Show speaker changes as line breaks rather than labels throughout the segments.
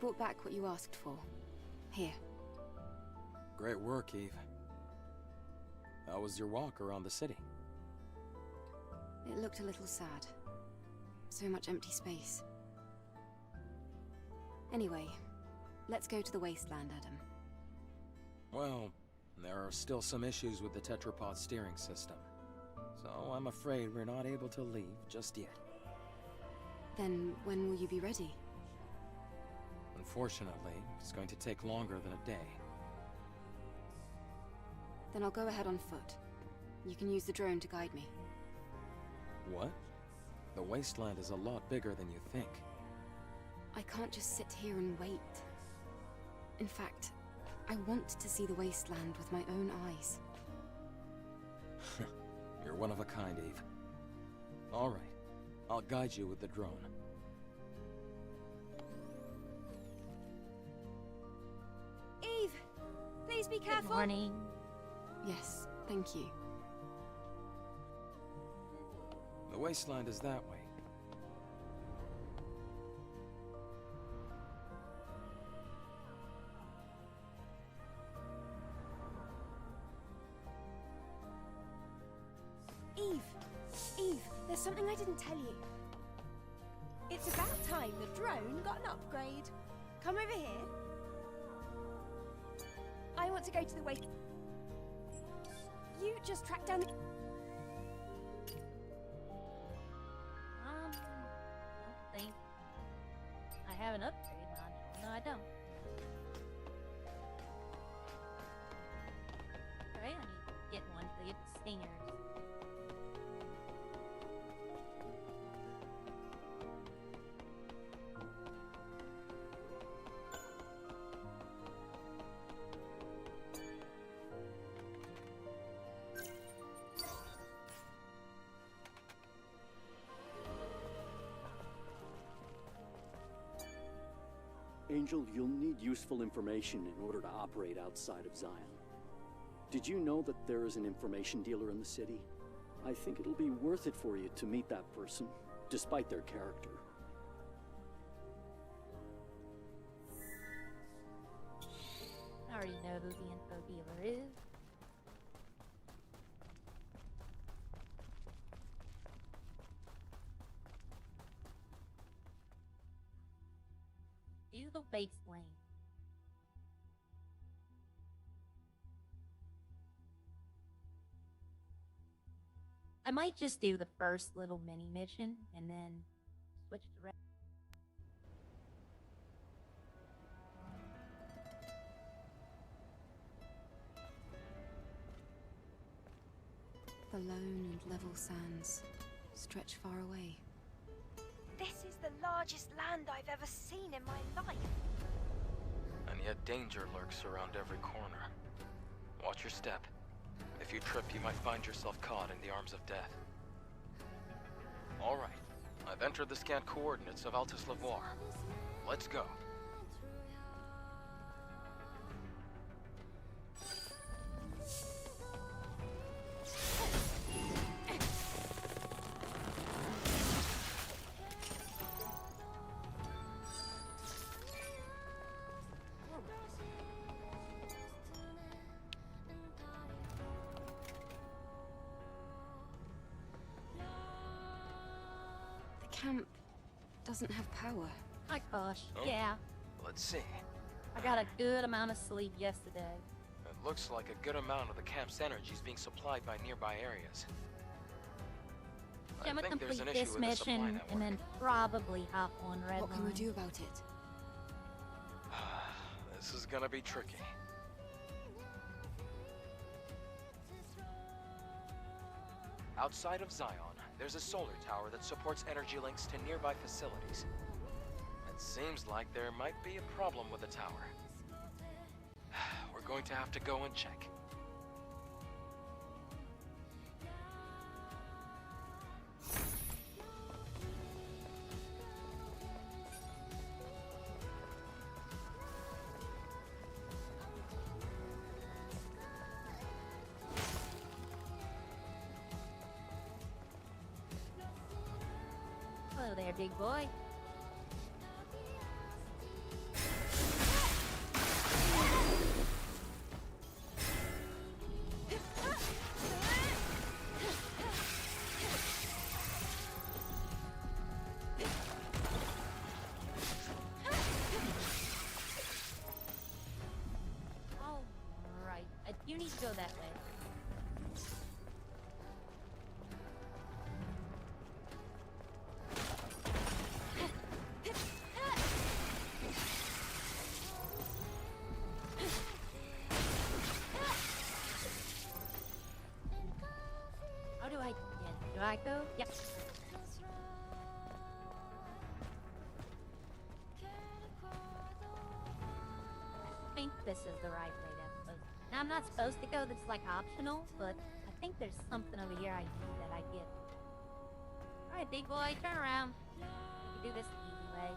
brought back what you asked for. Here.
Great work, Eve. How was your walk around the city?
It looked a little sad. So much empty space. Anyway, let's go to the Wasteland, Adam.
Well, there are still some issues with the tetrapod steering system. So I'm afraid we're not able to leave just yet.
Then when will you be ready?
Unfortunately, it's going to take longer than a day.
Then I'll go ahead on foot. You can use the drone to guide me.
What? The Wasteland is a lot bigger than you think.
I can't just sit here and wait. In fact, I want to see the Wasteland with my own eyes.
You're one of a kind, Eve. All right. I'll guide you with the drone.
Eve! Please be careful!
Good morning.
Yes, thank you.
The Wasteland is that way.
Eve! Eve, there's something I didn't tell you. It's about time the drone got an upgrade. Come over here. I want to go to the waste... You just track down the...
I don't think I have an upgrade module. No, I don't. Right, I need to get one to get the stingers.
Angel, you'll need useful information in order to operate outside of Zion. Did you know that there is an information dealer in the city? I think it'll be worth it for you to meet that person, despite their character.
I already know who the info dealer is. Do the Wasteland. I might just do the first little mini mission and then switch to red.
The lone and level sands stretch far away.
This is the largest land I've ever seen in my life.
And yet danger lurks around every corner. Watch your step. If you trip, you might find yourself caught in the arms of death. All right. I've entered the scanned coordinates of Altus Lavoir. Let's go.
Camp doesn't have power.
My gosh,
Oh.
yeah.
Let's see.
I got a good amount of sleep yesterday.
It looks like a good amount of the camp's energy is being supplied by nearby areas.
I'm
I
gonna
think there's
complete
an issue
this
with the supply
mission
network.
and then probably hop on Redline.
What can we do about it?
This is gonna be tricky. Outside of Zion, there's a solar tower that supports energy links to nearby facilities. It seems like there might be a problem with the tower. We're going to have to go and check.
Hello there, big boy. Let's go that way. How do I get? Do I go? Yep. I think this is the right way that's supposed to. Now I'm not supposed to go, that's like optional, but I think there's something over here I do that I get. Alright, big boy, turn around. We can do this the easy way.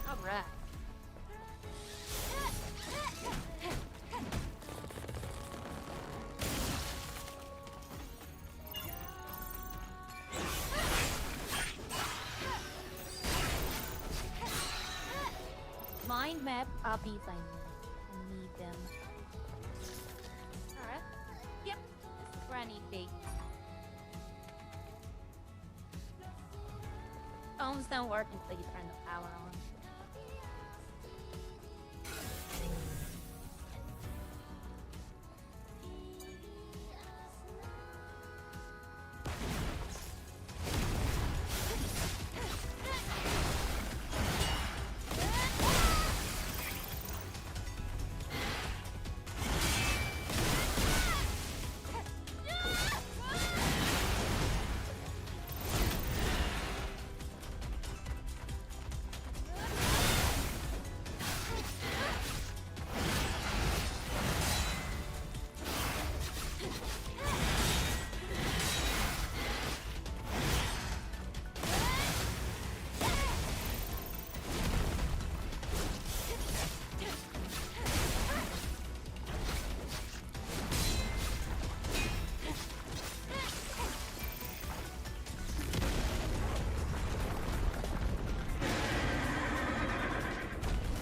Alright. Mind map copies I need them. Alright. Yep. This is where I need to be. Phones don't work until you turn the power on.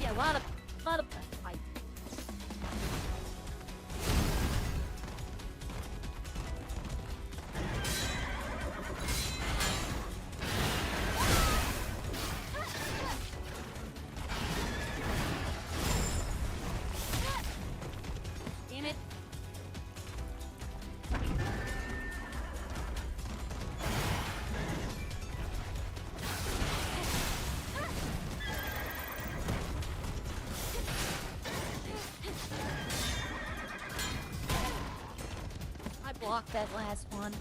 A lot of fight. Damn it. Block that last one.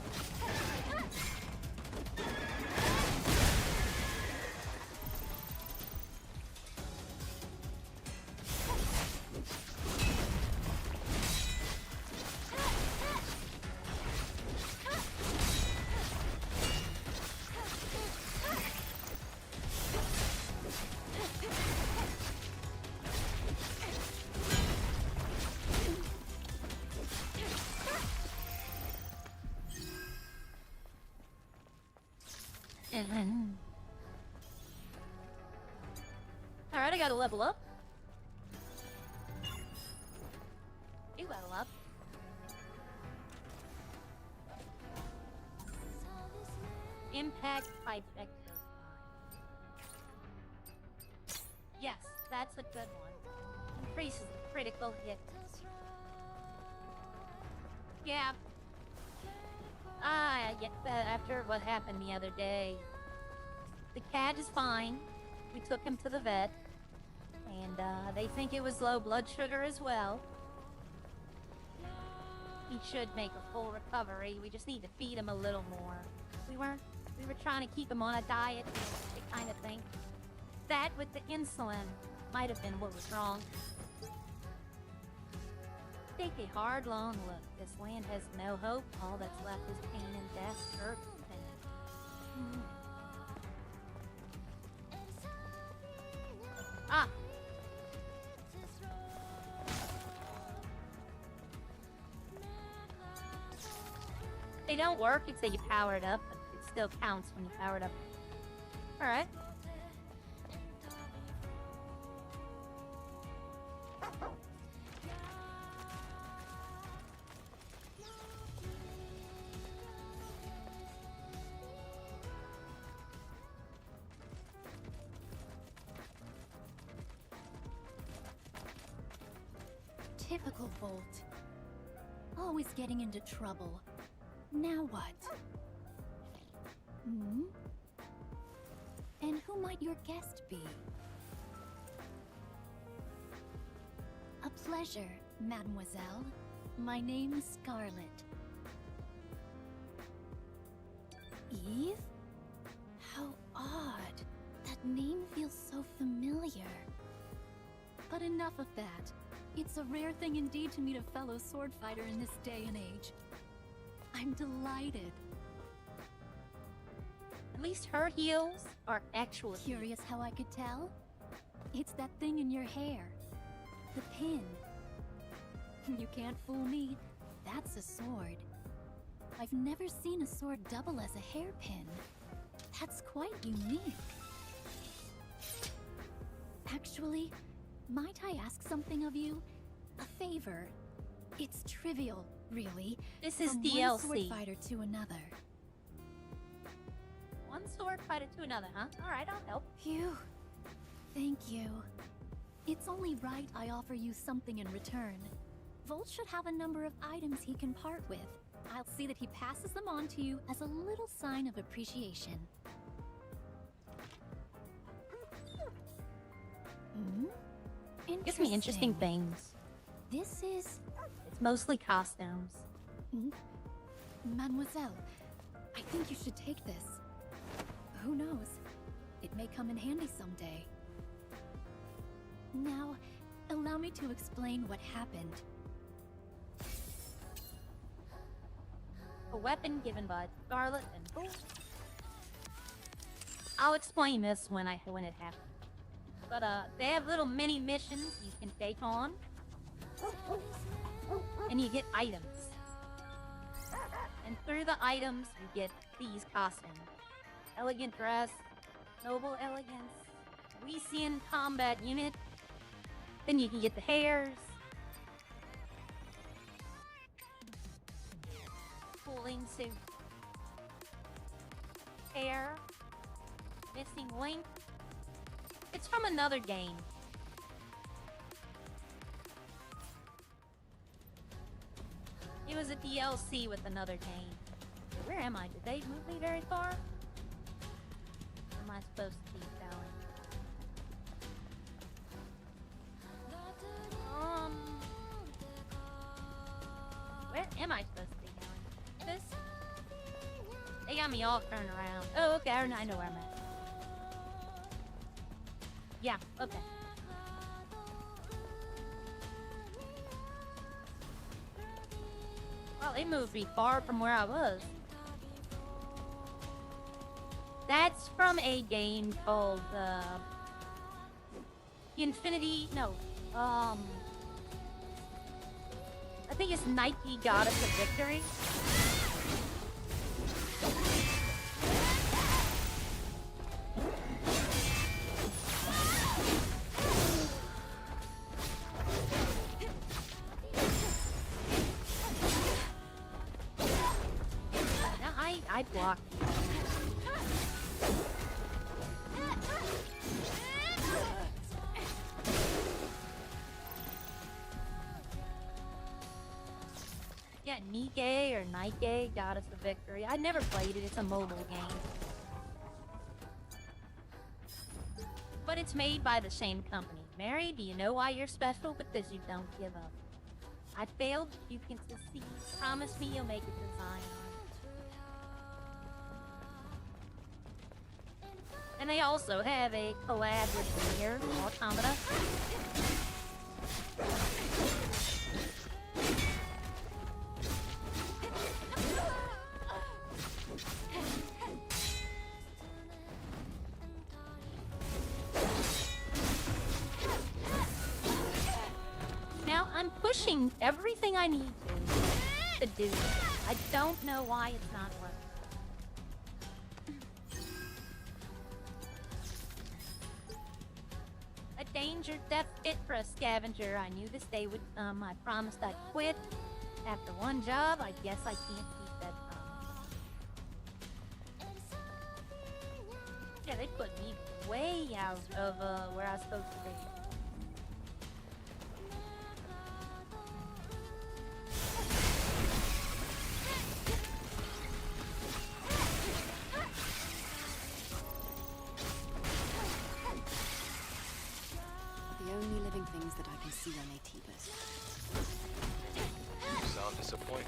Alright, I gotta level up. You level up. Impact pipe exercise. Yes, that's a good one. Increases the critical hit. Yeah. I get that after what happened the other day. The cat is fine. We took him to the vet. And they think it was low blood sugar as well. He should make a full recovery. We just need to feed him a little more. We were trying to keep him on a diet, I kind of think. That with the insulin might have been what was wrong. Take a hard, long look. This land has no hope. All that's left is pain and death, earth and... Ah! They don't work until you power it up, but it still counts when you power it up. Alright.
Typical Volt. Always getting into trouble. Now what? Hmm? And who might your guest be? A pleasure, mademoiselle. My name's Scarlet. Eve? How odd. That name feels so familiar. But enough of that. It's a rare thing indeed to meet a fellow sword fighter in this day and age. I'm delighted.
At least her heels are actual.
Curious how I could tell? It's that thing in your hair. The pin. You can't fool me. That's a sword. I've never seen a sword double as a hairpin. That's quite unique. Actually, might I ask something of you? A favor. It's trivial, really.
This is
From
DLC.
one sword fighter to another.
One sword fighter to another, huh? Alright, I'll help.
Phew. Thank you. It's only right I offer you something in return. Volt should have a number of items he can part with. I'll see that he passes them on to you as a little sign of appreciation. Hmm?
Gives me interesting things.
This is...
It's mostly costumes.
Mademoiselle, I think you should take this. Who knows? It may come in handy someday. Now, allow me to explain what happened.
A weapon given by Scarlet and Bull. I'll explain this when it happens. But they have little mini missions you can take on. And you get items. And through the items you get these costumes. Elegant dress, noble elegance, Weasian combat unit. Then you can get the hairs. Cooling suit. Hair. Missing link. It's from another game. It was a DLC with another game. Where am I? Did they move me very far? Where am I supposed to keep going? Where am I supposed to be going? This? They got me all turned around. Oh, okay, I know where I'm at. Yeah, okay. Well, it moved me far from where I was. That's from a game called, I think it's Nike Goddess of Victory. I blocked. Yeah, Nike or Nike Goddess of Victory. I never played it. It's a mobile game. But it's made by the same company. Mary, do you know why you're special? Because you don't give up. I failed. You can succeed. Promise me you'll make it to Zion. And they also have a collab with Nier Automata. Now I'm pushing everything I need to do this. I don't know why it's not working. A danger death fit for a scavenger. I knew this day would come. I promised I'd quit. After one job, I guess I can't keep that promise. Yeah, they put me way out of where I was supposed to be.
The only living things that I can see are Natives.
You sound disappointed.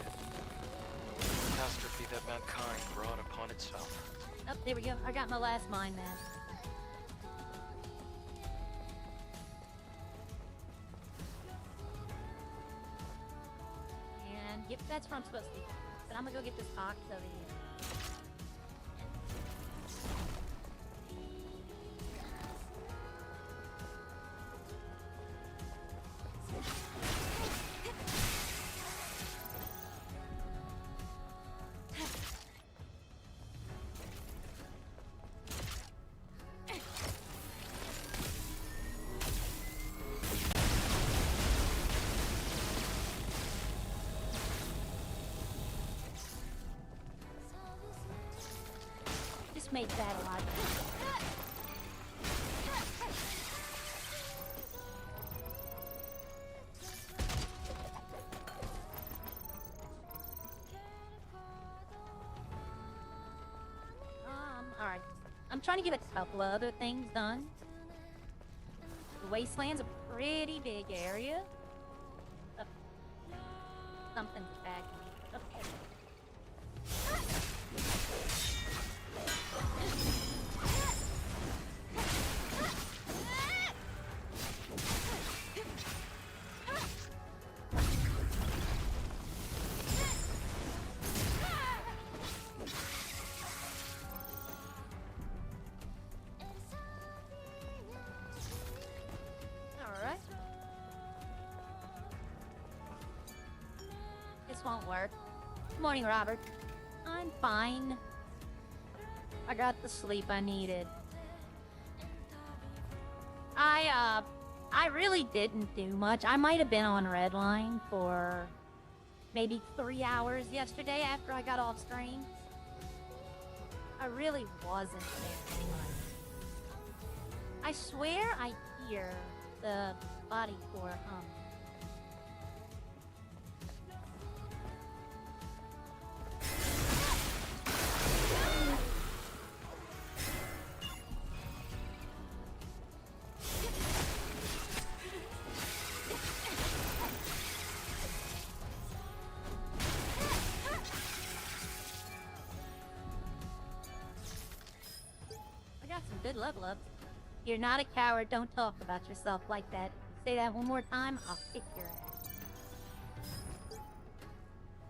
The catastrophe that mankind brought upon itself.
Oh, there we go. I got my last mind map. And yep, that's where I'm supposed to be. But I'm gonna go get this box over here. Just made that a lot better. Alright. I'm trying to get a couple other things done. The Wasteland's a pretty big area. Something's attacking me. Okay. Alright. This won't work. Good morning, Robert. I'm fine. I got the sleep I needed. I really didn't do much. I might have been on Redline for maybe 3 hours yesterday after I got off stream. I really wasn't there much. I swear I hear the body core hum. I got some good level ups. You're not a coward. Don't talk about yourself like that. Say that one more time, I'll kick your ass.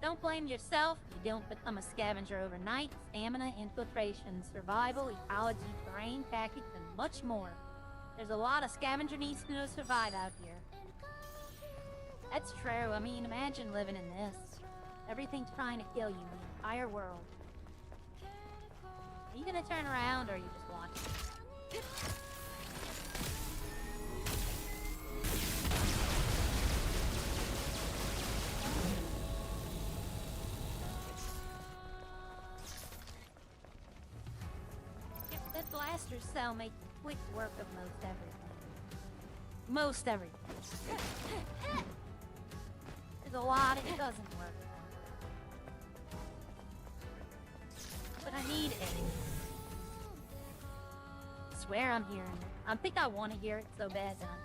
Don't blame yourself. You don't become a scavenger overnight. Stamina, infiltration, survival, ecology, terrain, tactics, and much more. There's a lot a scavenger needs to know to survive out here. That's true. I mean, imagine living in this. Everything's trying to kill you, the entire world. Are you gonna turn around, or are you just watching? That blaster cell makes quick work of most everything. Most everything. There's a lot it doesn't work. But I need it. I swear I'm hearing it. I think I want to hear it so bad that I'm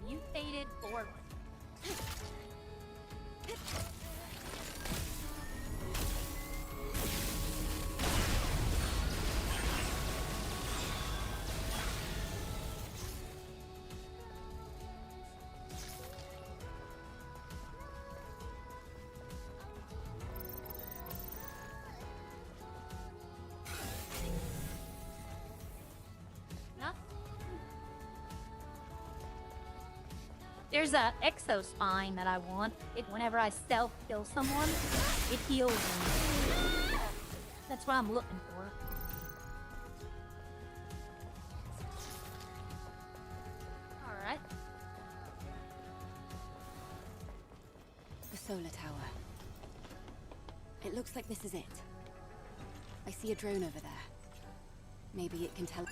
hearing it. Mutated forward. There's a exo spine that I want. Whenever I self-kill someone, it heals them. That's what I'm looking for. Alright.
The solar tower. It looks like this is it. I see a drone over there. Maybe it can tell...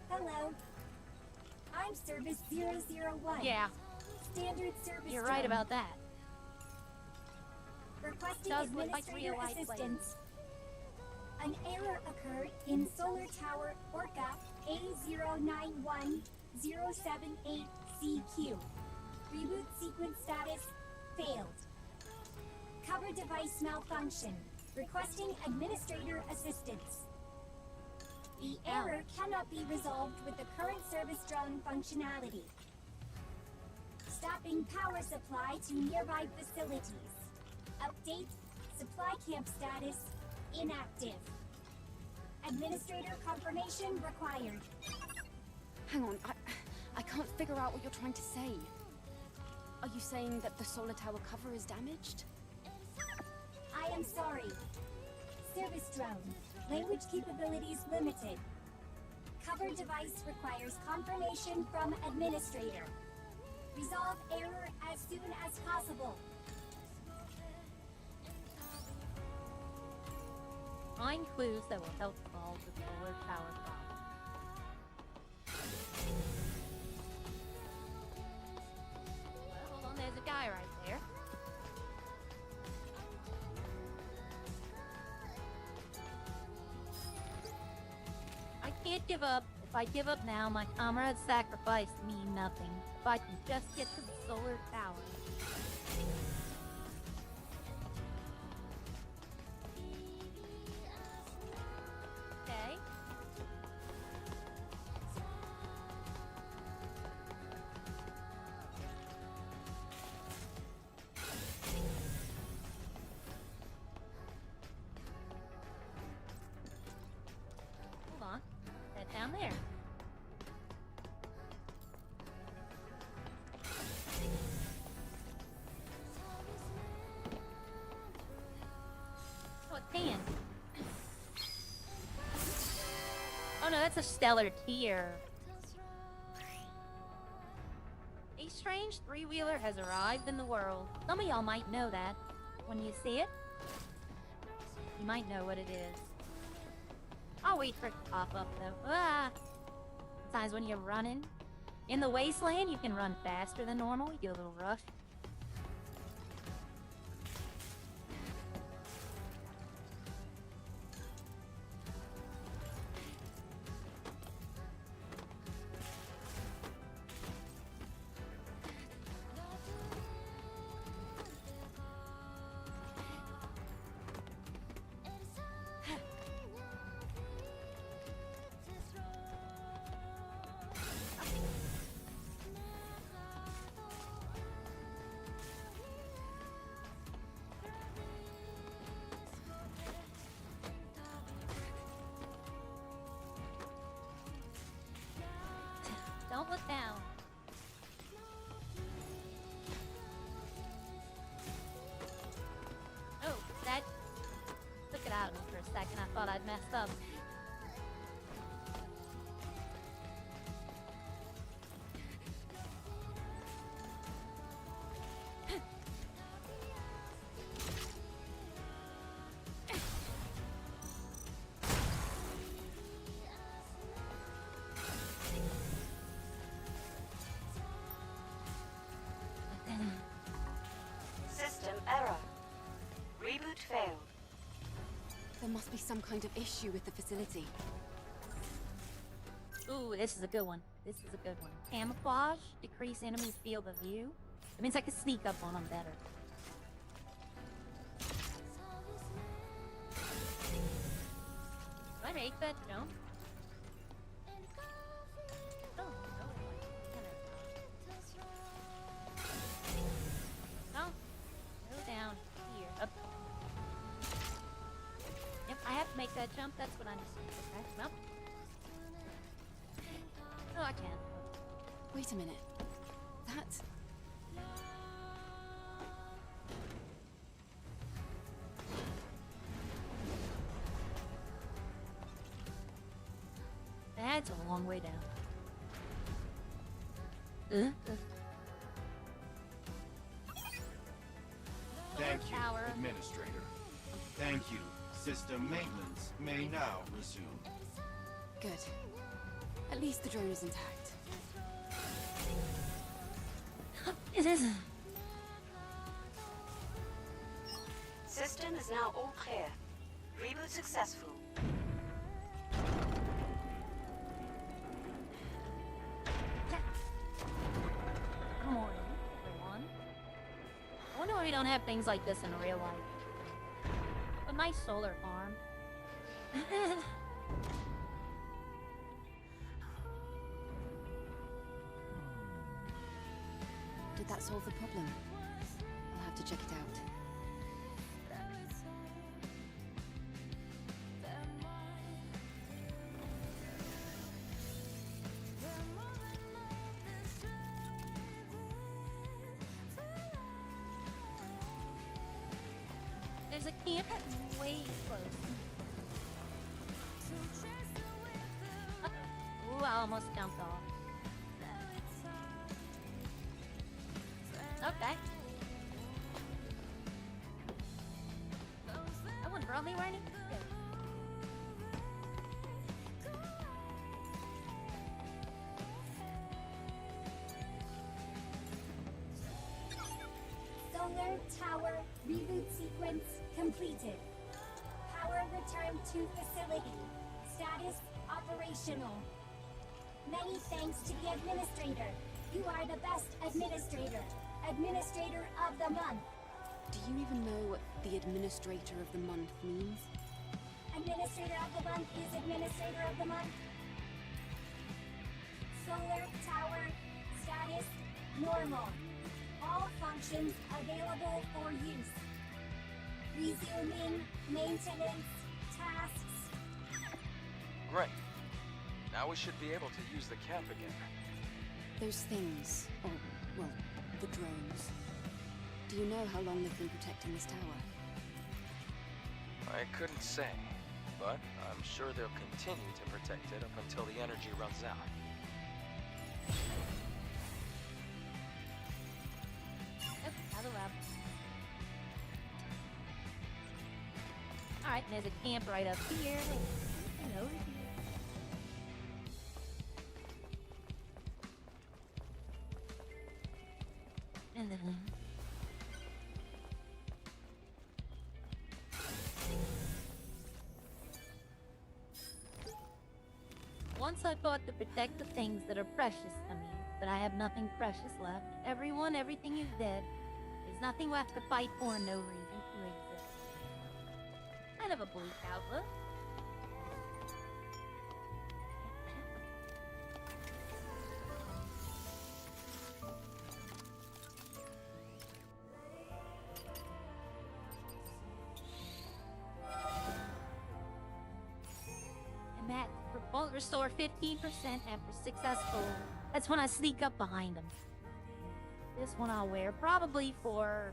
Hello. I'm Service 001.
Yeah,
Standard service
you're right
drone.
about that.
Requesting
Does look like
administrator
real life
assistance. An error occurred in Solar Tower Orca A091078CQ. Reboot sequence status failed. Cover device malfunction. Requesting administrator assistance. The error cannot be resolved with the current service drone functionality. Stopping power supply to nearby facilities. Update, supply camp status, inactive. Administrator confirmation required.
Hang on, I can't figure out what you're trying to say. Are you saying that the solar tower cover is damaged?
I am sorry. Service drone. Language capabilities limited. Cover device requires confirmation from administrator. Resolve error as soon as possible.
Find clues that will help solve the solar tower problem. Well, hold on, there's a guy right there. I can't give up. If I give up now, my comrade's sacrifice mean nothing. If I can just get to the solar tower. Okay. Hold on. That down there. Oh, a tan. Oh no, that's a stellar tier. A strange three-wheeler has arrived in the world. Some of y'all might know that. When you see it, you might know what it is. I'll wait for it to pop up though. Ah! Sometimes when you're running in the Wasteland, you can run faster than normal. You get a little rush. Don't look down. Oh, that took it out of me for a second. I thought I'd messed up.
System error. Reboot failed.
There must be some kind of issue with the facility.
Ooh, this is a good one. This is a good one. Camouflage, decrease enemy field of view. It means I can sneak up on them better. Do I make that jump? Oh, no. No. Go down here. Up. Yep, I have to make that jump. That's what I need to do. Okay, well. No, I can't.
Wait a minute. That...
That's a long way down.
Thank you,
Tower.
Administrator. Thank you. System maintenance may now resume.
Good. At least the drone is intact.
It is.
System is now all clear. Reboot successful.
Good morning, everyone. I wonder why we don't have things like this in real life. A nice solar farm.
Did that solve the problem? I'll have to check it out.
There's a camp way close. Ooh, I almost jumped off. Okay. I wouldn't probably wear any.
Solar tower reboot sequence completed. Power returned to facility. Status operational. Many thanks to the administrator. You are the best administrator. Administrator of the month.
Do you even know what the Administrator of the Month means?
Administrator of the month is administrator of the month. Solar tower status normal. All functions available for use. Resuming maintenance tasks.
Great. Now we should be able to use the camp again.
Those things, or, well, the drones. Do you know how long they've been protecting this tower?
I couldn't say, but I'm sure they'll continue to protect it up until the energy runs out.
Another lab. Alright, there's a camp right up here. Hello. And then... Once I fought to protect the things that are precious to me, but I have nothing precious left. Everyone, everything is dead. There's nothing left to fight for and no reason to exist. Kind of a bleak outlook. And that won't restore 15% after successful. That's when I sneak up behind him. This one I'll wear probably for...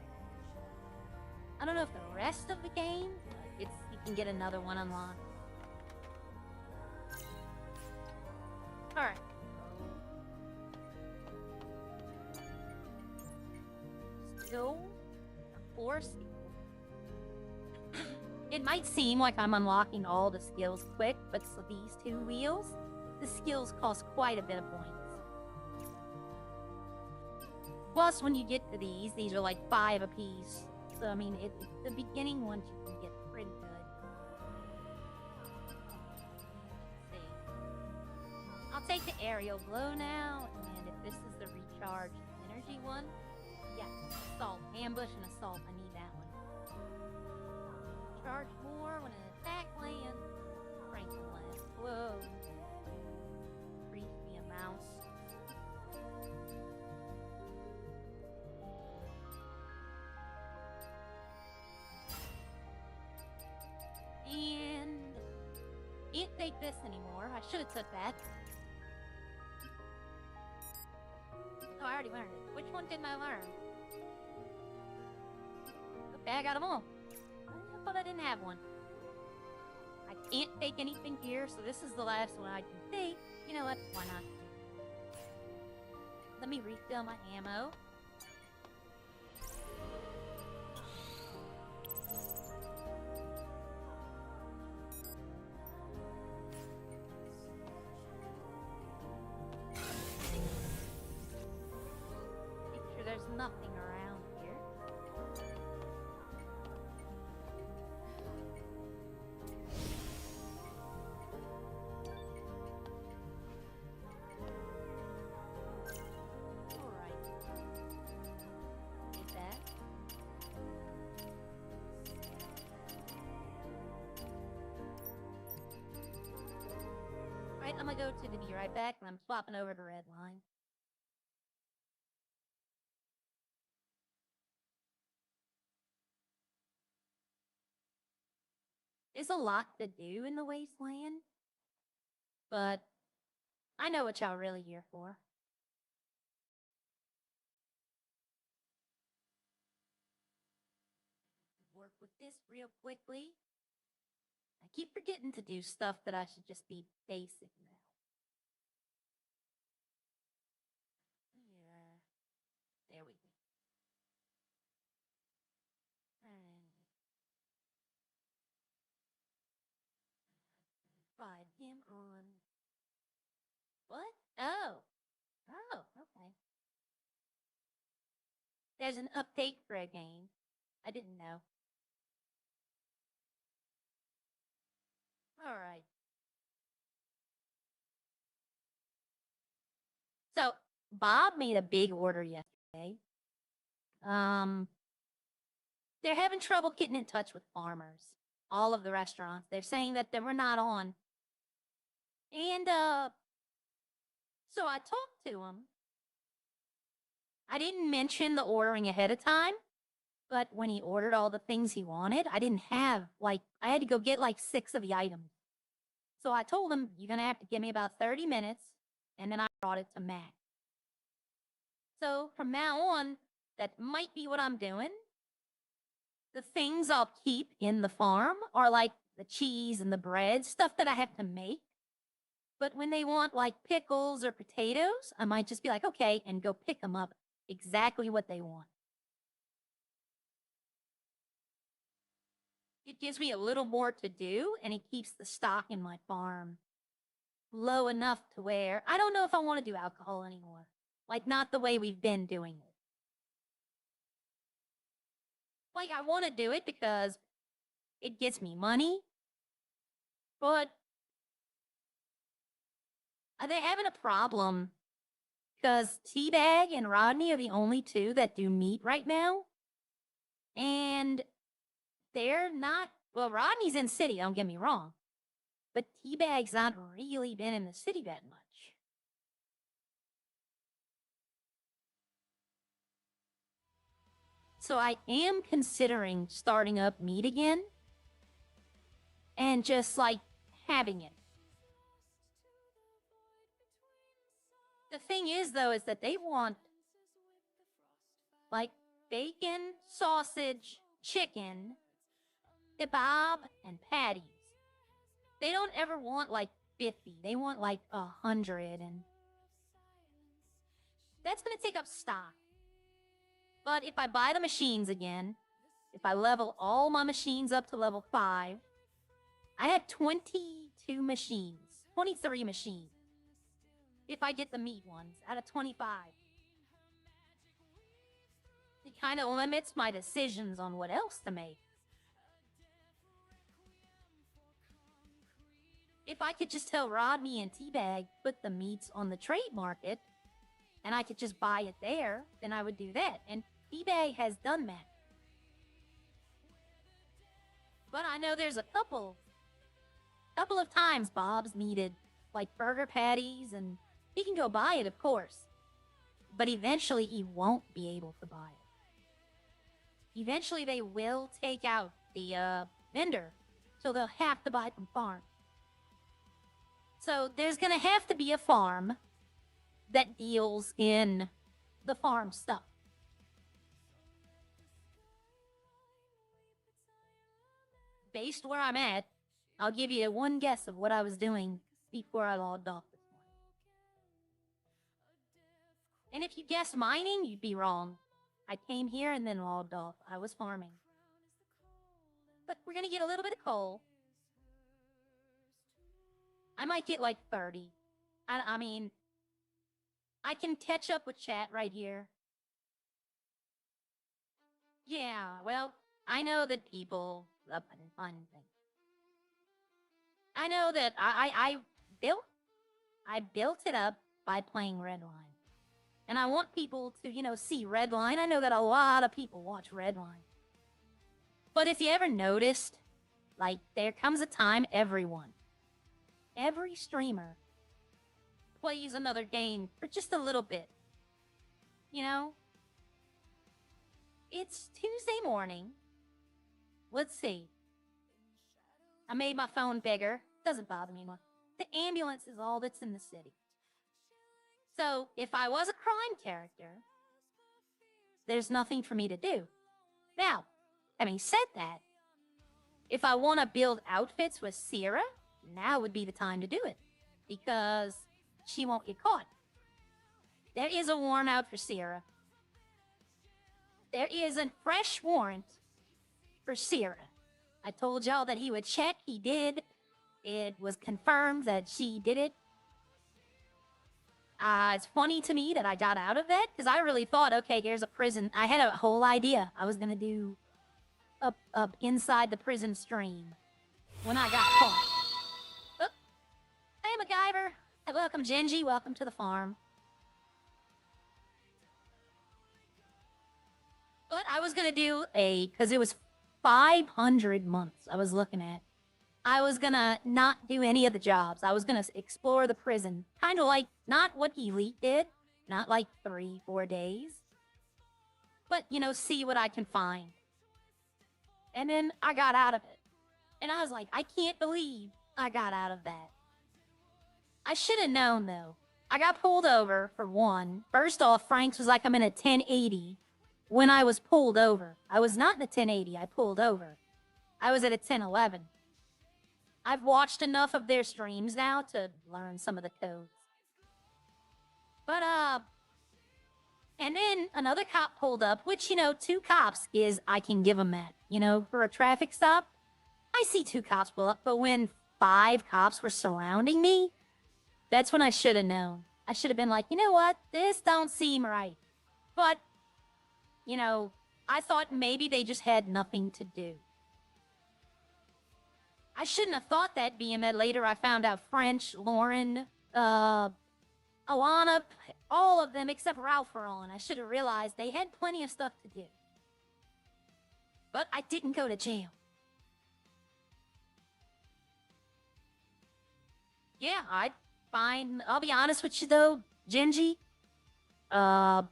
I don't know if the rest of the game, but you can get another one unlocked. Alright. Still, four skills. It might seem like I'm unlocking all the skills quick, but so these two wheels, the skills cost quite a bit of points. Plus, when you get to these are like 5 apiece. So, I mean, the beginning ones you can get pretty good. Let's see. I'll take the aerial glow now, and if this is the recharged energy one, yes, assault, ambush, and assault. I need that one. Charge more when an attack lands. Frank less. Whoa. Brief me a mouse. And can't take this anymore. I should have took that. Oh, I already learned it. Which one didn't I learn? Okay, I got them all. I thought I didn't have one. I can't take anything here, so this is the last one I can take. You know what? Why not? Let me refill my ammo. Make sure there's nothing around here. Alright. Take that. Right, I'm gonna go to the be right back, and I'm swapping over to Redline. There's a lot to do in the Wasteland, but I know what y'all really here for. Work with this real quickly. I keep forgetting to do stuff that I should just be basic now. Yeah. There we go. And find him on. What? Oh. Oh, okay. There's an update for a game. I didn't know. Alright. So, Bob made a big order yesterday. They're having trouble getting in touch with farmers. All of the restaurants. They're saying that they were not on. And, so I talked to him. I didn't mention the ordering ahead of time, but when he ordered all the things he wanted, I didn't have, I had to go get 6 of the items. So I told him, you're going to have to give me about 30 minutes, and then I brought it to Matt. So from now on, that might be what I'm doing. The things I'll keep in the farm are the cheese and the bread, stuff that I have to make. But when they want pickles or potatoes, I might just be okay, and go pick them up exactly what they want. It gives me a little more to do, and it keeps the stock in my farm low enough to where I don't know if I want to do alcohol anymore. Not the way we've been doing it. I want to do it because it gets me money, but they're having a problem because Teabag and Rodney are the only two that do meat right now. And they're not, well, Rodney's in city, don't get me wrong. But Teabag's not really been in the city that much. So I am considering starting up meat again. And just having it. The thing is, though, is that they want bacon, sausage, chicken, kebab, and patties. They don't ever want 50. They want 100, and that's gonna take up stock. But if I buy the machines again, if I level all my machines up to level 5, I have 22 machines, 23 machines. If I get the meat ones out of 25. It kind of limits my decisions on what else to make. If I could just tell Rodney and Teabag put the meats on the trade market, and I could just buy it there, then I would do that. And Teabag has done that. But I know there's a couple of times Bob's needed burger patties, and he can go buy it, of course. But eventually he won't be able to buy it. Eventually they will take out the vendor, so they'll have to buy it from farm. So there's gonna have to be a farm that deals in the farm stuff. Based where I'm at, I'll give you one guess of what I was doing before I logged off this morning. And if you guessed mining, you'd be wrong. I came here and then logged off. I was farming. But we're gonna get a little bit of coal. I might get like 30. I mean, I can catch up with chat right here. Yeah, well, I know that people love fun things. I know that I built it up by playing Redline. And I want people to, you know, see Redline. I know that a lot of people watch Redline. But if you ever noticed, like, there comes a time every streamer plays another game for just a little bit. You know? It's Tuesday morning. Let's see. I made my phone bigger. Doesn't bother me anymore. The ambulance is all that's in the city. So, if I was a crime character, there's nothing for me to do. Now, having said that, if I want to build outfits with Sierra, now would be the time to do it. Because she won't get caught. There is a warrant out for Sierra. There is a fresh warrant for Sierra. I told y'all that he would check. He did. It was confirmed that she did it. It's funny to me that I got out of that, because I really thought, okay, here's a prison. I had a whole idea. I was going to do up inside the prison stream when I got caught. Oh, hey, MacGyver. Welcome, Genji. Welcome to the farm. But I was going to do because it was 500 months I was looking at. I was gonna not do any of the jobs. I was gonna explore the prison. Kind of like, not what Elite did. Not like 3-4 days. But, you know, see what I can find. And then I got out of it. And I was like, I can't believe I got out of that. I should have known, though. I got pulled over, for one. First off, Frank's was like, I'm in a 1080 when I was pulled over. I was not in a 1080. I pulled over. I was at a 1011. I've watched enough of their streams now to learn some of the codes. But, and then another cop pulled up, which, you know, 2 cops is, I can give them that. You know, for a traffic stop, I see 2 cops pull up, but when 5 cops were surrounding me, that's when I should have known. I should have been like, you know what, this don't seem right. But, you know, I thought maybe they just had nothing to do. I shouldn't have thought that, being that later I found out French, Lauren, Alana, all of them except Ralph were on. I should have realized they had plenty of stuff to do. But I didn't go to jail. Yeah, I'd find, I'll be honest with you though, Genji, I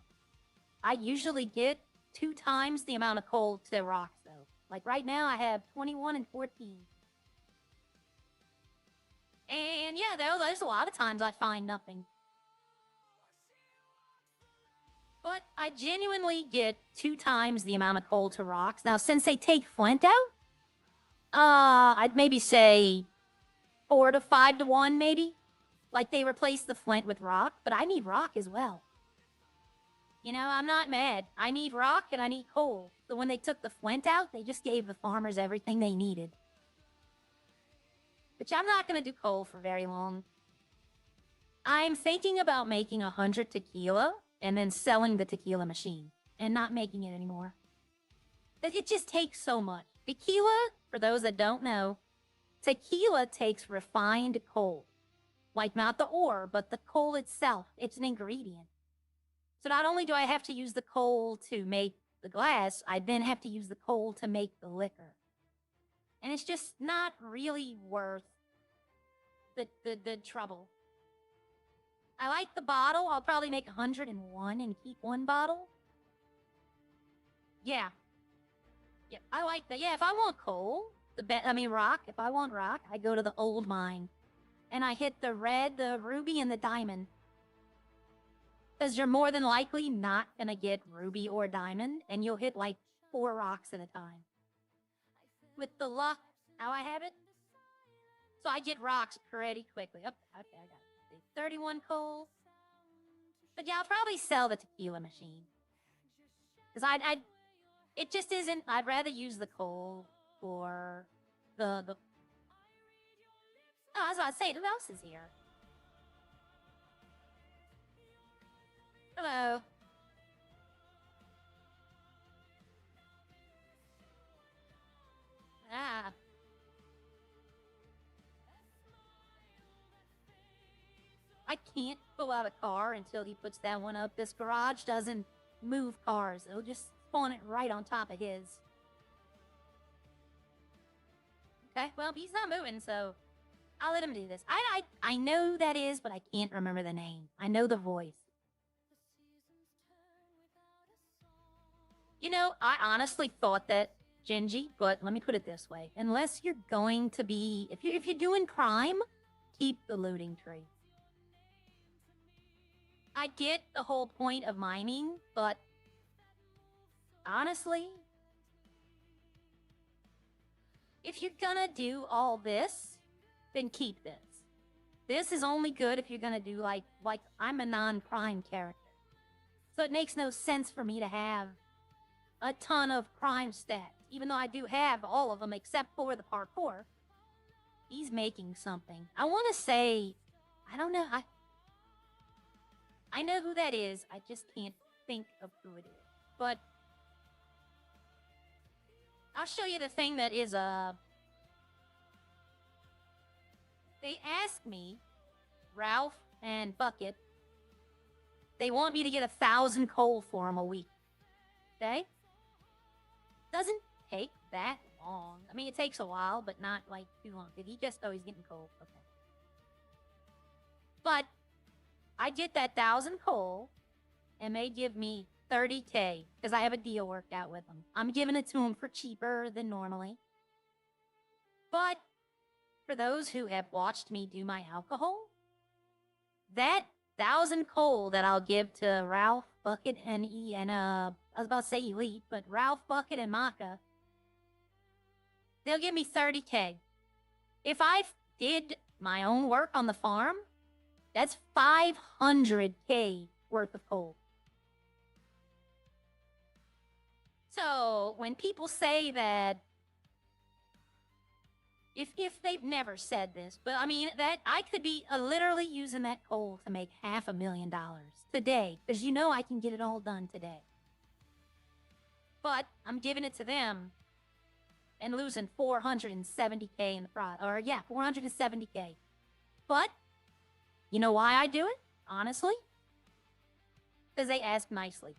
usually get 2 times the amount of coal to rocks though. Like right now I have 21 and 14. And yeah, there's a lot of times I find nothing. But I genuinely get 2 times the amount of coal to rocks. Now, since they take flint out, I'd maybe say 4 to 5 to 1, maybe. Like they replace the flint with rock, but I need rock as well. You know, I'm not mad. I need rock and I need coal. So when they took the flint out, they just gave the farmers everything they needed. Which I'm not going to do coal for very long. I'm thinking about making 100 tequila and then selling the tequila machine and not making it anymore. It just takes so much. Tequila, for those that don't know, tequila takes refined coal. Like not the ore, but the coal itself. It's an ingredient. So not only do I have to use the coal to make the glass, I then have to use the coal to make the liquor. And it's just not really worth the trouble. I like the bottle. I'll probably make 101 and keep 1 bottle. Yeah. Yeah, I like that. Yeah, if I want coal, rock, if I want rock, I go to the old mine. And I hit the red, the ruby, and the diamond. Because you're more than likely not going to get ruby or diamond, and you'll hit like 4 rocks at a time. With the luck, how I have it. So I get rocks pretty quickly. Oh, okay, I got it. 31 coal. But yeah, I'll probably sell the tequila machine. Because it just isn't, I'd rather use the coal for the oh, I was about to say, who else is here? Hello. Ah. I can't pull out a car until he puts that one up. This garage doesn't move cars. It'll just spawn it right on top of his. Okay, well, he's not moving, so I'll let him do this. I know who that is, but I can't remember the name. I know the voice. You know, I honestly thought that Gingy, but let me put it this way. Unless you're going to be, if you're doing crime, keep the looting tree. I get the whole point of mining, but honestly, if you're gonna do all this, then keep this. This is only good if you're gonna do like I'm a non-crime character. So it makes no sense for me to have a ton of crime stats, even though I do have all of them except for the parkour. He's making something. I want to say, I don't know, I know who that is. I just can't think of who it is. But I'll show you the thing that is they asked me, Ralph and Bucket, they want me to get 1,000 coal for them a week. Okay? Doesn't take that long. I mean, it takes a while, but not like too long. Did he just, oh, he's getting coal. Okay. But I get that 1,000 coal, and they give me 30K, because I have a deal worked out with them. I'm giving it to them for cheaper than normally. But for those who have watched me do my alcohol, that 1,000 coal that I'll give to Ralph, Bucket, and I was about to say Elite, but Ralph, Bucket, and Maka, they'll give me 30K. If I did my own work on the farm, that's 500K worth of coal. So when people say that, if they've never said this, but I mean that I could be literally using that coal to make $500,000 today, because you know I can get it all done today. But I'm giving it to them and losing 470K in the process, or yeah, 470K. But you know why I do it? Honestly, because they ask nicely.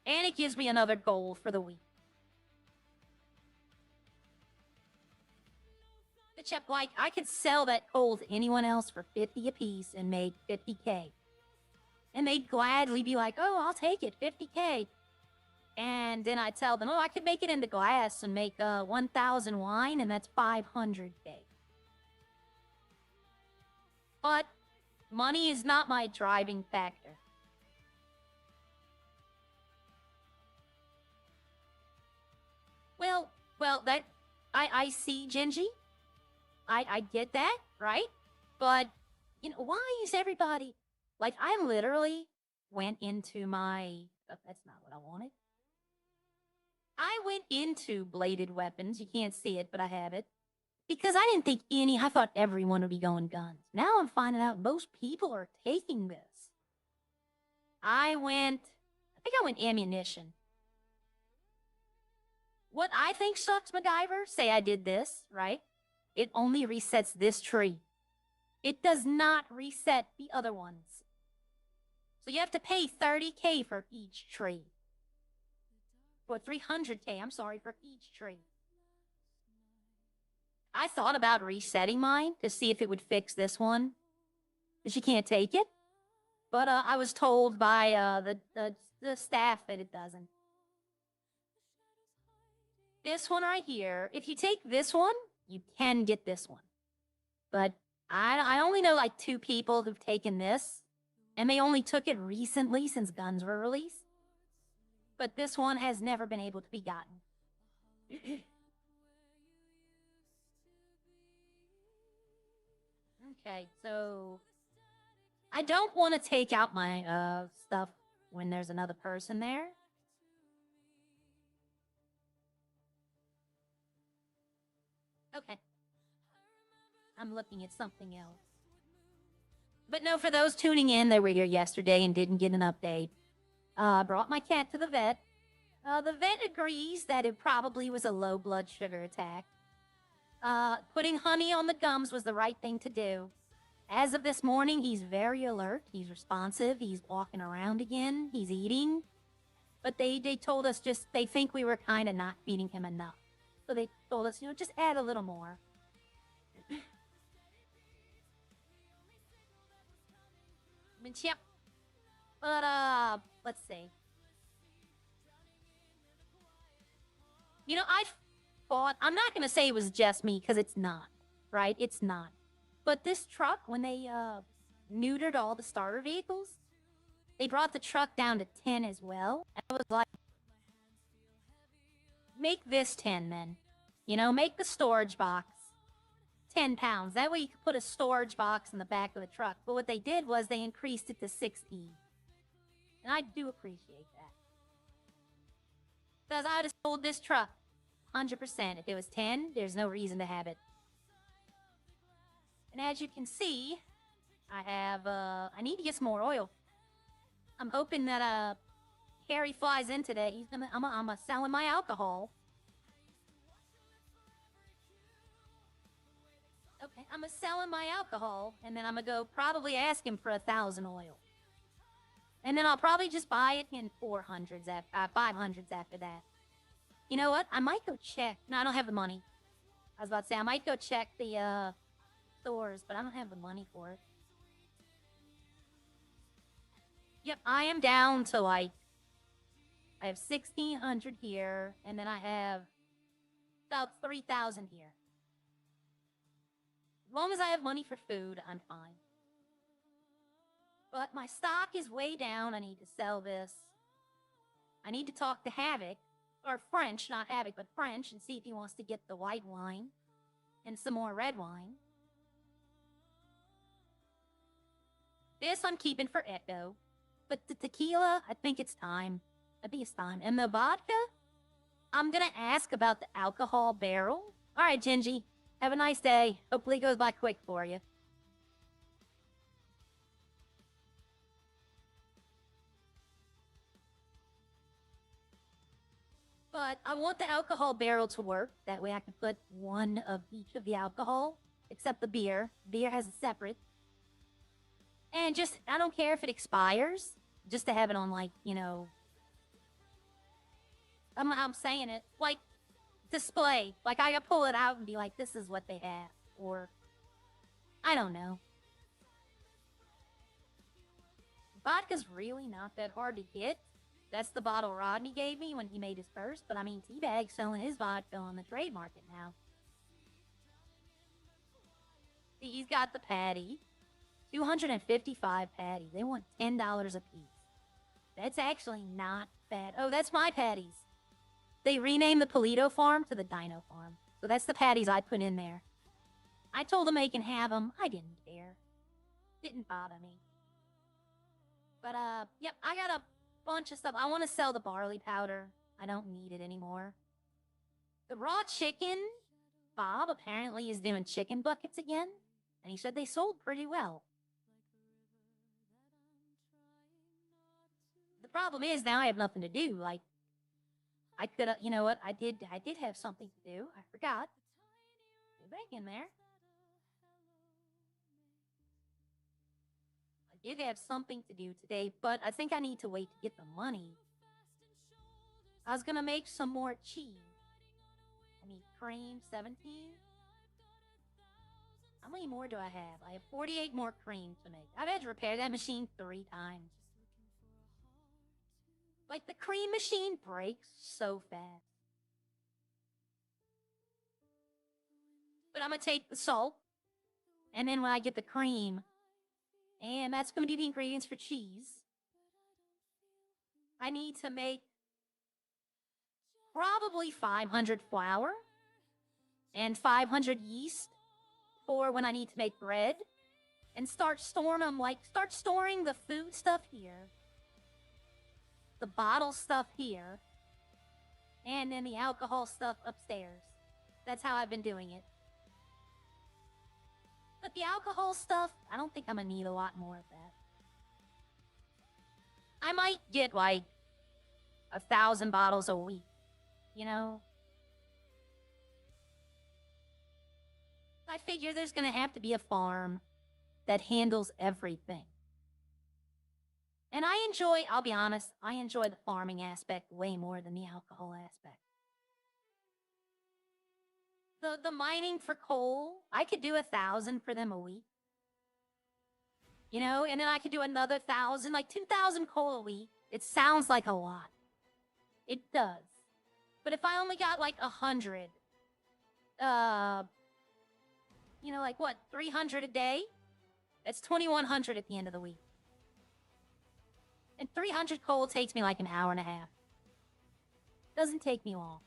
And it gives me another goal for the week. Except, like, I could sell that coal to anyone else for 50 apiece and make 50K. And they'd gladly be like, oh, I'll take it, 50K. And then I tell them, oh, I could make it into glass and make 1,000 wine, and that's 500K. But money is not my driving factor. Well, that I see, Gingy. I get that, right? But, you know, why is everybody... Like, I literally went into my... Oh, that's not what I wanted. I went into bladed weapons. You can't see it, but I have it. Because I didn't think I thought everyone would be going guns. Now I'm finding out most people are taking this. I think I went ammunition. What I think sucks, MacGyver, say I did this, right? It only resets this tree. It does not reset the other ones. So you have to pay 30K for each tree. Or 300K, I'm sorry, for each tree. I thought about resetting mine to see if it would fix this one. Because you can't take it. But I was told by the staff that it doesn't. This one right here, if you take this one, you can get this one. But I only know like 2 people who've taken this, and they only took it recently since guns were released. But this one has never been able to be gotten. Okay, so I don't want to take out my stuff when there's another person there. Okay. I'm looking at something else. But no, for those tuning in that were here yesterday and didn't get an update, I brought my cat to the vet. The vet agrees that it probably was a low blood sugar attack. Putting honey on the gums was the right thing to do. As of this morning, he's very alert. He's responsive. He's walking around again. He's eating. But they told us they think we were kind of not feeding him enough. So they told us, just add a little more. Yep. But, let's see. I thought, I'm not going to say it was just me, because it's not, right? It's not. But this truck, when they, neutered all the starter vehicles, they brought the truck down to 10 as well. And I was like, make this 10 then. Make the storage box 10 pounds. That way you could put a storage box in the back of the truck. But what they did was they increased it to 60. And I do appreciate that. Because I would have sold this truck 100%. If it was 10, there's no reason to have it. And as you can see, I need to get some more oil. I'm hoping that, Harry flies in today. I'm selling my alcohol. Okay, I'm selling my alcohol, and then I'm gonna go probably ask him for 1,000 oil. And then I'll probably just buy it in 500s after that. You know what? I might go check. No, I don't have the money. I was about to say, I might go check the, stores, but I don't have the money for it. Yep, I am down to, I have 1,600 here, and then I have about 3,000 here. As long as I have money for food, I'm fine. But my stock is way down. I need to sell this. I need to talk to Havoc, or French, not Havoc, but French, and see if he wants to get the white wine and some more red wine. This I'm keeping for Echo. But the tequila, I think it's time. I think it's time. And the vodka, I'm gonna ask about the alcohol barrel. Alright, Gingy. Have a nice day. Hopefully it goes by quick for you. But I want the alcohol barrel to work. That way I can put one of each of the alcohol. Except the beer. Beer has a separate. And just, I don't care if it expires. Just to have it on, I'm saying it. Display. I can pull it out and be like, this is what they have. Or, I don't know. Vodka's really not that hard to get. That's the bottle Rodney gave me when he made his first. But, Teabag's selling his vodka on the trade market now. See, he's got the patty. 255 patties. They want $10 a piece. That's actually not bad. Oh, that's my patties. They renamed the Polito farm to the Dino farm. So that's the patties I put in there. I told them they can have them. I didn't care. Didn't bother me. But, yep, I got a bunch of stuff. I want to sell the barley powder. I don't need it anymore. The raw chicken, Bob apparently is doing chicken buckets again. And he said they sold pretty well. The problem is now I have nothing to do. I could, you know what? I did have something to do. I forgot. Go back in there. I did have something to do today, but I think I need to wait to get the money. I was gonna make some more cheese. I need cream, 17. How many more do I have? I have 48 more cream to make. I've had to repair that machine 3 times. The cream machine breaks so fast. But I'm gonna take the salt. And then when I get the cream, and that's going to be the ingredients for cheese, I need to make probably 500 flour and 500 yeast for when I need to make bread, and start storing the food stuff here, the bottle stuff here, and then the alcohol stuff upstairs. That's how I've been doing it. But the alcohol stuff, I don't think I'm gonna need a lot more of that. I might get like 1,000 bottles a week, you know? I figure there's gonna have to be a farm that handles everything. And I'll be honest, I enjoy the farming aspect way more than the alcohol aspect. The mining for coal, I could do 1,000 for them a week. You know, and then I could do another 1,000, like 2,000 coal a week. It sounds like a lot. It does. But if I only got like 100, you know, like what, 300 a day? That's 2,100 at the end of the week. And 300 coal takes me like an hour and a half. Doesn't take me long.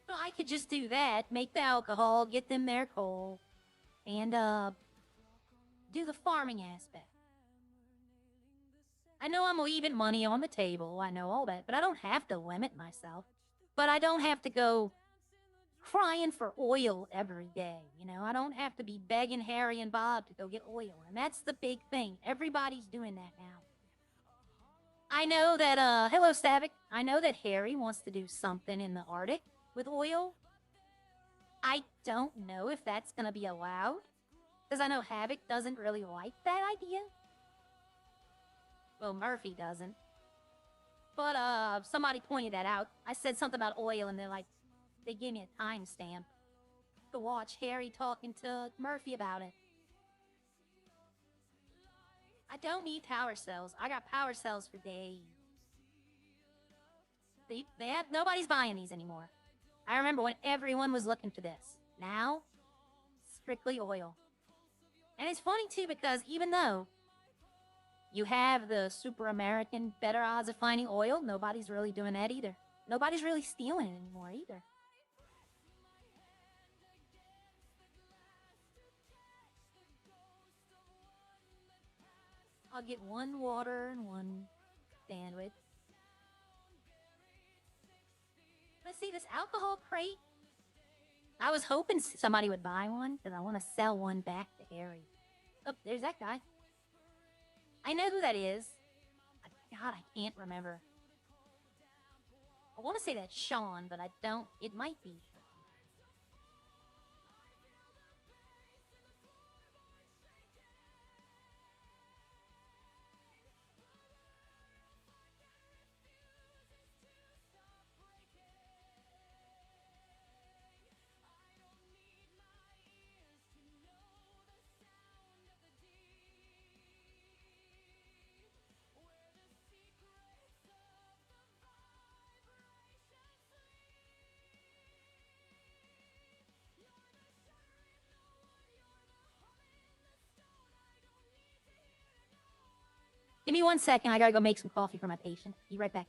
So I could just do that, make the alcohol, get them their coal, and do the farming aspect. I know I'm leaving money on the table, I know all that, but I don't have to limit myself. But I don't have to go crying for oil every day, you know? I don't have to be begging Harry and Bob to go get oil, and that's the big thing. Everybody's doing that now. I know that, hello, Stavik. I know that Harry wants to do something in the Arctic with oil. I don't know if that's gonna be allowed, because I know Havoc doesn't really like that idea. Well, Murphy doesn't. But, somebody pointed that out. I said something about oil, and they gave me a timestamp to watch Harry talking to Murphy about it. I don't need power cells. I got power cells for days. Nobody's buying these anymore. I remember when everyone was looking for this. Now, strictly oil. And it's funny, too, because even though you have the super American better odds of finding oil, nobody's really doing that either. Nobody's really stealing it anymore either. I'll get one water and one sandwich. Let's see, this alcohol crate. I was hoping somebody would buy one, because I want to sell one back to Harry. Oh, there's that guy. I know who that is. God, I can't remember. I want to say that's Sean, but I don't. It might be. Give me 1 second. I gotta go make some coffee for my patient. Be right back.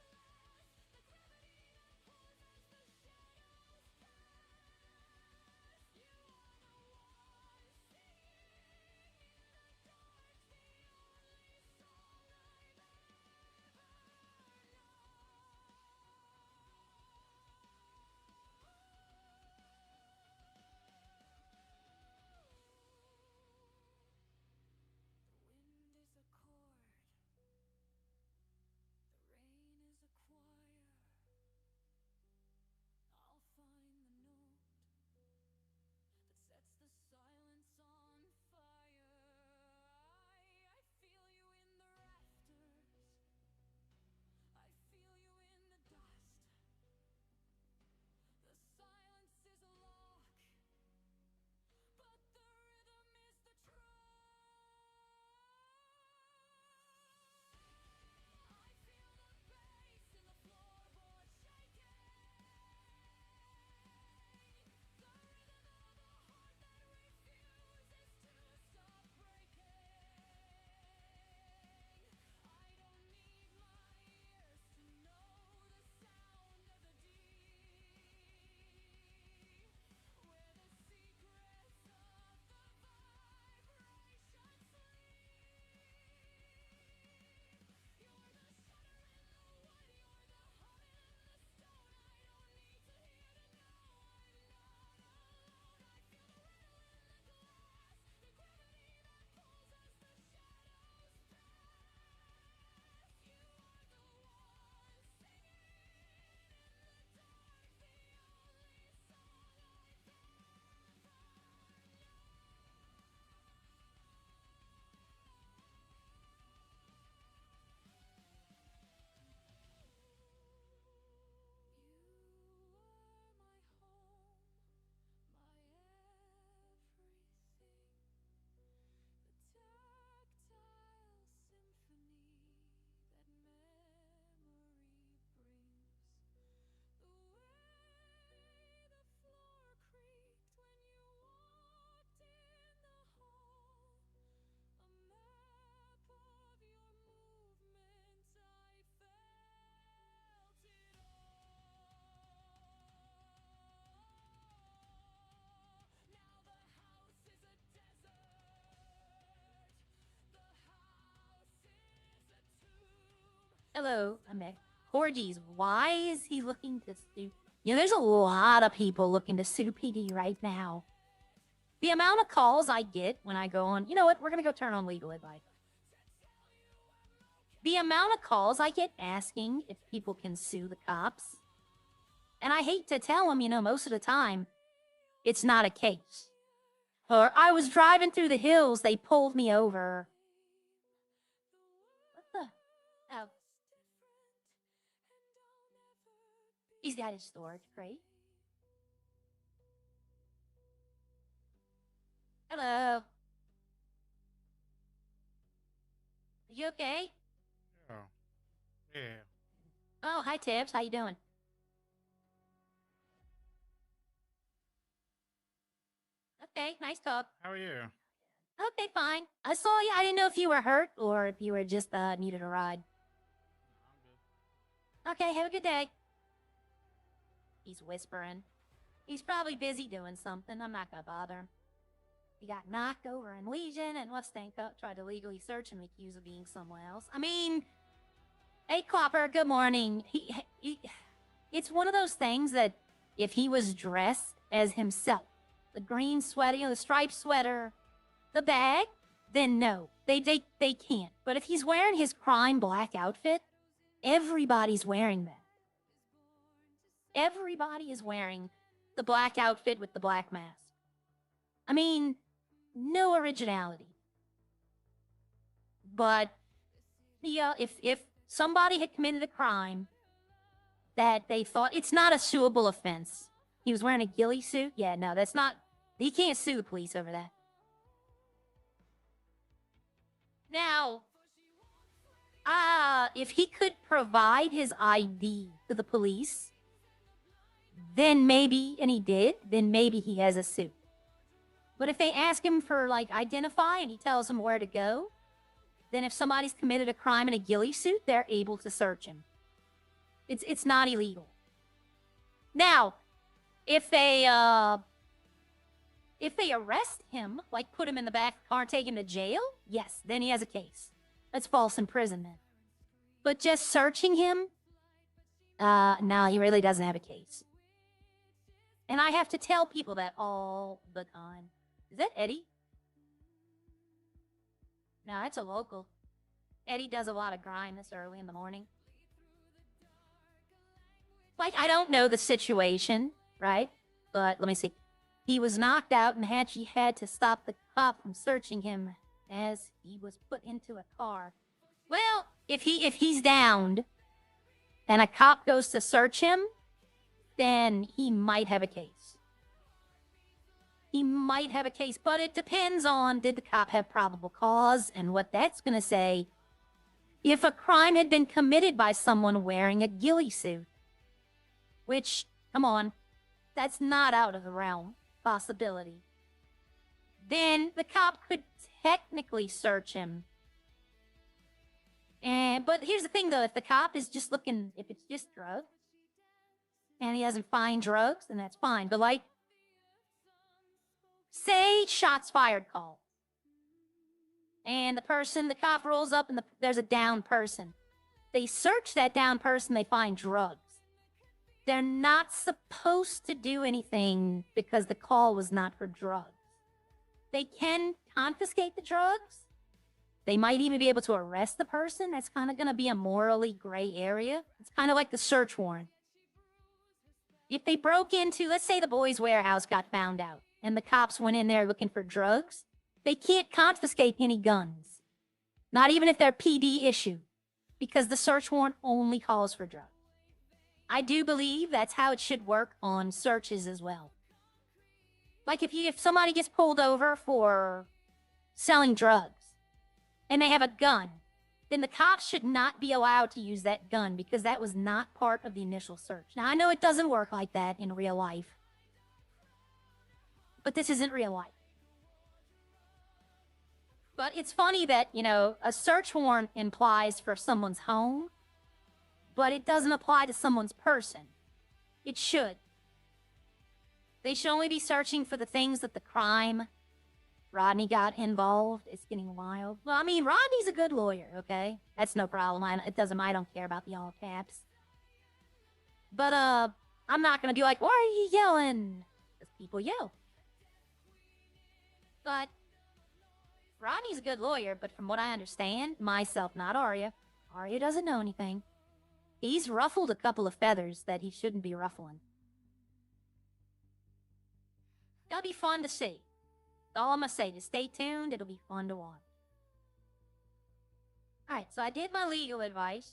Hello, I'm back. Orgies, why is he looking to sue? You know, there's a lot of people looking to sue PD right now. The amount of calls I get when I go on, you know what, we're going to go turn on legal advice. The amount of calls I get asking if people can sue the cops. And I hate to tell them, you know, most of the time, it's not a case. Or I was driving through the hills, they pulled me over. What the? Oh. He's got his storage crate. Hello. Are you okay?
Oh. Yeah.
Oh, hi Tibbs, how you doing? Okay, nice talk.
How are you?
Okay, fine. I saw you. I didn't know if you were hurt or if you were just needed a ride. Okay, have a good day. He's whispering. He's probably busy doing something. I'm not gonna bother him. He got knocked over in Legion, and Mustang tried to legally search him, accused of being someone else. I mean, hey, Copper, good morning. It's one of those things that if he was dressed as himself, the green sweater, you know, the striped sweater, the bag, then no, they can't. But if he's wearing his crime black outfit, everybody's wearing that. Everybody is wearing the black outfit with the black mask. I mean, no originality. But, yeah, if somebody had committed a crime that they thought, it's not a suable offense. He was wearing a ghillie suit? Yeah, no, that's not, he can't sue the police over that. Now, if he could provide his ID to the police, then maybe, and he did, then maybe he has a suit. But if they ask him for, like, identify and he tells them where to go, then if somebody's committed a crime in a ghillie suit, they're able to search him. It's not illegal. Now, if they arrest him, like put him in the back of the car and take him to jail, yes, then he has a case. That's false imprisonment. But just searching him, no, he really doesn't have a case. And I have to tell people that all the time. Is that Eddie? No, that's a local. Eddie does a lot of grind this early in the morning. Like, I don't know the situation, right? But let me see. He was knocked out and had to stop the cop from searching him as he was put into a car. Well, if he's downed and a cop goes to search him, then he might have a case. He might have a case, but it depends on, did the cop have probable cause, and what that's going to say. If a crime had been committed by someone wearing a ghillie suit, which, come on, that's not out of the realm possibility, then the cop could technically search him. But here's the thing, though. If the cop is just looking, if it's just drugs, and he doesn't find drugs, then that's fine. But, like, say shots fired call. And the cop rolls up and there's a down person. They search that down person, they find drugs. They're not supposed to do anything because the call was not for drugs. They can confiscate the drugs. They might even be able to arrest the person. That's kind of going to be a morally gray area. It's kind of like the search warrant. If they broke into, let's say the boys' warehouse got found out, and the cops went in there looking for drugs, they can't confiscate any guns. Not even if they're PD issued, because the search warrant only calls for drugs. I do believe that's how it should work on searches as well. Like if somebody gets pulled over for selling drugs, and they have a gun, then the cops should not be allowed to use that gun because that was not part of the initial search. Now, I know it doesn't work like that in real life, but this isn't real life. But it's funny that, you know, a search warrant implies for someone's home, but it doesn't apply to someone's person. It should. They should only be searching for the things that the crime Rodney got involved. It's getting wild. Well, I mean, Rodney's a good lawyer, okay? That's no problem. I don't care about the all caps. But, I'm not gonna be like, why are you yelling? Because people yell. But Rodney's a good lawyer, but from what I understand, myself, not Arya doesn't know anything. He's ruffled a couple of feathers that he shouldn't be ruffling. That'll be fun to see. That's all I'm gonna say. Just stay tuned. It'll be fun to watch. Alright, so I did my legal advice.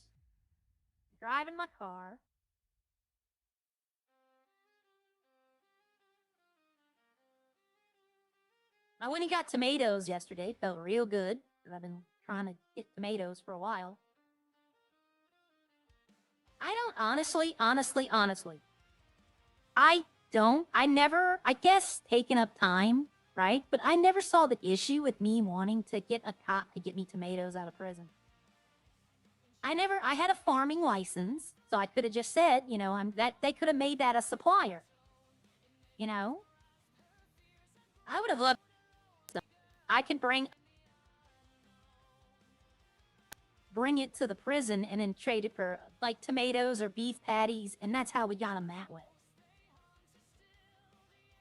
Driving my car. I went and got tomatoes yesterday. Felt real good. I've been trying to get tomatoes for a while. I don't honestly. I guess taking up time, right? But I never saw the issue with me wanting to get a cop to get me tomatoes out of prison. I had a farming license, so I could have just said, you know, they could have made that a supplier. You know? I would have loved I can bring it to the prison and then trade it for like tomatoes or beef patties, and that's how we got them that way.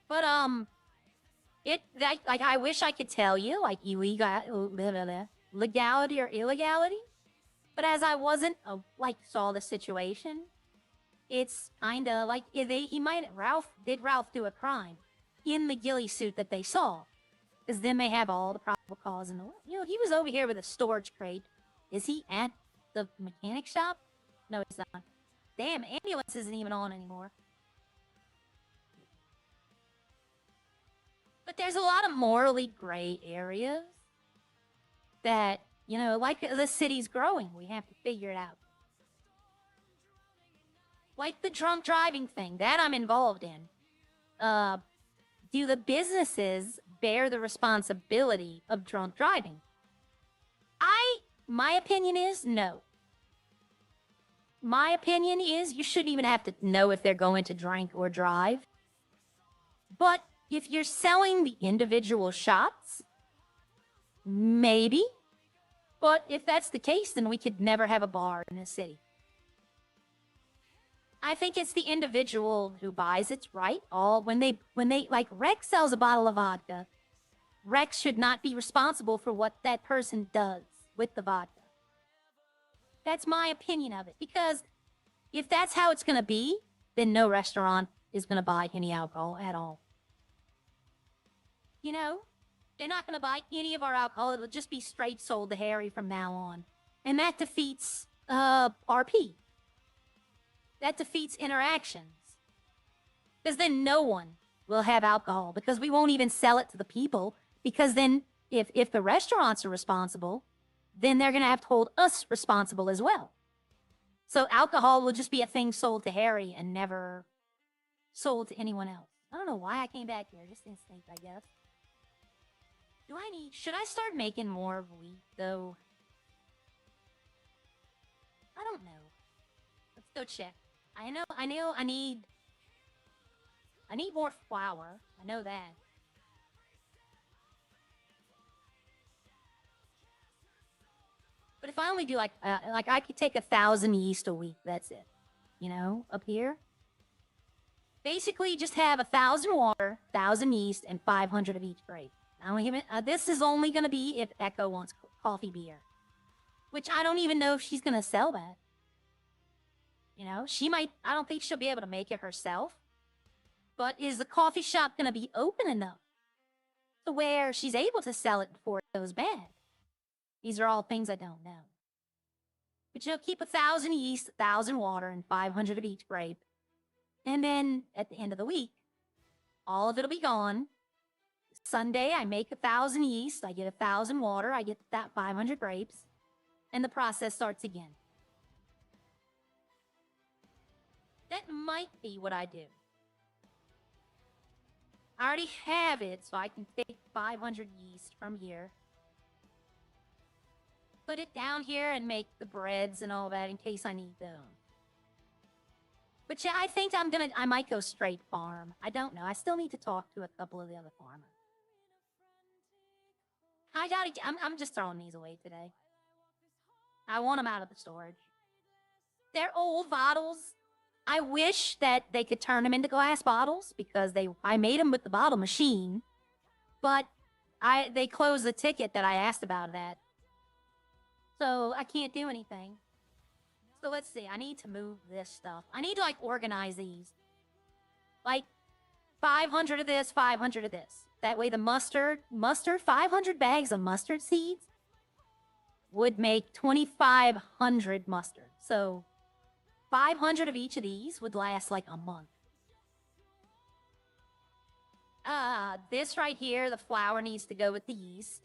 But I wish I could tell you like legality or illegality, but as I wasn't saw the situation, it's kind of like Ralph do a crime in the ghillie suit that they saw. Because then they have all the probable cause in the world. You know, he was over here with a storage crate. Is he at the mechanic shop? No, he's not. Damn, ambulance isn't even on anymore. But there's a lot of morally gray areas that, you know, like the city's growing. We have to figure it out. Like the drunk driving thing. That I'm involved in. Do the businesses bear the responsibility of drunk driving? My opinion is no. My opinion is you shouldn't even have to know if they're going to drink or drive. But if you're selling the individual shots, maybe. But if that's the case, then we could never have a bar in the city. I think it's the individual who buys it, right? When they like Rex sells a bottle of vodka, Rex should not be responsible for what that person does with the vodka. That's my opinion of it. Because if that's how it's going to be, then no restaurant is going to buy any alcohol at all. You know? They're not going to buy any of our alcohol. It'll just be straight sold to Harry from now on. And that defeats RP. That defeats interactions. Because then no one will have alcohol. Because we won't even sell it to the people. Because then if the restaurants are responsible, then they're going to have to hold us responsible as well. So alcohol will just be a thing sold to Harry and never sold to anyone else. I don't know why I came back here. Just instinct, I guess. Should I start making more wheat, though? I don't know. Let's go check. I need more flour. I know that. But if I only do like I could take 1,000 yeast a week. That's it. You know, up here. Basically, just have 1,000 water, 1,000 yeast, and 500 of each grape. This is only going to be if Echo wants coffee beer. Which I don't even know if she's going to sell that. You know, I don't think she'll be able to make it herself. But is the coffee shop going to be open enough to where she's able to sell it before it goes bad? These are all things I don't know. But you'll keep 1,000 yeast, 1,000 water, and 500 of each grape. And then at the end of the week, all of it'll be gone. Sunday, I make 1,000 yeast, I get 1,000 water, I get that 500 grapes, and the process starts again. That might be what I do. I already have it, so I can take 500 yeast from here. Put it down here and make the breads and all that in case I need them. But yeah, I think I might go straight farm. I don't know. I still need to talk to a couple of the other farmers. I doubt it. I'm just throwing these away today. I want them out of the storage. They're old bottles. I wish that they could turn them into glass bottles because I made them with the bottle machine, but they closed the ticket that I asked about that. So I can't do anything. So let's see. I need to move this stuff. I need to like organize these. Like 500 of this, 500 of this. That way the mustard, 500 bags of mustard seeds would make 2,500 mustard. So 500 of each of these would last like a month. This right here, the flour needs to go with the yeast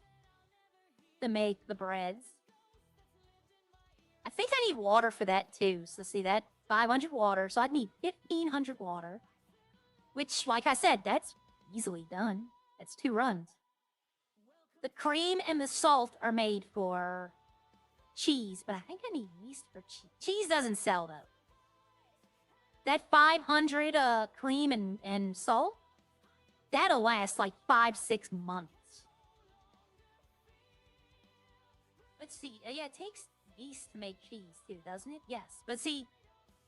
to make the breads. I think I need water for that too. So see that 500 water. So I'd need 1,500 water, which, like I said, that's easily done. That's 2 runs. The cream and the salt are made for cheese, but I think I need yeast for cheese. Cheese doesn't sell though. That 500 cream and salt, that'll last like 5-6 months. Let's see. Yeah, it takes yeast to make cheese too, doesn't it? Yes. But see,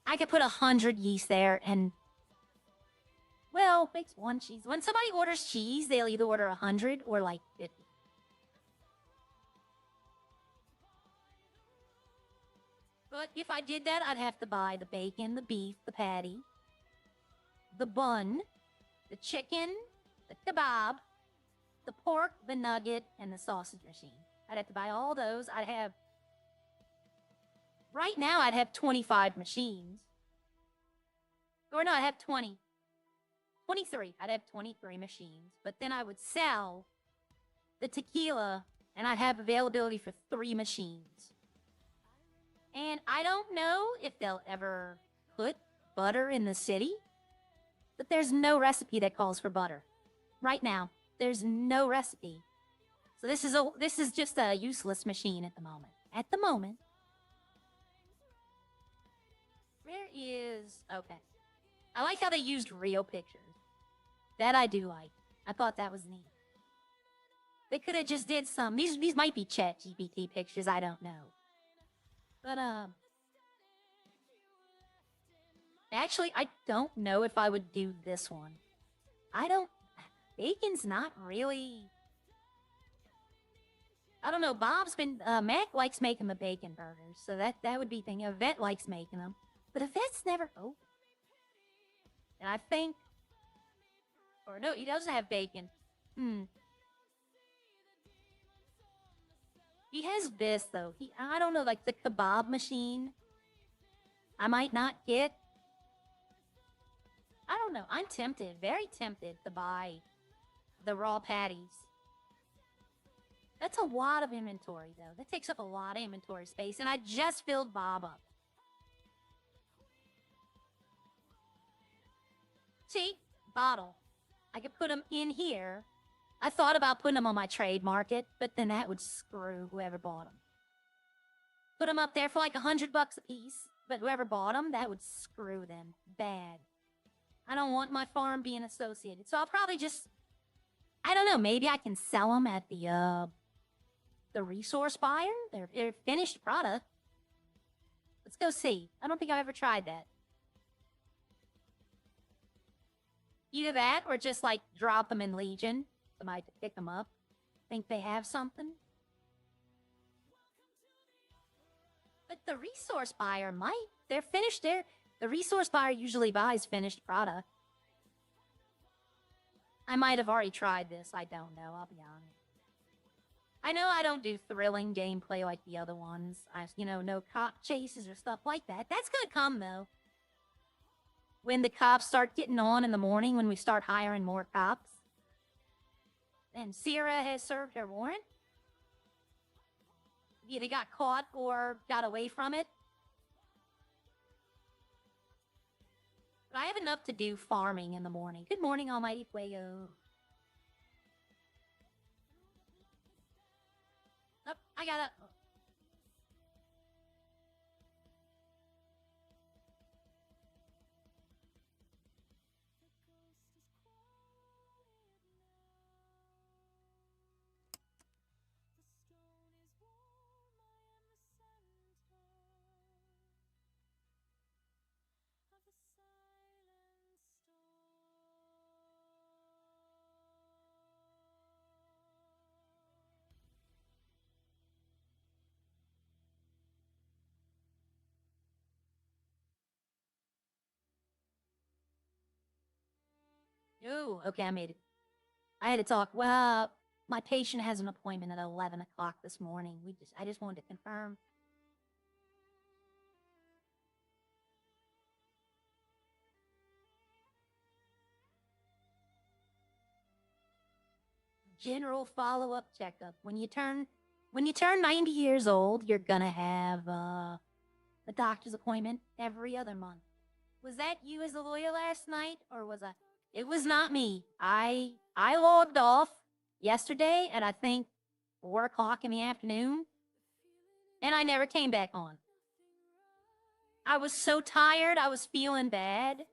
I could put 100 yeast there and, well, makes 1 cheese. When somebody orders cheese, they'll either order 100 or like 50. But if I did that, I'd have to buy the bacon, the beef, the patty, the bun, the chicken, the kebab, the pork, the nugget, and the sausage machine. I'd have to buy all those. Right now, I'd have 25 machines. Or no, I'd have 20. 23. I'd have 23 machines. But then I would sell the tequila, and I'd have availability for 3 machines. And I don't know if they'll ever put butter in the city, but there's no recipe that calls for butter. Right now, there's no recipe. So this is just a useless machine at the moment. At the moment. Where is... Okay. I like how they used real pictures. That I do like. I thought that was neat. They could have just did some... These might be ChatGPT pictures, I don't know. But, actually, I don't know if I would do this one. Bacon's not really... I don't know, Mac likes making the bacon burgers, so that would be thing. Yvette likes making them. But Yvette's never open. And I think... Or no, he doesn't have bacon. He has this, though. I don't know, like the kebab machine. I might not get. I don't know. I'm tempted, very tempted to buy the raw patties. That's a lot of inventory, though. That takes up a lot of inventory space, and I just filled Bob up. See? Bottle. I could put them in here. I thought about putting them on my trade market, but then that would screw whoever bought them. Put them up there for like $100 a piece, but whoever bought them, that would screw them bad. I don't want my farm being associated, so I'll probably just... I don't know, maybe I can sell them at the resource buyer? They're finished product. Let's go see. I don't think I've ever tried that. Either that, or just like drop them in Legion. Somebody to pick them up. Think they have something? But the resource buyer might. They're finished there. The resource buyer usually buys finished product. I might have already tried this. I don't know. I'll be honest. I know I don't do thrilling gameplay like the other ones. No cop chases or stuff like that. That's gonna come, though. When the cops start getting on in the morning, when we start hiring more cops. And Sierra has served her warrant. Either got caught or got away from it. But I have enough to do farming in the morning. Good morning, Almighty Fuego. Oh, I gotta... Oh, okay, I made it. I had to talk. Well, my patient has an appointment at 11 o'clock this morning. I just wanted to confirm. General follow-up checkup. When you turn 90 years old, you're gonna have a doctor's appointment every other month. Was that you as a lawyer last night, or was I? It was not me. I logged off yesterday at I think 4 o'clock in the afternoon, and I never came back on. I was so tired. I was feeling bad.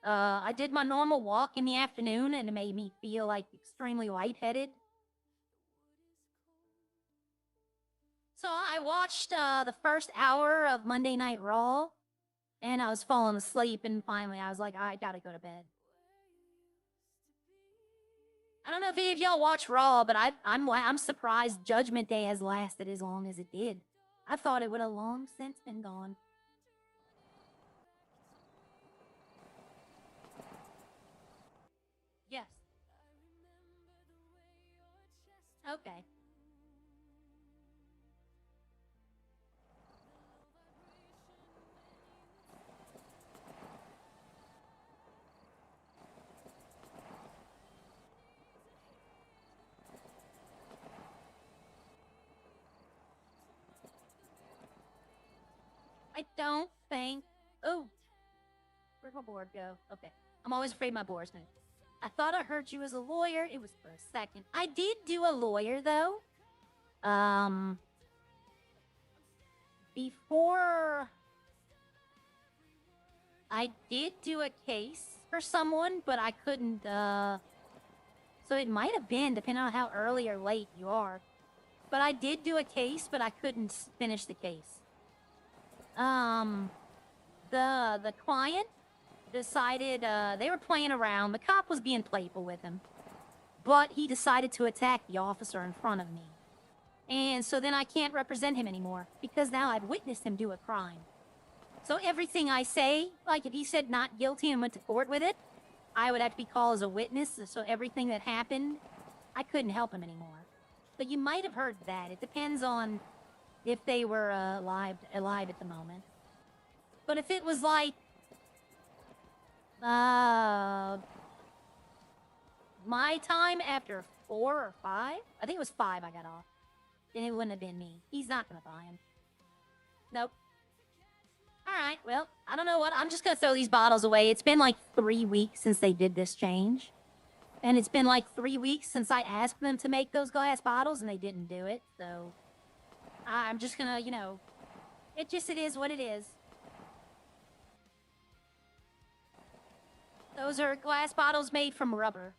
I did my normal walk in the afternoon, and it made me feel like extremely lightheaded. So I watched the first hour of Monday Night Raw, and I was falling asleep, and finally I was like, I gotta go to bed. I don't know if any of y'all watch Raw, but I'm surprised Judgment Day has lasted as long as it did. I thought it would have long since been gone. Yes. Okay. I don't think... Oh. Where'd my board go? Okay. I'm always afraid my board's gonna... I thought I heard you as a lawyer. It was for a second. I did do a lawyer, though. Before... I did do a case for someone, but I couldn't, So it might have been, depending on how early or late you are. But I did do a case, but I couldn't finish the case. The client decided, they were playing around. The cop was being playful with him. But he decided to attack the officer in front of me. And so then I can't represent him anymore, because now I've witnessed him do a crime. So everything I say, like if he said not guilty and went to court with it, I would have to be called as a witness. So everything that happened, I couldn't help him anymore. But you might have heard that. It depends on if they were alive at the moment. But if it was like... my time after 4 or 5? I think it was 5 I got off. Then it wouldn't have been me. He's not gonna buy him. Nope. Alright, well, I don't know what. I'm just gonna throw these bottles away. It's been like 3 weeks since they did this change. And it's been like 3 weeks since I asked them to make those glass bottles, and they didn't do it, so... I'm just gonna, you know... It is what it is. Those are glass bottles made from rubber.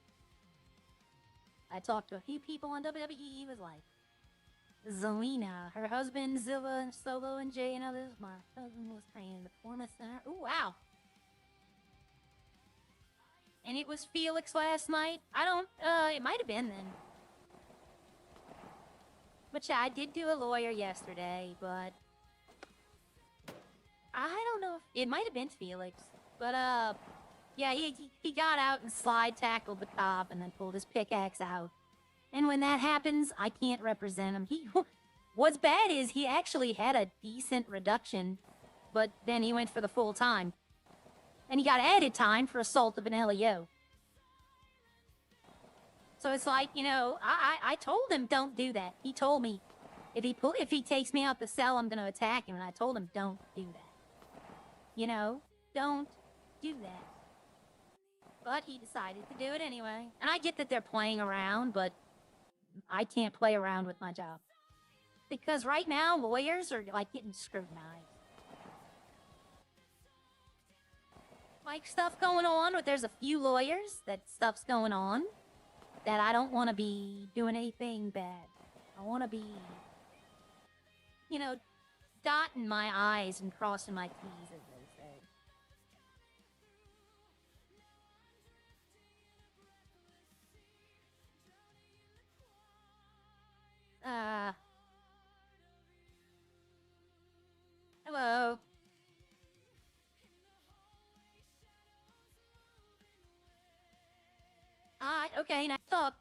I talked to a few people on WWE. He was like, Zelina, her husband, Zilla, and Solo, and Jay, and others. My husband was trained in the performance center. Ooh, wow. And it was Felix last night. I don't, it might have been then. But yeah, I did do a lawyer yesterday, but... I don't know if... It might have been Felix. But, yeah, he got out and slide tackled the cop and then pulled his pickaxe out. And when that happens, I can't represent him. What's bad is he actually had a decent reduction, but then he went for the full time. And he got added time for assault of an LEO. So it's like, you know, I told him don't do that. He told me if he takes me out the cell, I'm gonna attack him. And I told him don't do that. You know, don't do that. But he decided to do it anyway. And I get that they're playing around, but I can't play around with my job. Because right now, lawyers are, like, getting scrutinized. Like, stuff going on, but there's a few lawyers that stuff's going on that I don't want to be doing anything bad. I want to be, you know, dotting my I's and crossing my T's, as they say. Hello. that. Okay, next up.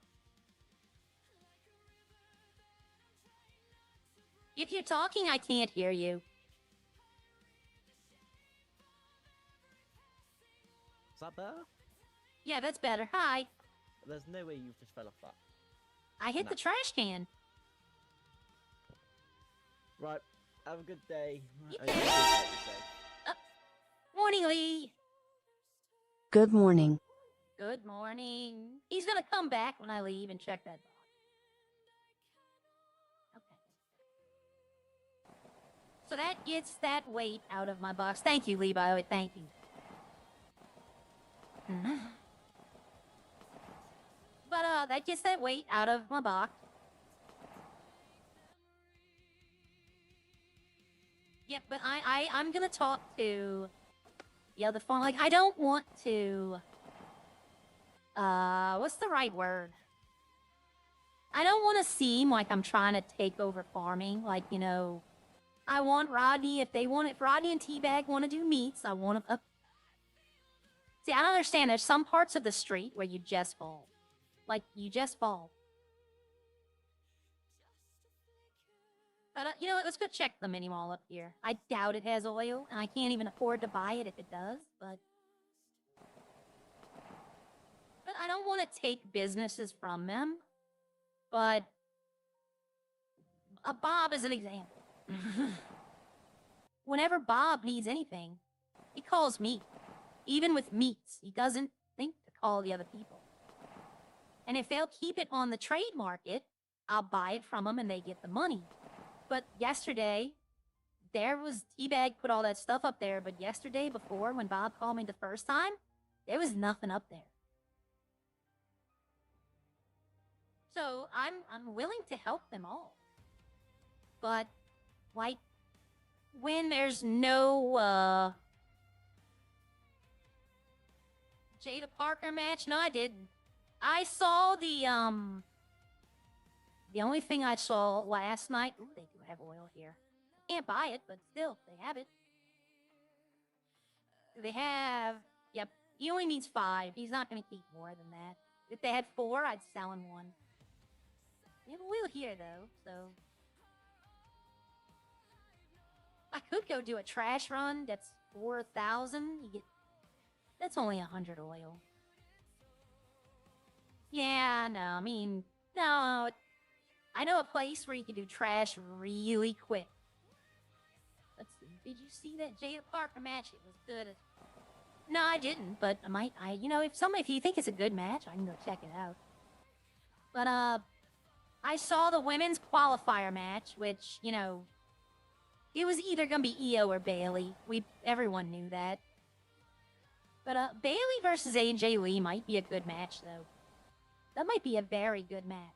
If you're talking, I can't hear you.
Is that better?
Yeah, that's better. Hi.
There's no way you just fell off that.
I hit
No.
the trash can.
Right. Have a good day.
You
I
too.
hope you stay safe.
Morning, Lee.
Good morning.
Good morning. He's gonna come back when I leave and check that box. Okay. So that gets that weight out of my box. Thank you, Lee, by the way. Thank you. But, that gets that weight out of my box. Yep, but I'm gonna talk to the other phone. Like, I don't want to... what's the right word? I don't want to seem like I'm trying to take over farming. Like, you know, I want Rodney, if Rodney and Teabag want to do meats, I want them up. See, I don't understand. There's some parts of the street where you just fall. Like, you just fall. But, you know what? Let's go check the mini mall up here. I doubt it has oil, and I can't even afford to buy it if it does, but I don't want to take businesses from them. But Bob is an example. Whenever Bob needs anything, he calls me. Even with meats, he doesn't think to call the other people. And if they'll keep it on the trade market, I'll buy it from them and they get the money. But yesterday, Teabag put all that stuff up there, but yesterday before, when Bob called me the first time, there was nothing up there. So I'm willing to help them all. But, like, when there's no, Jada Parker match? No, I didn't. I saw the only thing I saw last night... Ooh, they do have oil here. Can't buy it, but still, they have it. They have... Yep, he only needs 5. He's not going to keep more than that. If they had 4, I'd sell him 1. They have oil here, though, so... I could go do a trash run. That's 4,000. You get... That's only 100 oil. Yeah, no, I mean... No... I know a place where you can do trash really quick. Let's see. Did you see that Jada Parker match? It was good. No, I didn't, but you know, if you think it's a good match, I can go check it out. But, I saw the women's qualifier match, which, you know, it was either gonna be Io or Bailey. Everyone knew that. But, Bailey versus AJ Lee might be a good match, though. That might be a very good match.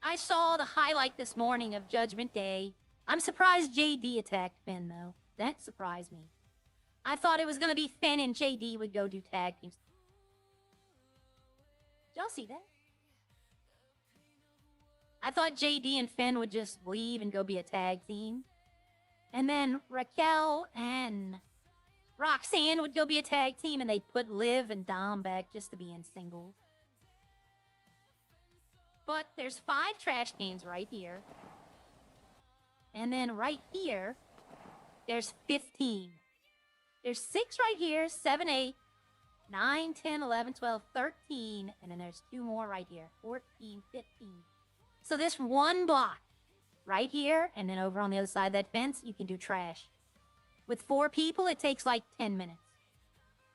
I saw the highlight this morning of Judgment Day. I'm surprised JD attacked Finn, though. That surprised me. I thought it was going to be Finn and JD would go do tag teams. Did y'all see that? I thought JD and Finn would just leave and go be a tag team. And then Raquel and Roxanne would go be a tag team, and they'd put Liv and Dom back just to be in singles. But there's 5 trash cans right here. And then right here, there's 15. There's 6 right here, 7, 8, 9, 10, 11, 12, 13. And then there's 2 more right here, 14, 15. So this one block right here, and then over on the other side of that fence, you can do trash. With 4 people, it takes like 10 minutes.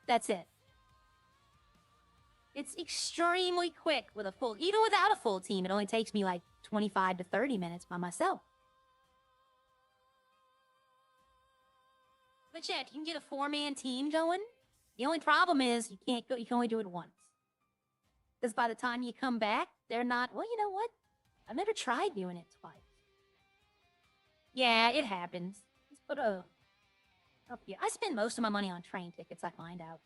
That's it. It's extremely quick with a full... Even without a full team, it only takes me like 25 to 30 minutes by myself. But yeah, you can get a 4-man team going. The only problem is you can't go... You can only do it once. Because by the time you come back, they're not... Well, you know what? I've never tried doing it twice. Yeah, it happens. Let's put a... Up here. I spend most of my money on train tickets, I find out.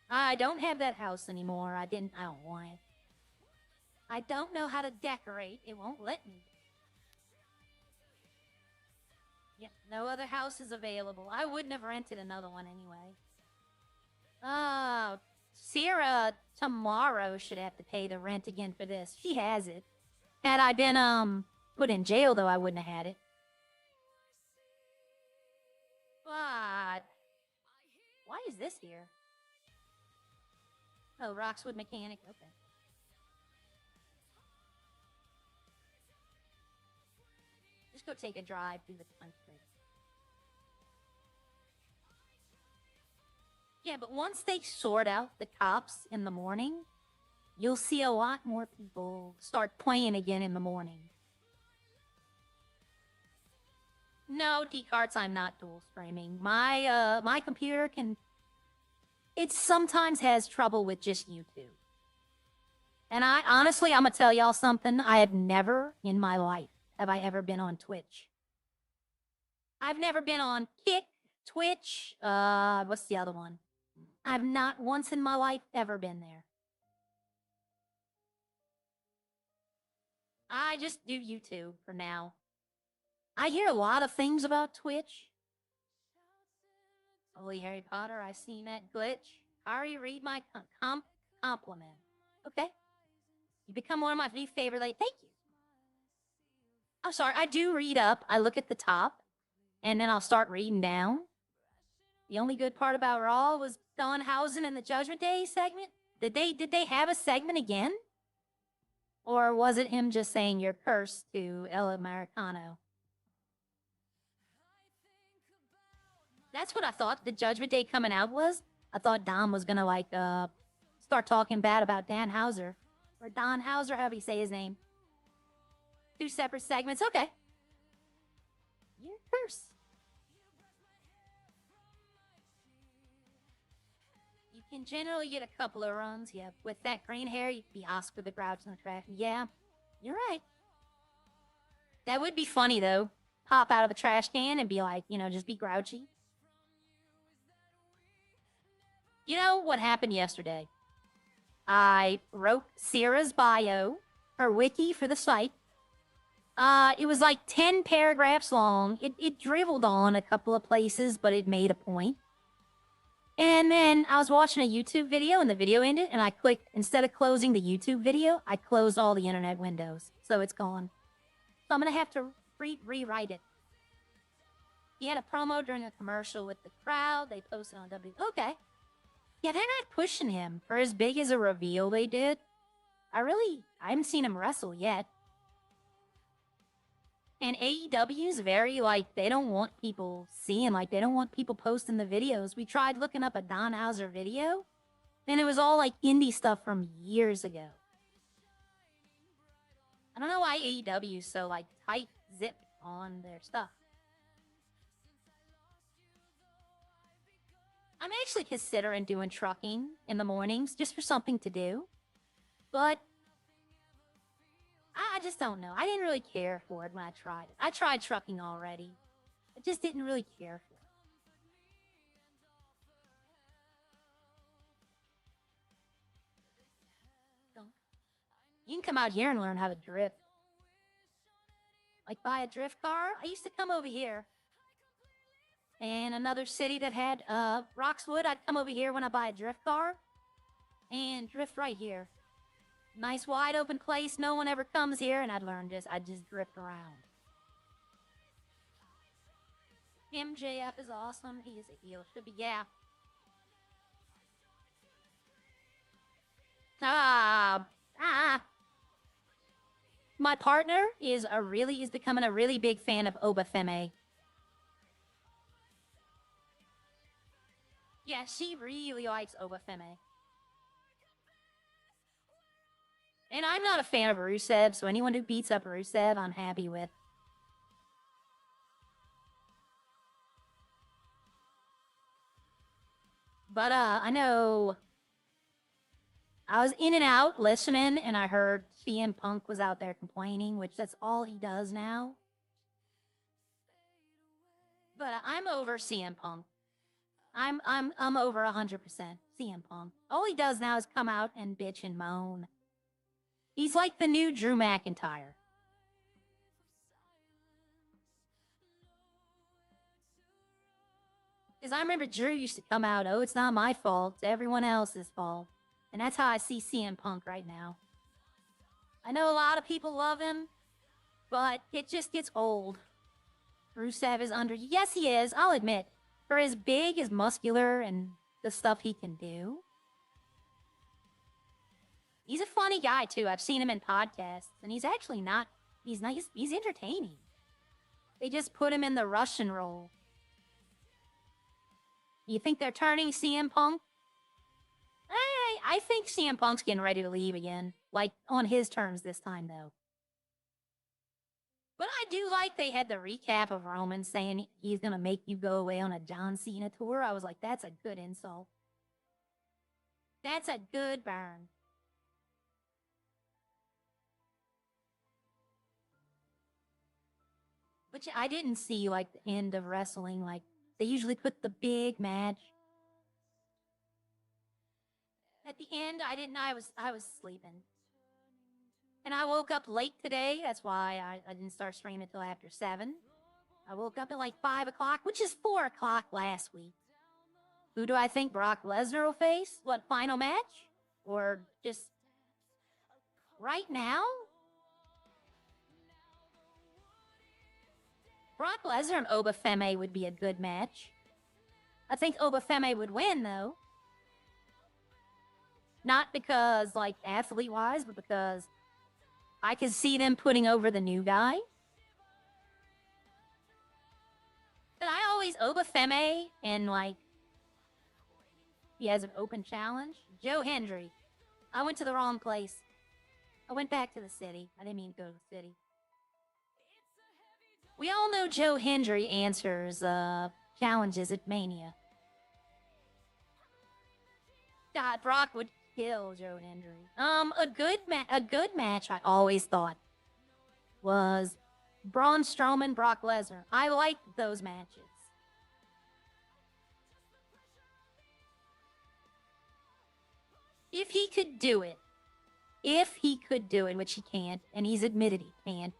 I don't have that house anymore. I don't want it. I don't know how to decorate. It won't let me. Yeah, no other house is available. I wouldn't have rented another one anyway. Sierra tomorrow should have to pay the rent again for this. She has it. Had I been, put in jail, though, I wouldn't have had it. But why is this here? Oh, Roxwood Mechanic. Okay. Just go take a drive through the country. Yeah, but once they sort out the cops in the morning, you'll see a lot more people start playing again in the morning. No, D-Carts, I'm not dual streaming. My computer can... It sometimes has trouble with just YouTube. And honestly, I'm gonna tell y'all something. I have never in my life have I ever been on Twitch. I've never been on Kick, Twitch, what's the other one? I've not once in my life ever been there. I just do YouTube for now. I hear a lot of things about Twitch. Holy Harry Potter, I seen that glitch. Ari, read my compliment. Okay. You become one of my new favorite ladies. Thank you. I'm sorry, I do read up. I look at the top, and then I'll start reading down. The only good part about Raw was Danhausen and the Judgment Day segment. Did they have a segment again? Or was it him just saying you're cursed to El Americano? That's what I thought the Judgment Day coming out was. I thought Dom was gonna like start talking bad about Dan Hauser. Or Don Hauser, however you say his name. 2 separate segments, okay. You're cursed. You can generally get a couple of runs, yeah. With that green hair, you'd be Oscar the Grouch in the trash. Yeah, you're right. That would be funny, though. Pop out of a trash can and be like, you know, just be grouchy. You know what happened yesterday? I wrote Sierra's bio, her wiki for the site. It was like 10 paragraphs long. It dribbled on a couple of places, but it made a point. And then I was watching a YouTube video, and the video ended, and I clicked, instead of closing the YouTube video, I closed all the internet windows. So it's gone. So I'm going to have to rewrite it. He had a promo during a commercial with the crowd. They posted on W. Okay. Yeah, they're not pushing him for as big as a reveal they did. I haven't seen him wrestle yet. And AEW's very, like, they don't want people seeing, like, they don't want people posting the videos. We tried looking up a Don Hauser video, and it was all, like, indie stuff from years ago. I don't know why AEW's so, like, tight-zipped on their stuff. I'm actually considering doing trucking in the mornings, just for something to do. But I just don't know. I didn't really care for it when I tried it. I tried trucking already. I just didn't really care for it. You can come out here and learn how to drift. Like buy a drift car. I used to come over here. And another city that had Roxwood, I'd come over here when I buy a drift car. And drift right here. Nice wide open place, no one ever comes here, and I'd just drift around. MJF is awesome, he is a heel, should be, yeah. My partner is becoming a really big fan of Obafemi. Yeah, she really likes Obafemi. And I'm not a fan of Rusev, so anyone who beats up Rusev, I'm happy with. But, I know... I was in and out listening, and I heard CM Punk was out there complaining, which that's all he does now. But I'm over CM Punk. I'm over 100% CM Punk. All he does now is come out and bitch and moan. He's like the new Drew McIntyre. Because I remember Drew used to come out, oh, it's not my fault, it's everyone else's fault. And that's how I see CM Punk right now. I know a lot of people love him, but it just gets old. Rusev is under... Yes, he is, I'll admit. For as big, as muscular, and the stuff he can do. He's a funny guy, too. I've seen him in podcasts, and he's actually not... He's nice. He's entertaining. They just put him in the Russian role. You think they're turning CM Punk? I think CM Punk's getting ready to leave again. Like, on his terms this time, though. But I do like they had the recap of Roman saying he's gonna make you go away on a John Cena tour. I was like, that's a good insult. That's a good burn. But yeah, I didn't see, like, the end of wrestling. Like, they usually put the big match. At the end, I was sleeping. And I woke up late today. That's why I didn't start streaming until after 7. I woke up at like 5 o'clock, which is 4 o'clock last week. Who do I think Brock Lesnar will face? What, final match? Or just right now? Brock Lesnar and Obafemi would be a good match. I think Obafemi would win, though. Not because, like, athlete-wise, but because I could see them putting over the new guy. But I always, Obafemi, and, like, he has an open challenge. Joe Hendry. I went to the wrong place. I went back to the city. I didn't mean to go to the city. We all know Joe Hendry answers challenges at Mania. God, Brock would kill Joe Hendry. A good match I always thought was Braun Strowman, Brock Lesnar. I liked those matches. If he could do it, which he can't, and he's admitted he can't,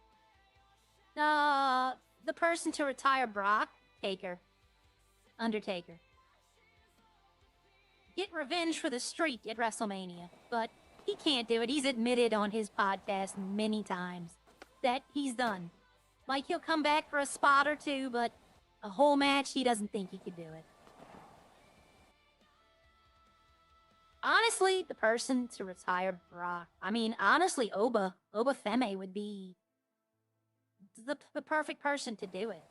the person to retire Brock, Undertaker. Get revenge for the streak at WrestleMania. But he can't do it. He's admitted on his podcast many times that he's done. Like, he'll come back for a spot or two, but a whole match, he doesn't think he could do it. Honestly, the person to retire Brock, I mean, honestly, Obafemi would be the perfect person to do it.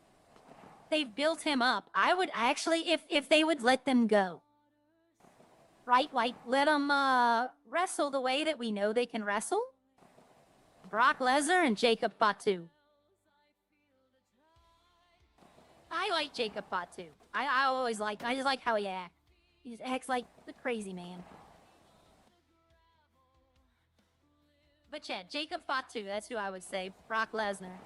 They've built him up. I would actually, if they would let them go. Right, like, let them wrestle the way that we know they can wrestle. Brock Lesnar and Jacob Fatu. I like Jacob Fatu. I just like how he acts. He just acts like the crazy man. But yeah, Jacob Fatu, that's who I would say. Brock Lesnar.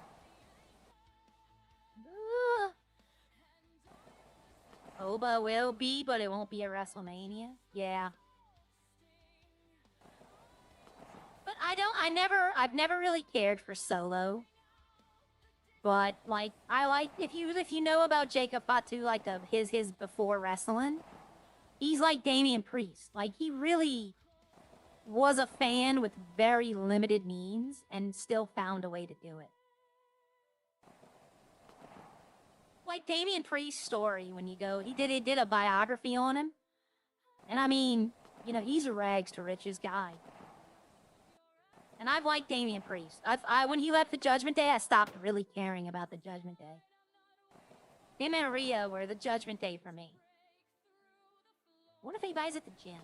Oba will be, but it won't be at WrestleMania. Yeah. But I've never really cared for Solo. But, like, if you know about Jacob Fatu, like, his before wrestling, he's like Damian Priest. Like, he really was a fan with very limited means and still found a way to do it. Like Damian Priest's story, when you go, he did a biography on him. And I mean, you know, he's a rags to riches guy. And I've liked Damian Priest. When he left the Judgment Day, I stopped really caring about the Judgment Day. Him and Rhea were the Judgment Day for me. What if anybody's at the gym?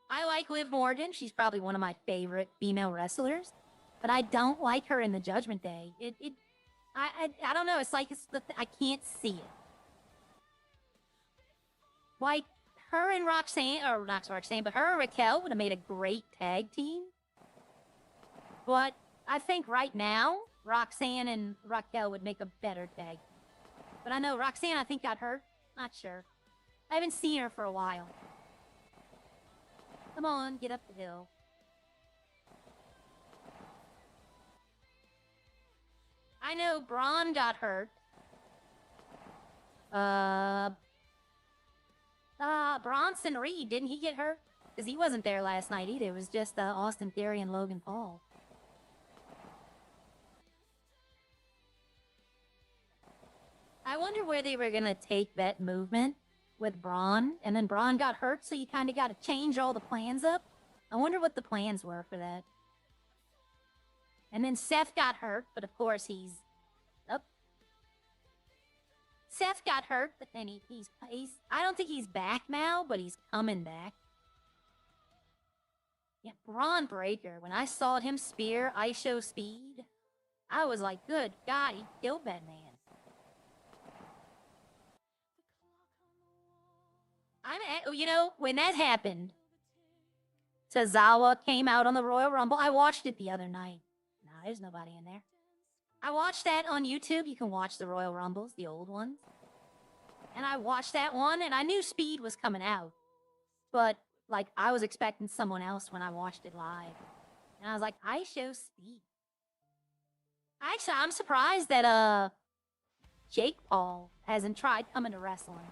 I like Liv Morgan. She's probably one of my favorite female wrestlers. But I don't like her in the Judgment Day. I don't know. It's like I can't see it. Like, her and Roxanne, or not Roxanne, but her and Raquel would have made a great tag team. But I think right now, Roxanne and Raquel would make a better tag. But I know Roxanne, I think, got hurt. Not sure. I haven't seen her for a while. Come on, get up the hill. I know Braun got hurt. Bronson Reed, didn't he get hurt? Because he wasn't there last night either. It was just Austin Theory and Logan Paul. I wonder where they were going to take that movement with Braun. And then Braun got hurt, so you kind of got to change all the plans up. I wonder what the plans were for that. And then Seth got hurt, but of course he's up. Seth got hurt, but then he's I don't think he's back now, but he's coming back. Yeah, Braun Breaker. When I saw him spear ISO Speed, I was like, good God, he killed that man. You know, when that happened, Tozawa came out on the Royal Rumble. I watched it the other night. Nah, there's nobody in there. I watched that on YouTube. You can watch the Royal Rumbles, the old ones. And I watched that one, and I knew Speed was coming out. But, like, I was expecting someone else when I watched it live. And I was like, I show Speed. Actually, I'm surprised that, Jake Paul hasn't tried coming to wrestling.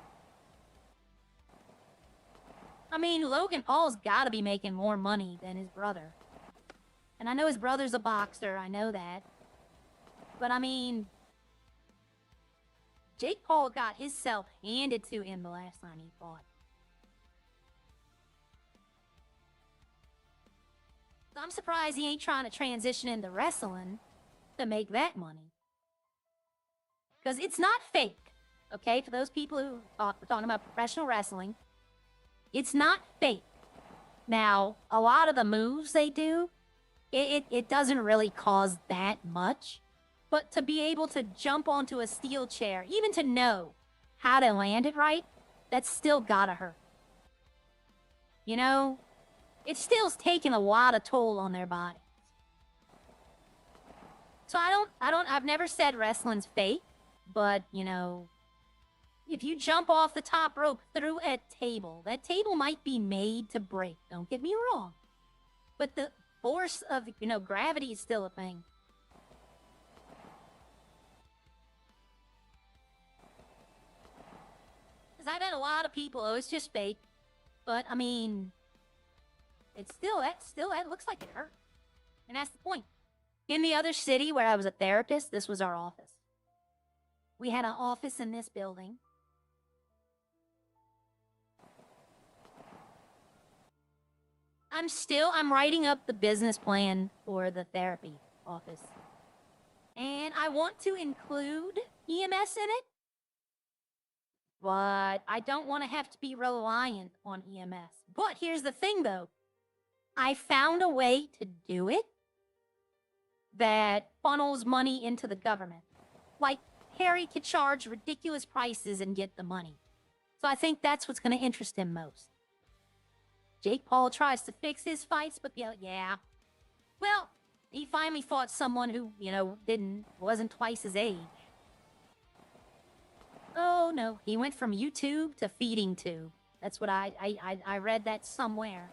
I mean, Logan Paul's gotta be making more money than his brother. And I know his brother's a boxer, I know that. But I mean, Jake Paul got himself handed to him the last time he fought. So I'm surprised he ain't trying to transition into wrestling to make that money. Because it's not fake, okay? For those people who are talking about professional wrestling, it's not fake. Now, a lot of the moves they do, it doesn't really cause that much. But to be able to jump onto a steel chair, even to know how to land it right, that's still gotta hurt. You know? It's still taking a lot of toll on their bodies. So I've never said wrestling's fake, but, you know, if you jump off the top rope through a table, that table might be made to break, don't get me wrong. But the force of, you know, gravity is still a thing. Because I've had a lot of people, oh, it's just fake. But, I mean, it's still, that looks like it hurt. And that's the point. In the other city where I was a therapist, this was our office. We had an office in this building. I'm writing up the business plan for the therapy office. And I want to include EMS in it. But I don't want to have to be reliant on EMS. But here's the thing, though. I found a way to do it that funnels money into the government. Like, Harry could charge ridiculous prices and get the money. So I think that's what's going to interest him most. Jake Paul tries to fix his fights, but yeah. Well, he finally fought someone who, you know, wasn't twice his age. Oh, no. He went from YouTube to feeding tube. That's what I read that somewhere.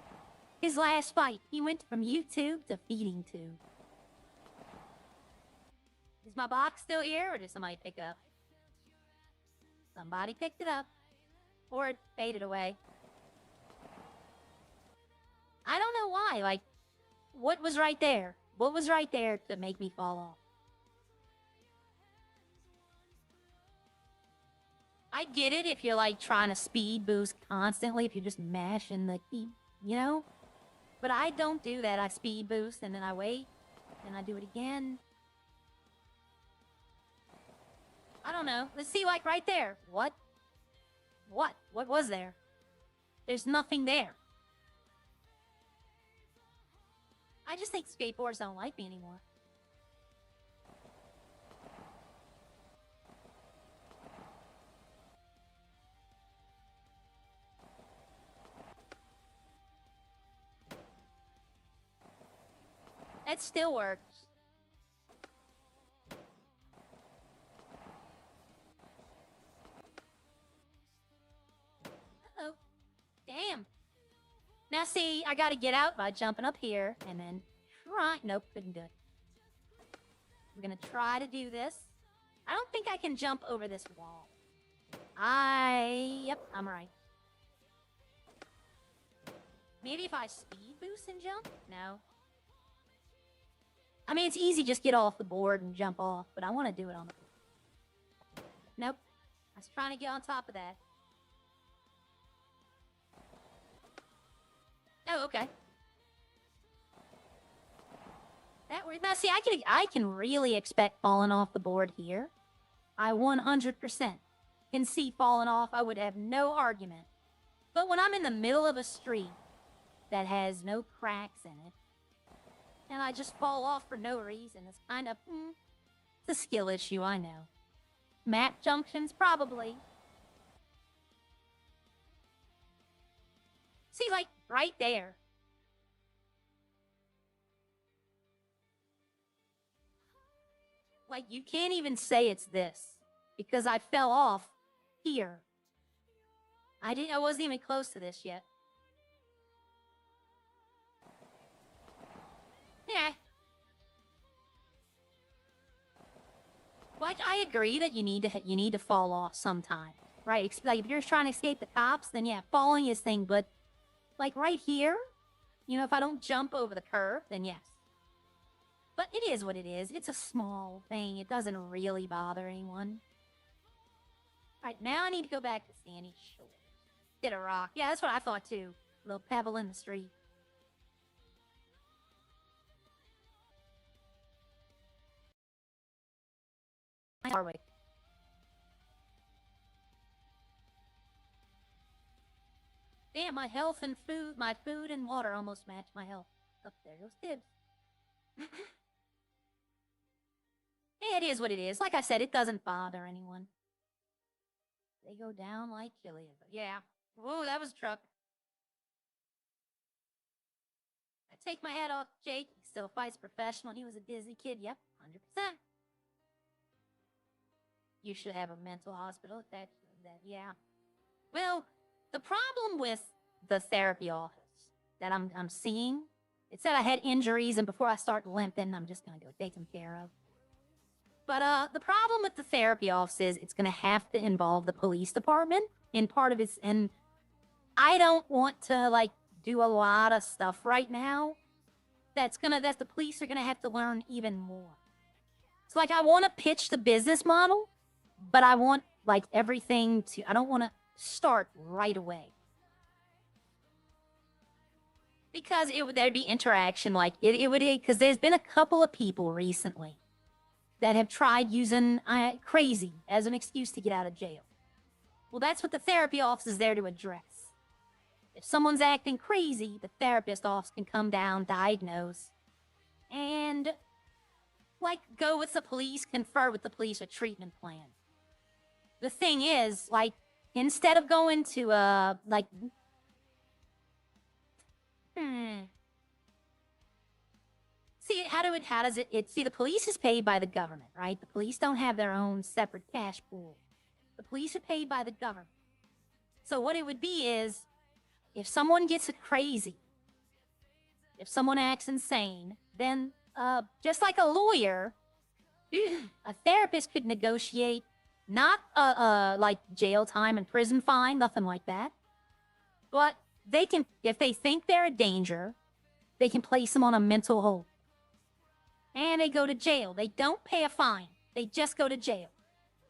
His last fight, he went from YouTube to feeding tube. Is my box still here, or did somebody pick up? Somebody picked it up. Or it faded away. I don't know why. Like, what was right there? What was right there to make me fall off? I get it if you're, like, trying to speed boost constantly, if you're just mashing the key, you know? But I don't do that. I speed boost, and then I wait, and I do it again. I don't know. Let's see, like, right there. What? What? What was there? There's nothing there. I just think skateboards don't like me anymore. It still works. Uh-oh. Damn. Now see, I gotta get out by jumping up here, and then try. Nope, couldn't do it. We're gonna try to do this. I don't think I can jump over this wall. Yep, I'm right. Maybe if I speed boost and jump? No. I mean, it's easy, just get off the board and jump off, but I want to do it on the board. Nope. I was trying to get on top of that. Oh, okay. That works. Now, see, I can really expect falling off the board here. I 100% can see falling off. I would have no argument. But when I'm in the middle of a street that has no cracks in it, and I just fall off for no reason, it's kind of, it's a skill issue, I know. Map junctions, probably. See, like, right there. Like, you can't even say it's this, because I fell off here. I wasn't even close to this yet. Yeah. Like, I agree that you need to fall off sometime, right? Like, if you're trying to escape the cops, then yeah, falling is thing. But like right here, you know, if I don't jump over the curb, then yes. But it is what it is. It's a small thing. It doesn't really bother anyone. All right, now I need to go back to Sandy Shore. Hit a rock. Yeah, that's what I thought too. A little pebble in the street. Hardway. Damn, my health and food, my food and water almost match my health. Oh, there goes Tibbs. It is what it is. Like I said, it doesn't bother anyone. They go down like chili. Yeah. Whoa, that was a truck. I take my hat off, Jake. He still fights professional. He was a Disney kid. Yep, 100%. You should have a mental hospital. Yeah. Well, the problem with the therapy office that I'm seeing, it said I had injuries, and before I start limping, I'm just gonna go take them care of. But the problem with the therapy office is it's gonna have to involve the police department in part of its, and I don't want to like do a lot of stuff right now that the police are gonna have to learn even more. So like I want to pitch the business model, but I want like everything to, I don't want to start right away. Because there'd be interaction, like it would, because there's been a couple of people recently that have tried using crazy as an excuse to get out of jail. Well, that's what the therapy office is there to address. If someone's acting crazy, the therapist office can come down, diagnose, and like go with the police, confer with the police a treatment plan. The thing is, like, instead of going to See, how does it, see, the police is paid by the government, right? The police don't have their own separate cash pool. The police are paid by the government. So what it would be is, if someone gets crazy, if someone acts insane, then, just like a lawyer, a therapist could negotiate not, like jail time and prison fine, nothing like that. But they can, if they think they're a danger, they can place them on a mental hold. And they go to jail. They don't pay a fine. They just go to jail.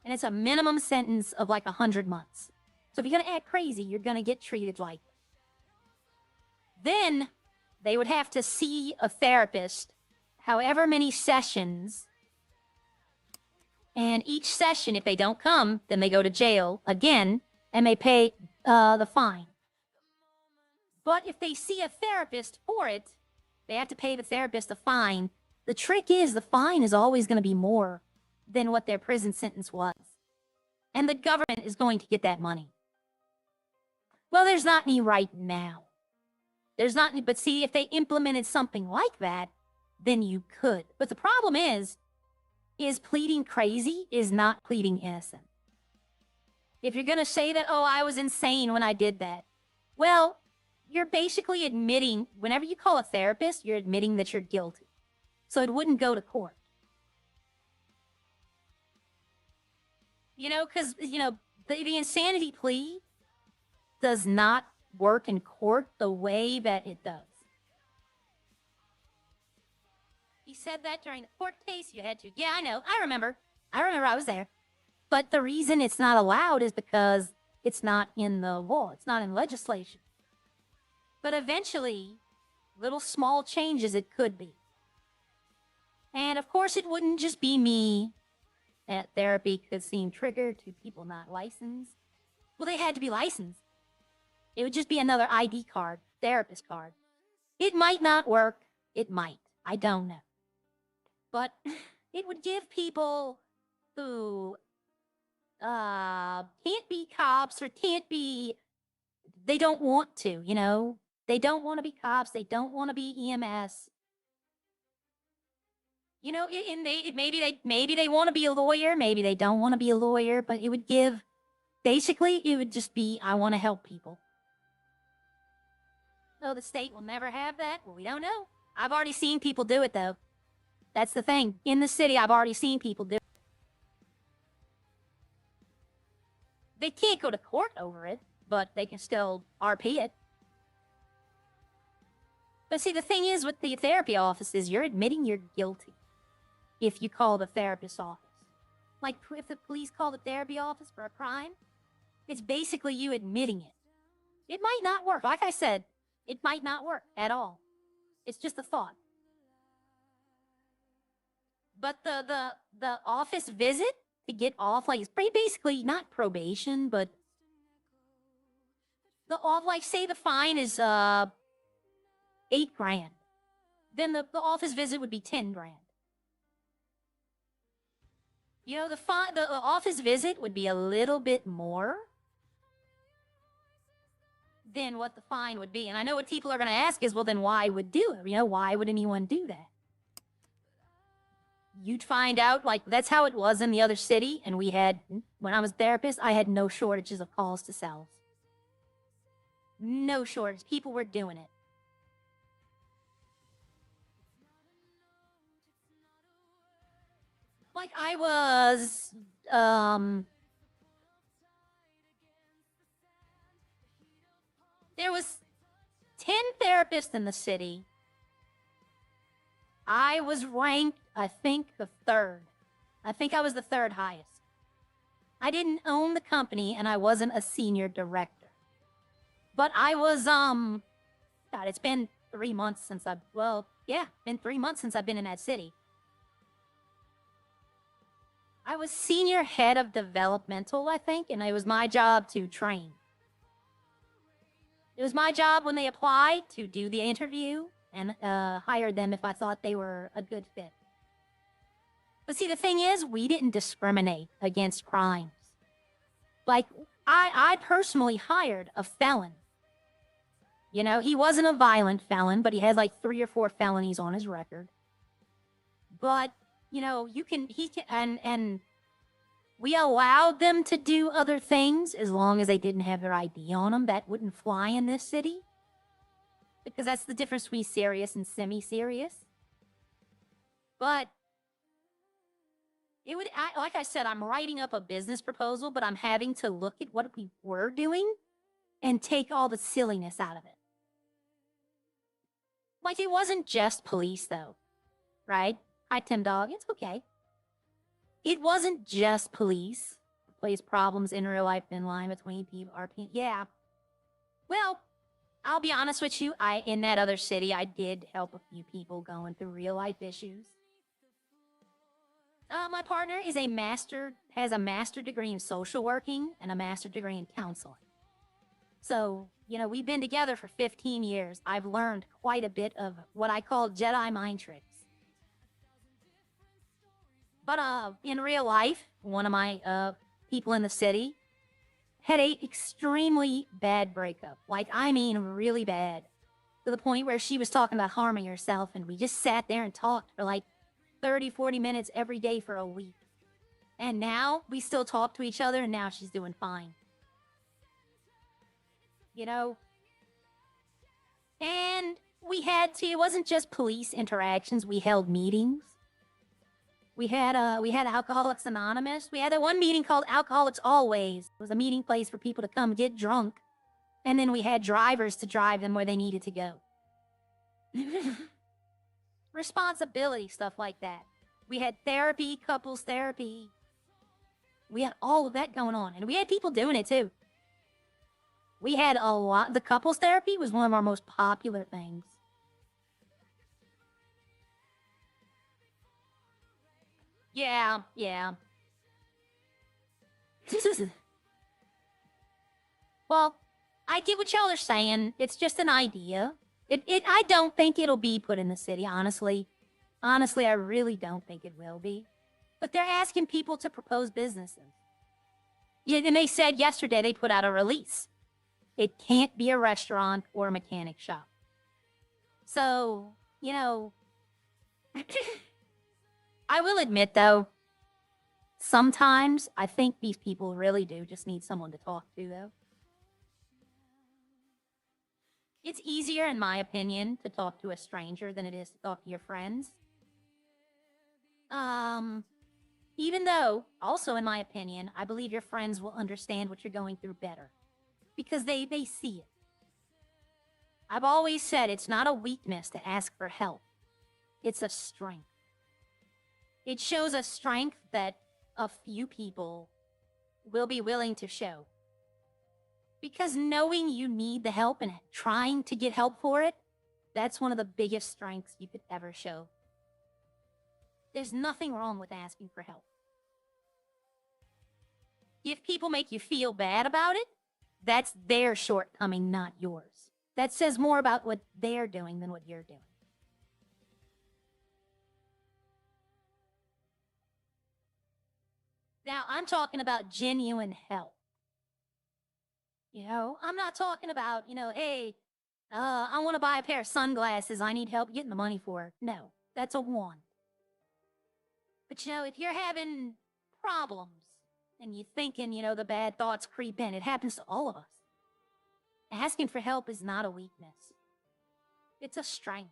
And it's a minimum sentence of like 100 months. So if you're going to act crazy, you're going to get treated like it. Then they would have to see a therapist however many sessions. And each session, if they don't come, then they go to jail again and they pay the fine. But if they see a therapist for it, they have to pay the therapist a fine. The trick is the fine is always going to be more than what their prison sentence was. And the government is going to get that money. Well, there's not any right now. There's not any, but see, if they implemented something like that, then you could. But the problem is pleading crazy is not pleading innocent. If you're going to say that, oh, I was insane when I did that, well, you're basically admitting, whenever you call a therapist, you're admitting that you're guilty. So it wouldn't go to court. You know, because, you know, the insanity plea does not work in court the way that it does. He said that during the court case. You had to. Yeah, I know. I remember. I was there. But the reason it's not allowed is because it's not in the law. It's not in legislation. But eventually, little small changes it could be. And of course, it wouldn't just be me that therapy could seem triggered to people not licensed. Well, they had to be licensed. It would just be another ID card, therapist card. It might not work. It might. I don't know. But it would give people who can't be cops or can't be, they don't want to, you know? They don't want to be cops. They don't want to be EMS. You know, and maybe they want to be a lawyer. Maybe they don't want to be a lawyer. But it would give, basically, it would just be, I want to help people. So the state will never have that? Well, we don't know. I've already seen people do it, though. That's the thing. In the city, I've already seen people do it. They can't go to court over it, but they can still RP it. But see, the thing is with the therapy offices, you're admitting you're guilty if you call the therapist's office. Like, if the police call the therapy office for a crime, it's basically you admitting it. It might not work. Like I said, it might not work at all. It's just a thought. But the office visit to get off, like, it's basically not probation, but the off, like, say the fine is $8 grand. Then the office visit would be 10 grand. You know, the office visit would be a little bit more than what the fine would be. And I know what people are going to ask is, well, then why would do it? You know, why would anyone do that? You'd find out, like, that's how it was in the other city. And we had, when I was a therapist, I had no shortages of calls to cells. No shortage. People were doing it. Like, I was, there was 10 therapists in the city. I was ranked, I think, the third. I think I was the third highest. I didn't own the company, and I wasn't a senior director. But I was, God, it's been 3 months since been 3 months since I've been in that city. I was senior head of developmental, I think, and it was my job to train. It was my job when they applied to do the interview and hire them if I thought they were a good fit. But see, the thing is, we didn't discriminate against crimes. Like, I personally hired a felon. You know, he wasn't a violent felon, but he had like 3 or 4 felonies on his record. But, you know, and we allowed them to do other things as long as they didn't have their ID on them. That wouldn't fly in this city. Because that's the difference between serious and semi-serious. But it would, like I said, I'm writing up a business proposal, but I'm having to look at what we were doing and take all the silliness out of it. Like, it wasn't just police, though, right? Hi, Tim Dog. It's okay. It wasn't just police. Place problems in real life in line between people, RP. Yeah. Well, I'll be honest with you. In that other city, I did help a few people going through real life issues. My partner is has a master degree in social working and a master degree in counseling. So, you know, we've been together for 15 years. I've learned quite a bit of what I call Jedi mind tricks. But in real life, one of my people in the city had a extremely bad breakup. Like, I mean, really bad. To the point where she was talking about harming herself, and we just sat there and talked for like 30, 40 minutes every day for a week. And now we still talk to each other, and now she's doing fine. You know? And we had to, it wasn't just police interactions. We held meetings. We had Alcoholics Anonymous. We had that one meeting called Alcoholics Always. It was a meeting place for people to come get drunk. And then we had drivers to drive them where they needed to go. Responsibility, stuff like that. We had therapy, couples therapy. We had all of that going on. And we had people doing it too. We had a lot. The couples therapy was one of our most popular things. Yeah. Well, I get what y'all are saying. It's just an idea. I don't think it'll be put in the city, honestly. Honestly, I really don't think it will be. But they're asking people to propose businesses. Yeah, and they said yesterday they put out a release. It can't be a restaurant or a mechanic shop. So, you know, I will admit, though, sometimes I think these people really do just need someone to talk to, though. It's easier, in my opinion, to talk to a stranger than it is to talk to your friends. Even though, also in my opinion, I believe your friends will understand what you're going through better. Because they see it. I've always said it's not a weakness to ask for help. It's a strength. It shows a strength that a few people will be willing to show. Because knowing you need the help and trying to get help for it, that's one of the biggest strengths you could ever show. There's nothing wrong with asking for help. If people make you feel bad about it, that's their shortcoming, not yours. That says more about what they're doing than what you're doing. Now, I'm talking about genuine help. You know, I'm not talking about, hey, I want to buy a pair of sunglasses. I need help getting the money for it. No, that's a want. But, if you're having problems and you're thinking, the bad thoughts creep in, it happens to all of us. Asking for help is not a weakness. It's a strength.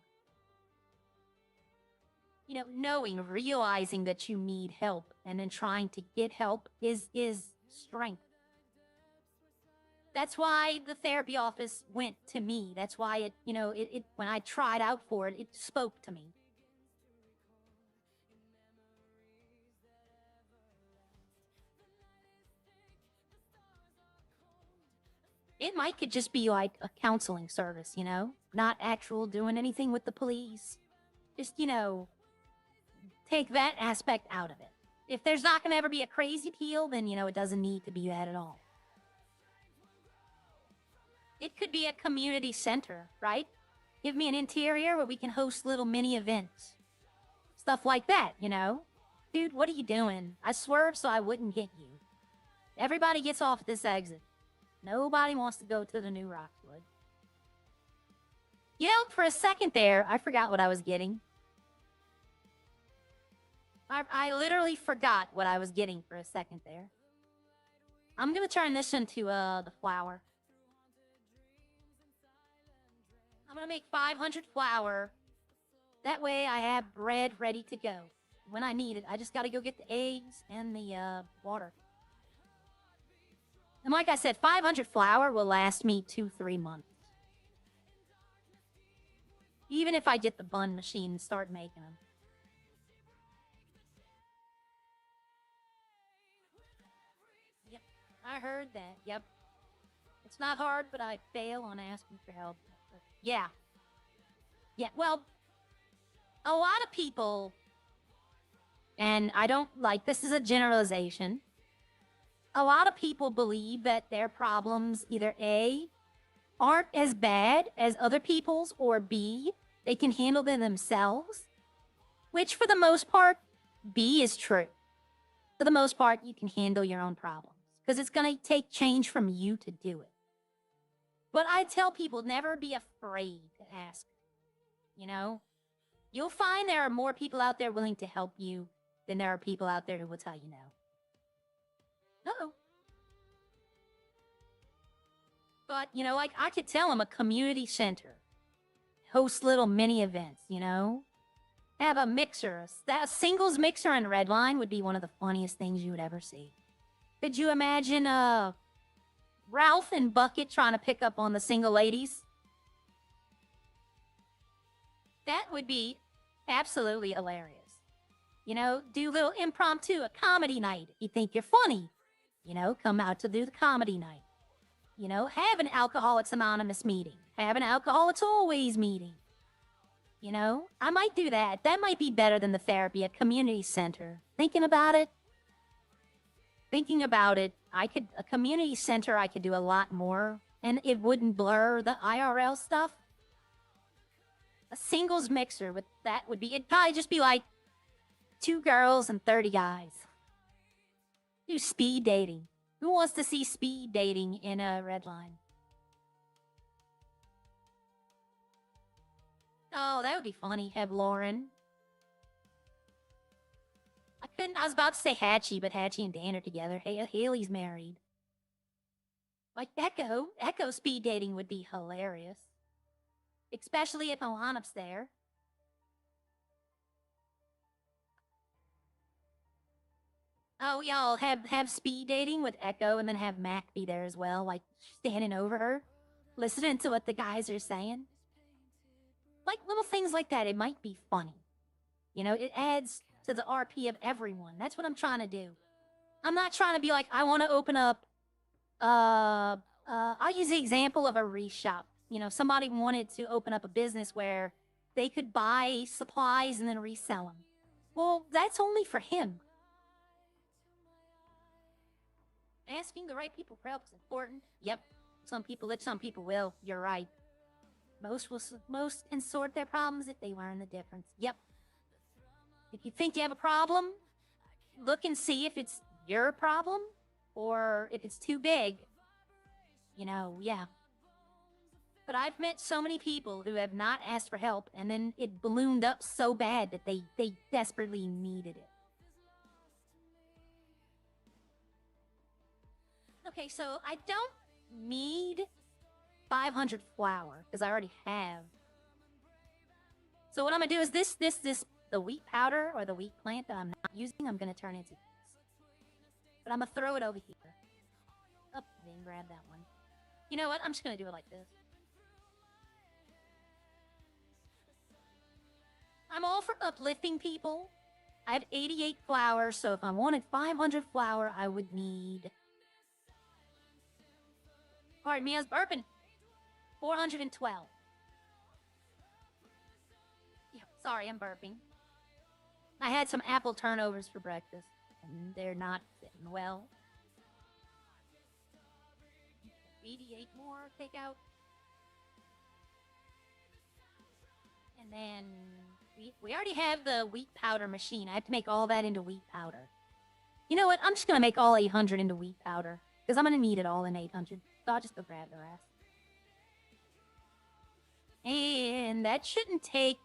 Realizing that you need help and then trying to get help is strength. That's why the therapy office went to me. That's why it when I tried out for it, it spoke to me. It could just be like a counseling service, not actual doing anything with the police. Just, take that aspect out of it. If there's not going to ever be a crazy appeal, then, it doesn't need to be that at all. It could be a community center, right? Give me an interior where we can host little mini events. Stuff like that, Dude, what are you doing? I swerved so I wouldn't hit you. Everybody gets off this exit. Nobody wants to go to the New Rockwood. For a second there, I forgot what I was getting. I literally forgot what I was getting for a second there. I'm going to turn this into the flour. I'm going to make 500 flour. That way I have bread ready to go. When I need it, I just got to go get the eggs and the water. And like I said, 500 flour will last me 2-3 months. Even if I get the bun machine and start making them. Yep, I heard that. Yep. It's not hard, but I fail on asking for help. Yeah. Yeah, well, a lot of people, and I don't this is a generalization. A lot of people believe that their problems either A, aren't as bad as other people's, or B, they can handle them themselves. Which, for the most part, B is true. For the most part, you can handle your own problems. Because it's going to take change from you to do it. But I tell people, never be afraid to ask. You'll find there are more people out there willing to help you than there are people out there who will tell you no. Uh-oh. But, I could tell them a community center. Host little mini events, have a mixer. That singles mixer in Redline would be one of the funniest things you would ever see. Could you imagine Ralph and Bucket trying to pick up on the single ladies? That would be absolutely hilarious. You know, do a little impromptu, a comedy night. You think you're funny. You know, come out to do the comedy night. You know, have an Alcoholics Anonymous meeting. Have an Alcoholics Always meeting. You know, I might do that. That might be better than the therapy at community center. Thinking about it, a community center, I could do a lot more. And it wouldn't blur the IRL stuff. A singles mixer with that would be, it'd probably just be like 2 girls and 30 guys. Do speed dating. Who wants to see speed dating in a Redline? Oh, that would be funny. Have Lauren. I was about to say Hatchie, but Hatchie and Dan are together. Haley's married. Like Echo speed dating would be hilarious. Especially if Alanup's there. Oh, y'all have speed dating with Echo and then have Mac be there as well, like standing over her, listening to what the guys are saying. Like little things like that, it might be funny. You know, it adds to the RP of everyone. That's what I'm trying to do. I'm not trying to be like, I want to open up, I'll use the example of a reshop. You know, somebody wanted to open up a business where they could buy supplies and then resell them. Well, that's only for him. Asking the right people for help is important. Yep, some people will. You're right. Most can sort their problems if they learn the difference. Yep. If you think you have a problem, look and see if it's your problem or if it's too big. You know, yeah. But I've met so many people who have not asked for help and then it ballooned up so bad that they desperately needed it. Okay, so I don't need 500 flour because I already have. So what I'm gonna do is this the wheat powder or the wheat plant that I'm not using, I'm gonna turn into this. But I'm gonna throw it over here. Up, then grab that one. You know what? I'm just gonna do it like this. I'm all for uplifting people. I have 88 flour, so if I wanted 500 flour, I would need... Pardon me, I was burping. 412. Yeah, sorry, I'm burping. I had some apple turnovers for breakfast, and they're not sitting well. 88 more, take out. And then we already have the wheat powder machine. I have to make all that into wheat powder. You know what? I'm just going to make all 800 into wheat powder, because I'm going to need it all in 800. So I'll just go grab the rest. And that shouldn't take...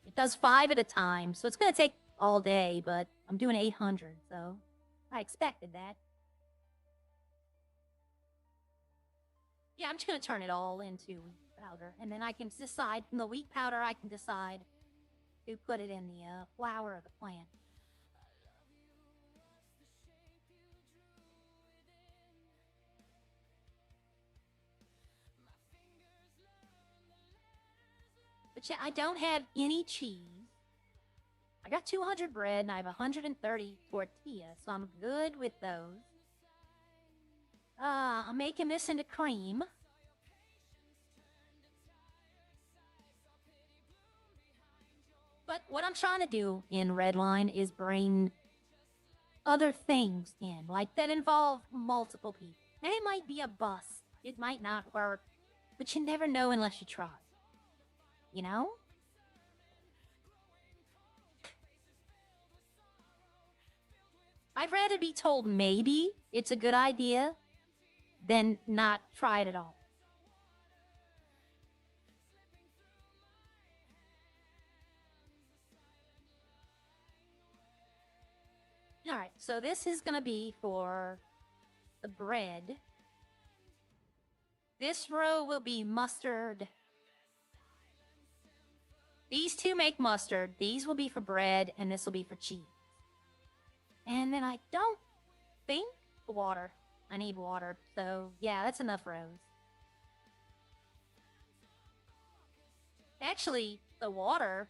It does 5 at a time, so it's going to take all day, but I'm doing 800, so I expected that. Yeah, I'm just going to turn it all into wheat powder, and then I can decide, from the wheat powder, I can decide to put it in the flour of the plant. But yeah, I don't have any cheese. I got 200 bread, and I have 130 tortillas, so I'm good with those. I'm making this into cream. But what I'm trying to do in Redline is bring other things in, like that involve multiple people. And it might be a bus. It might not work, but you never know unless you try. You know? I'd rather be told maybe it's a good idea than not try it at all. Alright, so this is going to be for the bread. This row will be mustard. These two make mustard. These will be for bread, and this will be for cheese. And then I don't think water. I need water. So, yeah, that's enough rows. Actually, the water...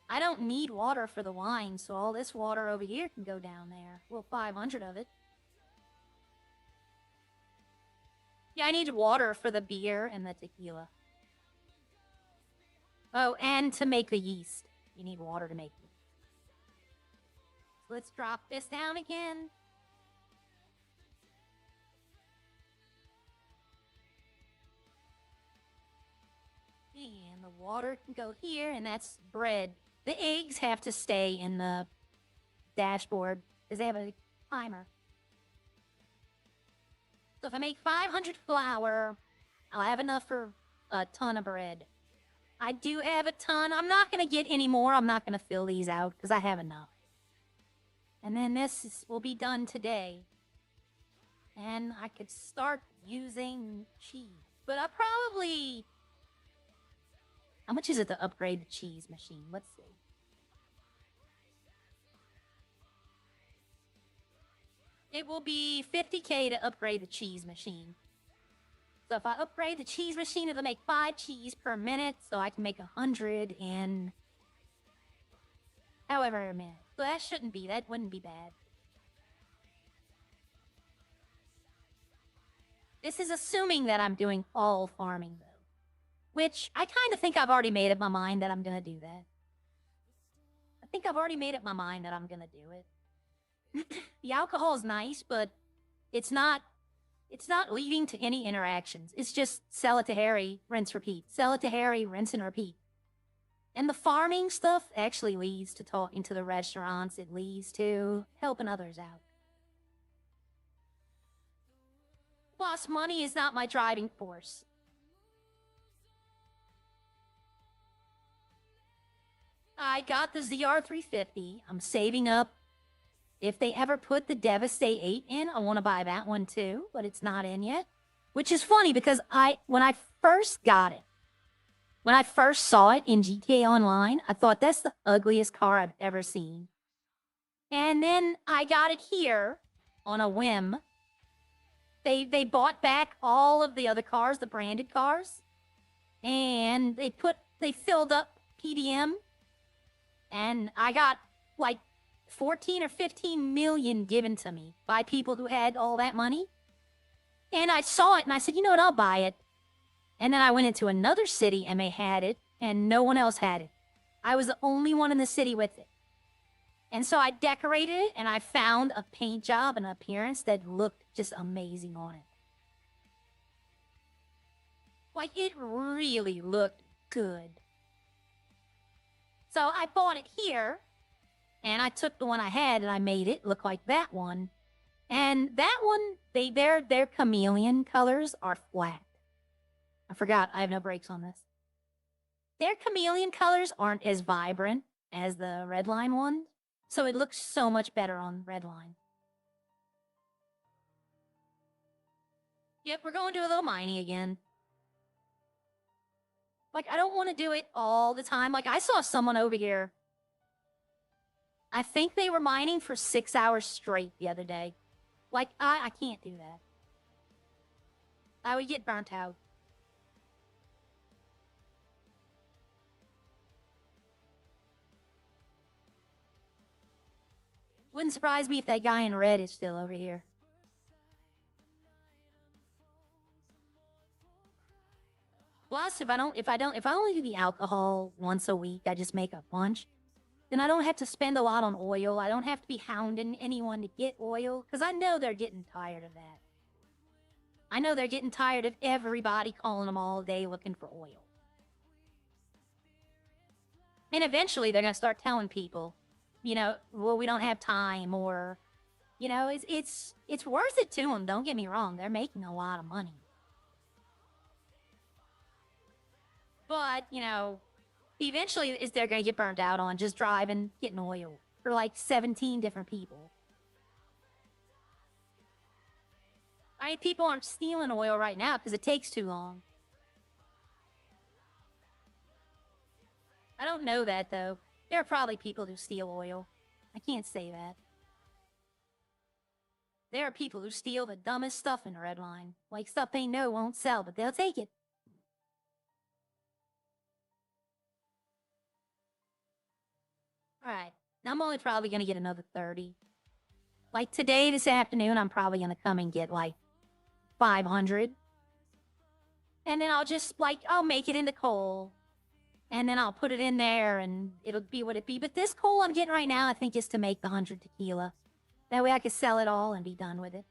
I don't need water for the wine, so all this water over here can go down there. Well, 500 of it. Yeah, I need water for the beer and the tequila. Oh, and to make the yeast. You need water to make it. So let's drop this down again. And the water can go here, and that's bread. The eggs have to stay in the dashboard because they have a timer. So if I make 500 flour, I'll have enough for a ton of bread. I do have a ton. I'm not going to get any more. I'm not going to fill these out because I have enough. And then will be done today. And I could start using cheese. But I probably... How much is it to upgrade the cheese machine? Let's see. It will be 50k to upgrade the cheese machine. So if I upgrade the cheese machine, it'll make 5 cheese per minute, so I can make 100 in however a minute. So that wouldn't be bad. This is assuming that I'm doing all farming, though. Which, I kind of think I've already made up my mind that I'm going to do that. I think I've already made up my mind that I'm going to do it. The alcohol is nice, but it's not leading to any interactions. It's just sell it to Harry, rinse, repeat. Sell it to Harry, rinse and repeat. And the farming stuff actually leads to talking to the restaurants. It leads to helping others out. Plus, money is not my driving force. I got the ZR350. I'm saving up. If they ever put the Devastate 8 in, I want to buy that one too, but it's not in yet. Which is funny because when I first got it, when I first saw it in GTA Online, I thought that's the ugliest car I've ever seen. And then I got it here on a whim. They bought back all of the other cars, the branded cars, and they filled up PDM, and I got like 14 or 15 million given to me by people who had all that money. And I saw it and I said, you know what, I'll buy it. And then I went into another city and they had it and no one else had it. I was the only one in the city with it. And so I decorated it and I found a paint job and appearance that looked just amazing on it. Like, it really looked good. So I bought it here. And I took the one I had and I made it look like that one. And that one, their chameleon colors are flat. I forgot, I have no brakes on this. Their chameleon colors aren't as vibrant as the Redline one, so it looks so much better on Redline. Yep, we're going to do a little mining again. Like, I don't want to do it all the time. Like, I saw someone over here. I think they were mining for 6 hours straight the other day. Like, I can't do that. I would get burnt out. Wouldn't surprise me if that guy in red is still over here. Plus, if I only do the alcohol once a week, I just make a bunch. Then I don't have to spend a lot on oil. I don't have to be hounding anyone to get oil, because I know they're getting tired of that. I know they're getting tired of everybody calling them all day looking for oil. And eventually they're going to start telling people, you know, well, we don't have time, or, you know, it's worth it to them, don't get me wrong. They're making a lot of money. But, you know, eventually they're going to get burned out on just driving, getting oil for like 17 different people. I mean, people aren't stealing oil right now because it takes too long. I don't know that, though. There are probably people who steal oil. I can't say that. There are people who steal the dumbest stuff in Redline. Like stuff they know won't sell, but they'll take it. Alright, I'm only probably gonna get another 30. Like today, this afternoon, I'm probably gonna come and get like 500. And then I'll just, like, I'll make it into coal. And then I'll put it in there and it'll be what it be. But this coal I'm getting right now, I think is to make the 100 tequila. That way I could sell it all and be done with it.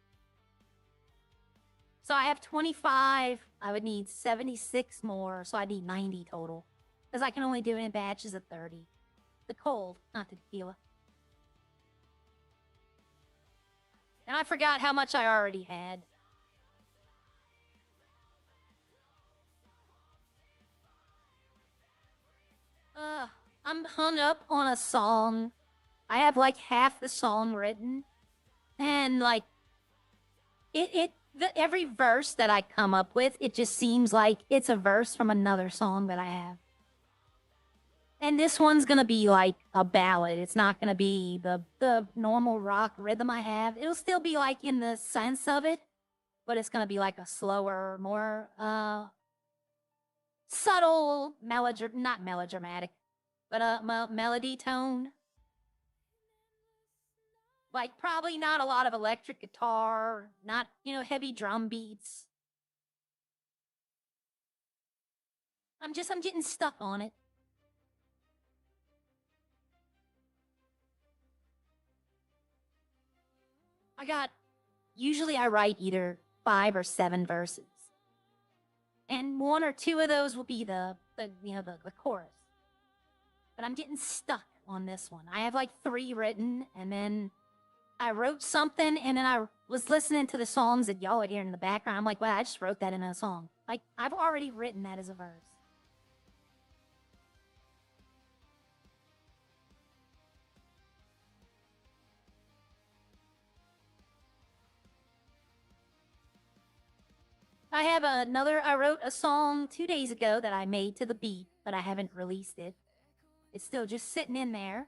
So I have 25. I would need 76 more. So I need 90 total. Because I can only do it in batches of 30. The coal, not the tequila. And I forgot how much I already had. I'm hung up on a song. I have like half the song written. And like, every verse that I come up with, it just seems like it's a verse from another song that I have. And this one's gonna be like a ballad. It's not gonna be the normal rock rhythm I have. It'll still be like in the sense of it, but it's gonna be like a slower, more subtle not melodramatic, but a melody tone. Like probably not a lot of electric guitar, not, heavy drum beats. I'm getting stuck on it. Usually I write either 5 or 7 verses. And 1 or 2 of those will be the chorus. But I'm getting stuck on this one. I have like 3 written, and then I wrote something, and then I was listening to the songs that y'all are hearing in the background. I'm like, wow, I just wrote that in a song. Like, I've already written that as a verse. I wrote a song 2 days ago that I made to the beat, but I haven't released it. It's still just sitting in there.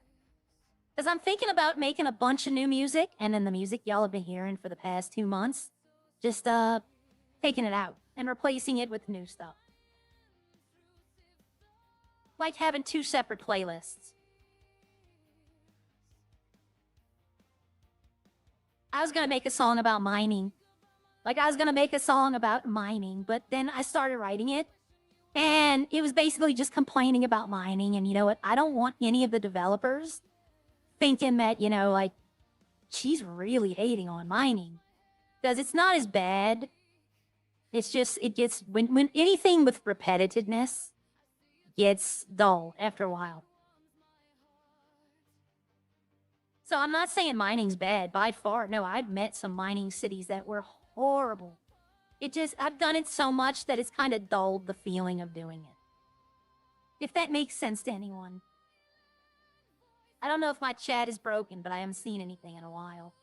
Because I'm thinking about making a bunch of new music, and then the music y'all have been hearing for the past 2 months, just taking it out and replacing it with new stuff. Like having 2 separate playlists. I was gonna make a song about mining. Like, I was gonna make a song about mining, but then I started writing it, and it was basically just complaining about mining, and you know what? I don't want any of the developers thinking that, like, she's really hating on mining. Because it's not as bad. It's just, it gets, when anything with repetitiveness gets dull after a while. So I'm not saying mining's bad, by far. No, I've met some mining cities that were horrible. I've done it so much that it's kind of dulled the feeling of doing it. If that makes sense to anyone. I don't know if my chat is broken, but I haven't seen anything in a while.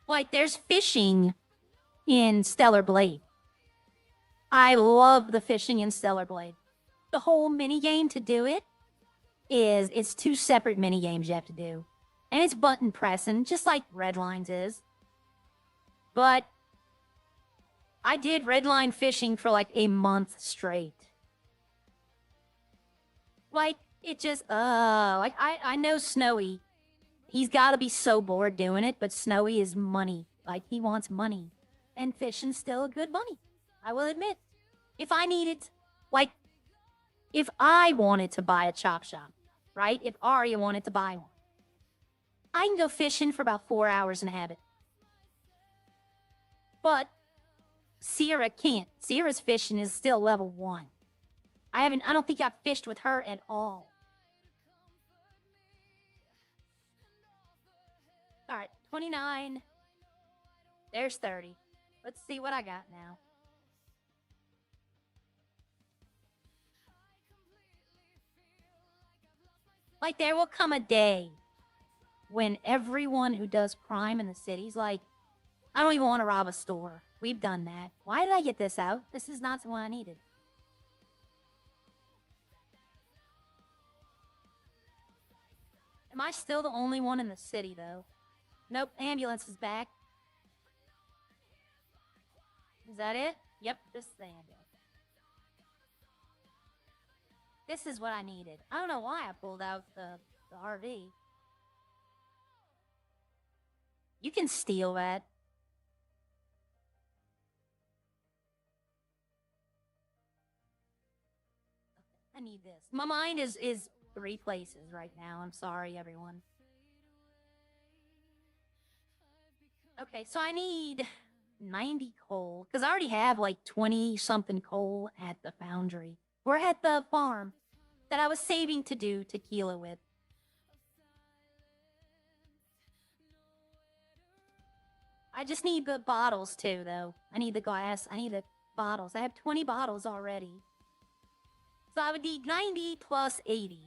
Like, there's fishing in Stellar Blade. I love the fishing in Stellar Blade. The whole minigame to do it it's 2 separate minigames you have to do. And it's button pressing, just like Redline's is. But I did Redline fishing for like a month straight. Like, it just, like, I know Snowy. He's gotta be so bored doing it, but Snowy is money. Like, he wants money. And fishing's still a good money. I will admit. If I needed, like, if I wanted to buy a chop shop, right? If Arya wanted to buy one, I can go fishing for about 4 hours and have it. But Sierra can't. Sierra's fishing is still level 1. I don't think I've fished with her at all. Alright, 29. There's 30. Let's see what I got now. Like, there will come a day when everyone who does crime in the city's like, I don't even want to rob a store. We've done that. Why did I get this out? This is not the one I needed. Am I still the only one in the city, though? Nope, ambulance is back. Is that it? Yep, this is the ambulance. This is what I needed. I don't know why I pulled out the RV. You can steal that. I need this. My mind is 3 places right now. I'm sorry, everyone. Okay, so I need 90 coal. Because I already have like 20-something coal at the foundry. We're at the farm that I was saving to do tequila with. I just need the bottles too, though. I need the glass. I need the bottles. I have 20 bottles already. So I would need 90 plus 80.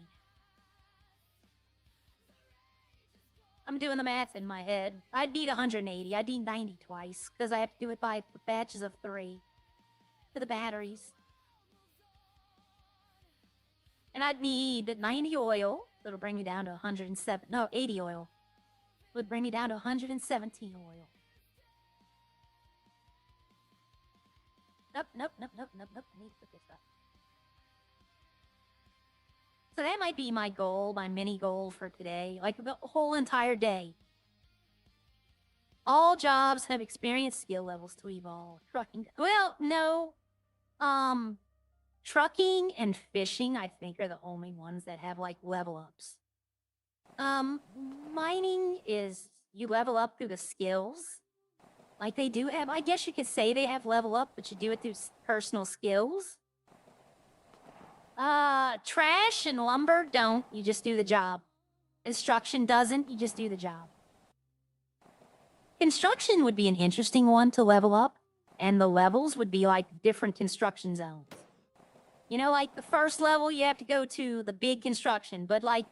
I'm doing the math in my head. I'd need 180. I'd need 90 twice, because I have to do it by batches of 3. For the batteries. And I'd need 90 oil. That'll bring me down to 107. No, 80 oil. Would bring me down to 117 oil. Nope. I need to put this up. So that might be my goal, my mini goal for today. Like the whole entire day. All jobs have experienced skill levels to evolve. Trucking. Well, no. Trucking and fishing, I think, are the only ones that have, like, level ups. Mining is you level up through the skills. Like they do have, I guess you could say they have level up, but you do it through personal skills. Trash and lumber don't. You just do the job. Construction doesn't. You just do the job. Construction would be an interesting one to level up. And the levels would be like different construction zones. You know, like the first level, you have to go to the big construction. But like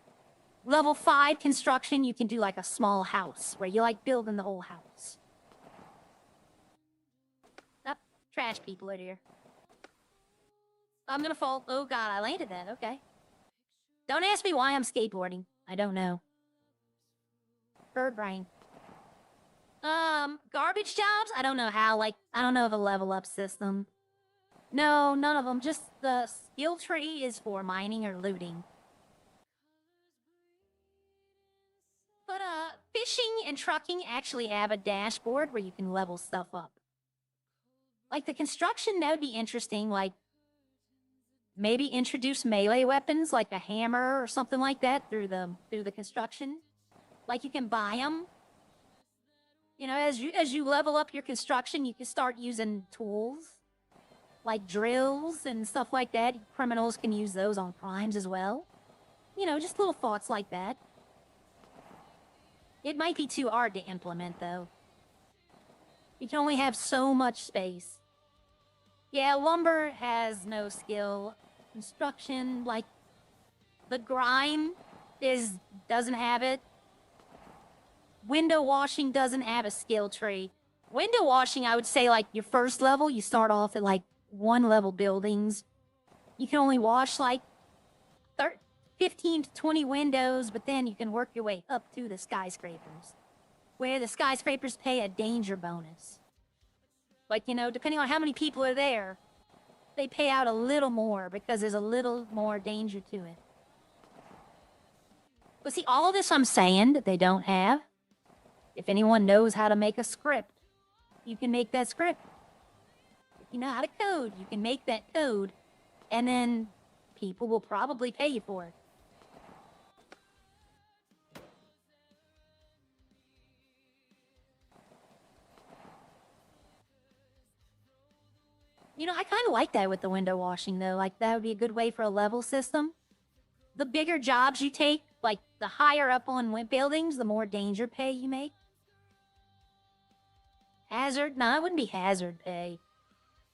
level 5 construction, you can do like a small house where you like building the whole house. Oh, trash people are here. I'm gonna fall. Oh god, I landed that. Okay. Don't ask me why I'm skateboarding. I don't know. Bird brain. Garbage jobs? I don't know how, like, I don't know of a level up system. No, none of them. Just the skill tree is for mining or looting. But, fishing and trucking actually have a dashboard where you can level stuff up. Like, the construction, that would be interesting, like, maybe introduce melee weapons, like a hammer or something like that, through the construction. Like, you can buy them. You know, as you level up your construction, you can start using tools. Like drills and stuff like that. Criminals can use those on crimes as well. You know, just little thoughts like that. It might be too hard to implement, though. You can only have so much space. Yeah, lumber has no skill. Construction, like, the grime doesn't have it. Window washing doesn't have a skill tree. Window washing, I would say, like, your first level, you start off at, like, 1-level buildings. You can only wash, like, 15 to 20 windows, but then you can work your way up to the skyscrapers, where the skyscrapers pay a danger bonus. Like, you know, depending on how many people are there, they pay out a little more because there's a little more danger to it. But see, all this I'm saying that they don't have, if anyone knows how to make a script, you can make that script. If you know how to code, you can make that code, and then people will probably pay you for it. You know, I kind of like that with the window washing, though. Like, that would be a good way for a level system. The bigger jobs you take, like, the higher up on buildings, the more danger pay you make. Hazard? No, it wouldn't be hazard pay.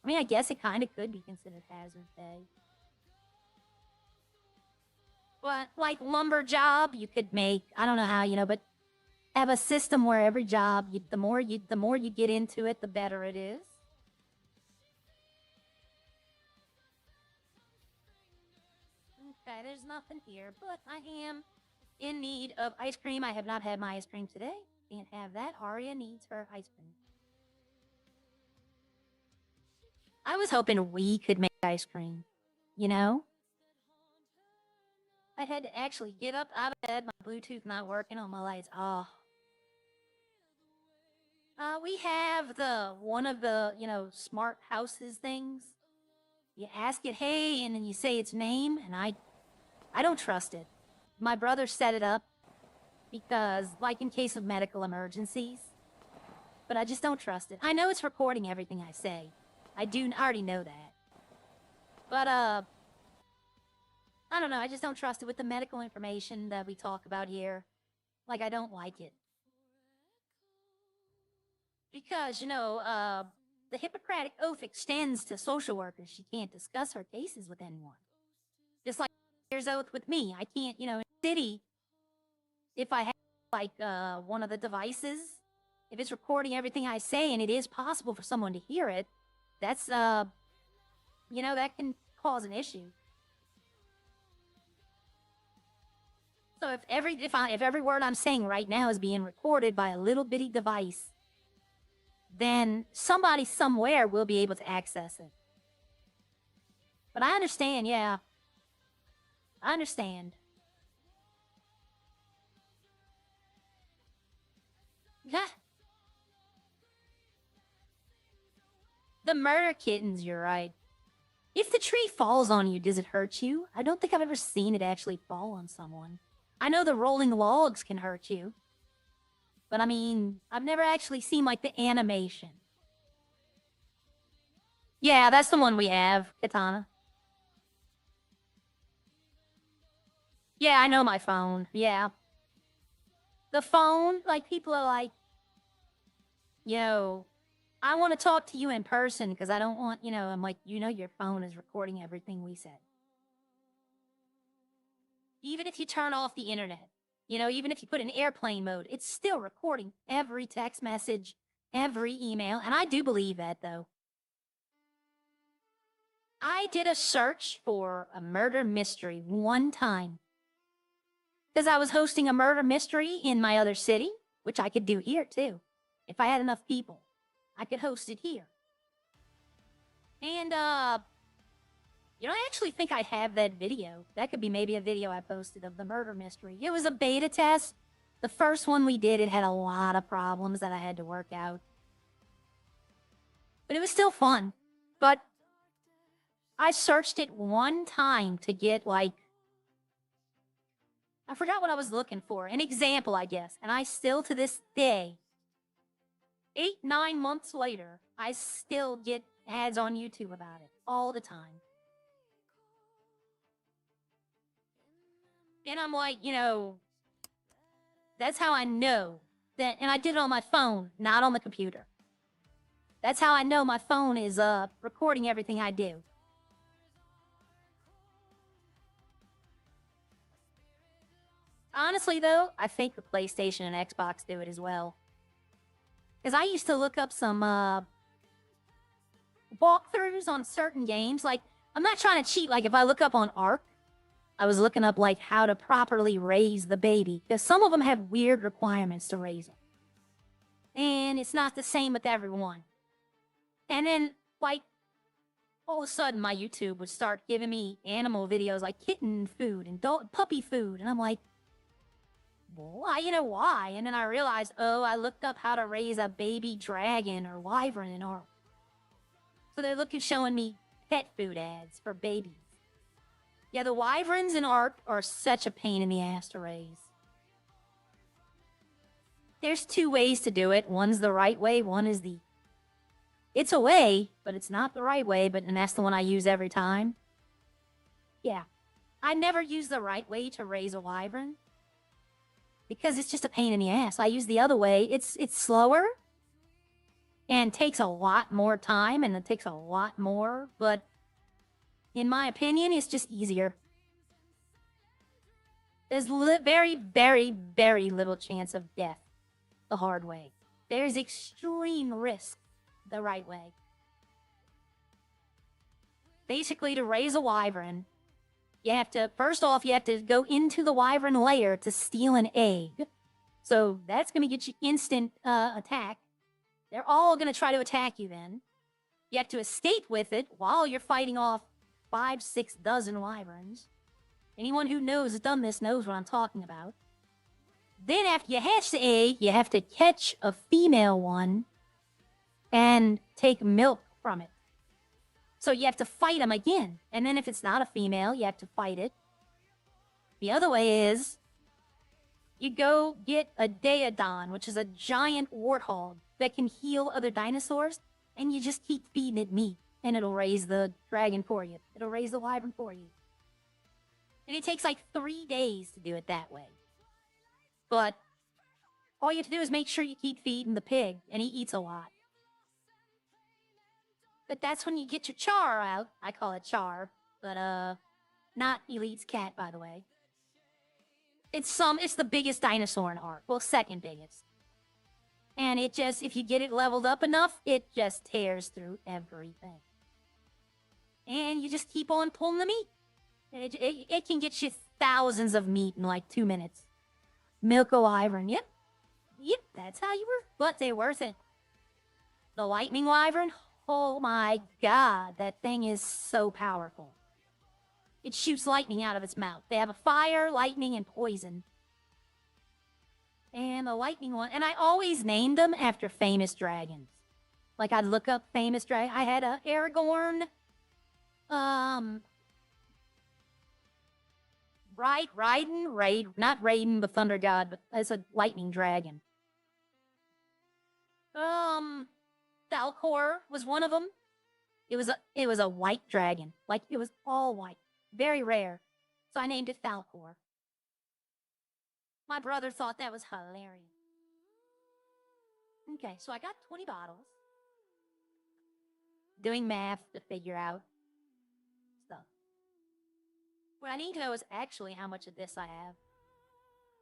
I mean, I guess it kind of could be considered hazard pay. But, like, lumber job, you could make, I don't know how, you know, but have a system where every job, the more you get into it, the better it is. Okay, there's nothing here, but I am in need of ice cream. I have not had my ice cream today. Can't have that. Arya needs her ice cream. I was hoping we could make ice cream, you know? I had to actually get up out of bed, my Bluetooth not working on my lights. Oh. We have one of the, smart houses things. You ask it, hey, and then you say its name, and I don't trust it. My brother set it up because, like, in case of medical emergencies, but I just don't trust it. I know it's recording everything I say. I already know that. But, I don't know, I just don't trust it with the medical information that we talk about here. Like, I don't like it. Because, the Hippocratic Oath extends to social workers. She can't discuss her cases with anyone. Just like there's oath with me. I can't, in the city, if I have, like, one of the devices, if it's recording everything I say and it is possible for someone to hear it, that's, that can cause an issue. So if every word I'm saying right now is being recorded by a little bitty device, then somebody somewhere will be able to access it. But I understand, yeah. I understand. Yeah. The murder kittens, you're right. If the tree falls on you, does it hurt you? I don't think I've ever seen it actually fall on someone. I know the rolling logs can hurt you. But I mean, I've never actually seen, like, the animation. Yeah, that's the one we have, Katana. Yeah, I know my phone. Yeah. The phone, like, people are like, I want to talk to you in person because I don't want, I'm like, your phone is recording everything we said. Even if you turn off the internet, even if you put in airplane mode, it's still recording every text message, every email. And I do believe that, though. I did a search for a murder mystery one time. Because I was hosting a murder mystery in my other city, which I could do here, too. If I had enough people, I could host it here. And, I actually think I have that video. That could be maybe a video I posted of the murder mystery. It was a beta test. The first one we did, it had a lot of problems that I had to work out. But it was still fun. But I searched it one time to get, like, I forgot what I was looking for. An example, I guess. And I still, to this day, 8-9 months later, I still get ads on YouTube about it all the time. And I'm like, that's how I know that, and I did it on my phone, not on the computer. That's how I know my phone is recording everything I do. Honestly, though, I think the PlayStation and Xbox do it as well. Because I used to look up some walkthroughs on certain games. Like, I'm not trying to cheat. Like, if I look up on Ark, I was looking up, like, how to properly raise the baby. Because some of them have weird requirements to raise them. And it's not the same with everyone. And then, like, all of a sudden, my YouTube would start giving me animal videos, like kitten food and puppy food. And I'm like, why? Why? And then I realized, I looked up how to raise a baby dragon or wyvern or... So they're showing me pet food ads for babies. Yeah, the wyverns in Ark are such a pain in the ass to raise. There's 2 ways to do it. One's the right way, one is the... It's a way, but it's not the right way, and that's the one I use every time. Yeah. I never use the right way to raise a wyvern. Because it's just a pain in the ass. I use the other way. It's slower. And takes a lot more time, and it takes a lot more, but... In my opinion, it's just easier. There's very, very, very little chance of death the hard way. There's extreme risk the right way. Basically, to raise a wyvern, You have to, first off, you have to go into the wyvern lair to steal an egg. So that's going to get you instant attack. They're all going to try to attack you then. You have to escape with it while you're fighting off 5, 6 dozen wyverns. Anyone who has done this knows what I'm talking about. Then after you hatch the egg, you have to catch a female one and take milk from it. So you have to fight them again. And then if it's not a female, you have to fight it. The other way is you go get a Daedon, which is a giant warthog that can heal other dinosaurs, and you just keep feeding it meat, and it'll raise the dragon for you. It'll raise the wyvern for you. And it takes like 3 days to do it that way. But all you have to do is make sure you keep feeding the pig, and he eats a lot. But that's when you get your Char out. I call it Char, but not Elite's cat, by the way. It's the biggest dinosaur in Ark. Well, second biggest. And it just, if you get it leveled up enough, it just tears through everything. And you just keep on pulling the meat. It can get you thousands of meat in like 2 minutes. Milk a wyvern, yep, that's how you work. But they're worth it. The lightning wyvern, oh my god, that thing is so powerful. It shoots lightning out of its mouth. They have a fire, lightning, and poison. And the lightning one, and I always named them after famous dragons. Like I'd look up famous dragon. I had a Aragorn, not Raiden, the thunder god, but as a lightning dragon. Falcor was one of them. It was a white dragon. Like, it was all white. Very rare. So I named it Falcor. My brother thought that was hilarious. Okay, so I got 20 bottles. Doing math to figure out stuff. What I need to know is actually how much of this I have.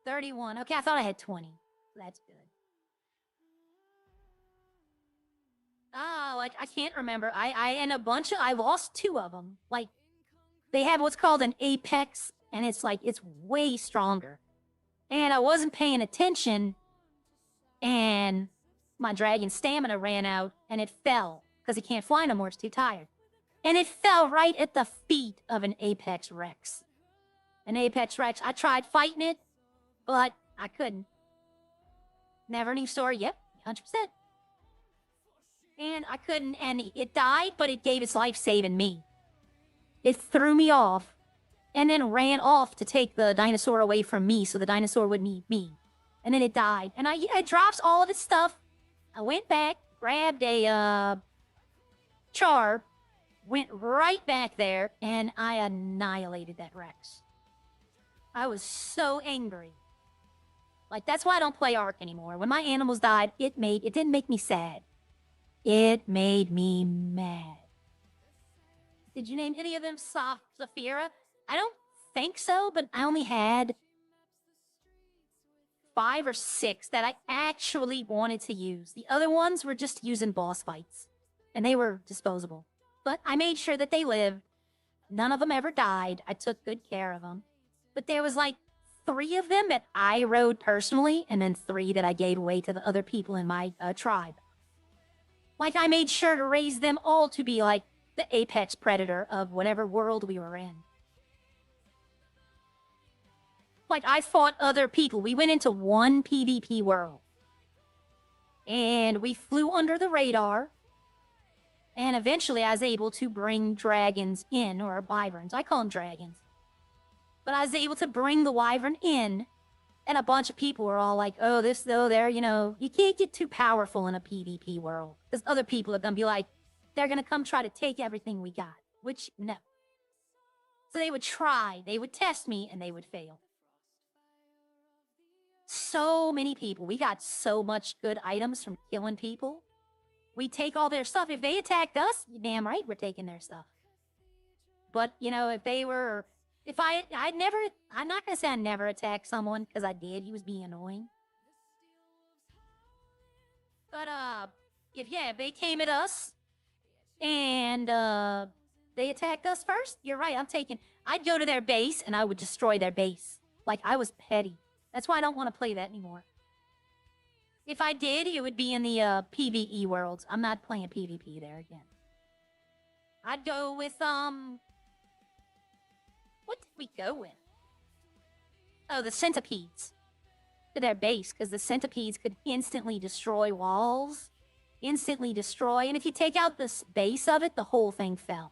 31. Okay, I thought I had 20. That's good. Like, I can't remember. I lost 2 of them. Like, they have what's called an apex, and it's like, it's way stronger. And I wasn't paying attention, and my dragon stamina ran out, and it fell, because it can't fly no more, it's too tired. And it fell right at the feet of an apex rex. An apex rex, I tried fighting it, but I couldn't. Never knew story, yep, 100%. And I couldn't, and it died, but it gave its life saving me. It threw me off, and then ran off to take the dinosaur away from me so the dinosaur would meet me. And then it died. And it drops all of its stuff. I went back, grabbed a Char, went right back there, and I annihilated that Rex. I was so angry. Like, that's why I don't play Ark anymore. When my animals died, it didn't make me sad. It made me mad. Did you name any of them Saphira? I don't think so, but I only had 5 or 6 that I actually wanted to use. The other ones were just using boss fights, and they were disposable. But I made sure that they lived. None of them ever died. I took good care of them. But there was like 3 of them that I rode personally, and then 3 that I gave away to the other people in my tribe. Like, I made sure to raise them all to be like the apex predator of whatever world we were in. Like, I fought other people. We went into one PvP world. And we flew under the radar. And eventually I was able to bring dragons in, or wyverns. I call them dragons. But I was able to bring the wyvern in. And a bunch of people were all like, oh, this, though, there, you know, you can't get too powerful in a PvP world. Because other people are going to be like, they're going to come try to take everything we got. Which, no. So they would try, they would test me, and they would fail. So many people. We got so much good items from killing people. We take all their stuff. If they attacked us, you're damn right we're taking their stuff. But, you know, if they were... I'm not going to say I never attacked someone, because I did. He was being annoying. But, if they came at us, and, They attacked us first? You're right, I'd go to their base and I would destroy their base. Like, I was petty. That's why I don't want to play that anymore. If I did, it would be in the PvE worlds. I'm not playing PvP there again. I'd go with, what did we go with? Oh, the centipedes. To their base, because the centipedes could instantly destroy walls. Instantly destroy. And if you take out this base of it, the whole thing fell.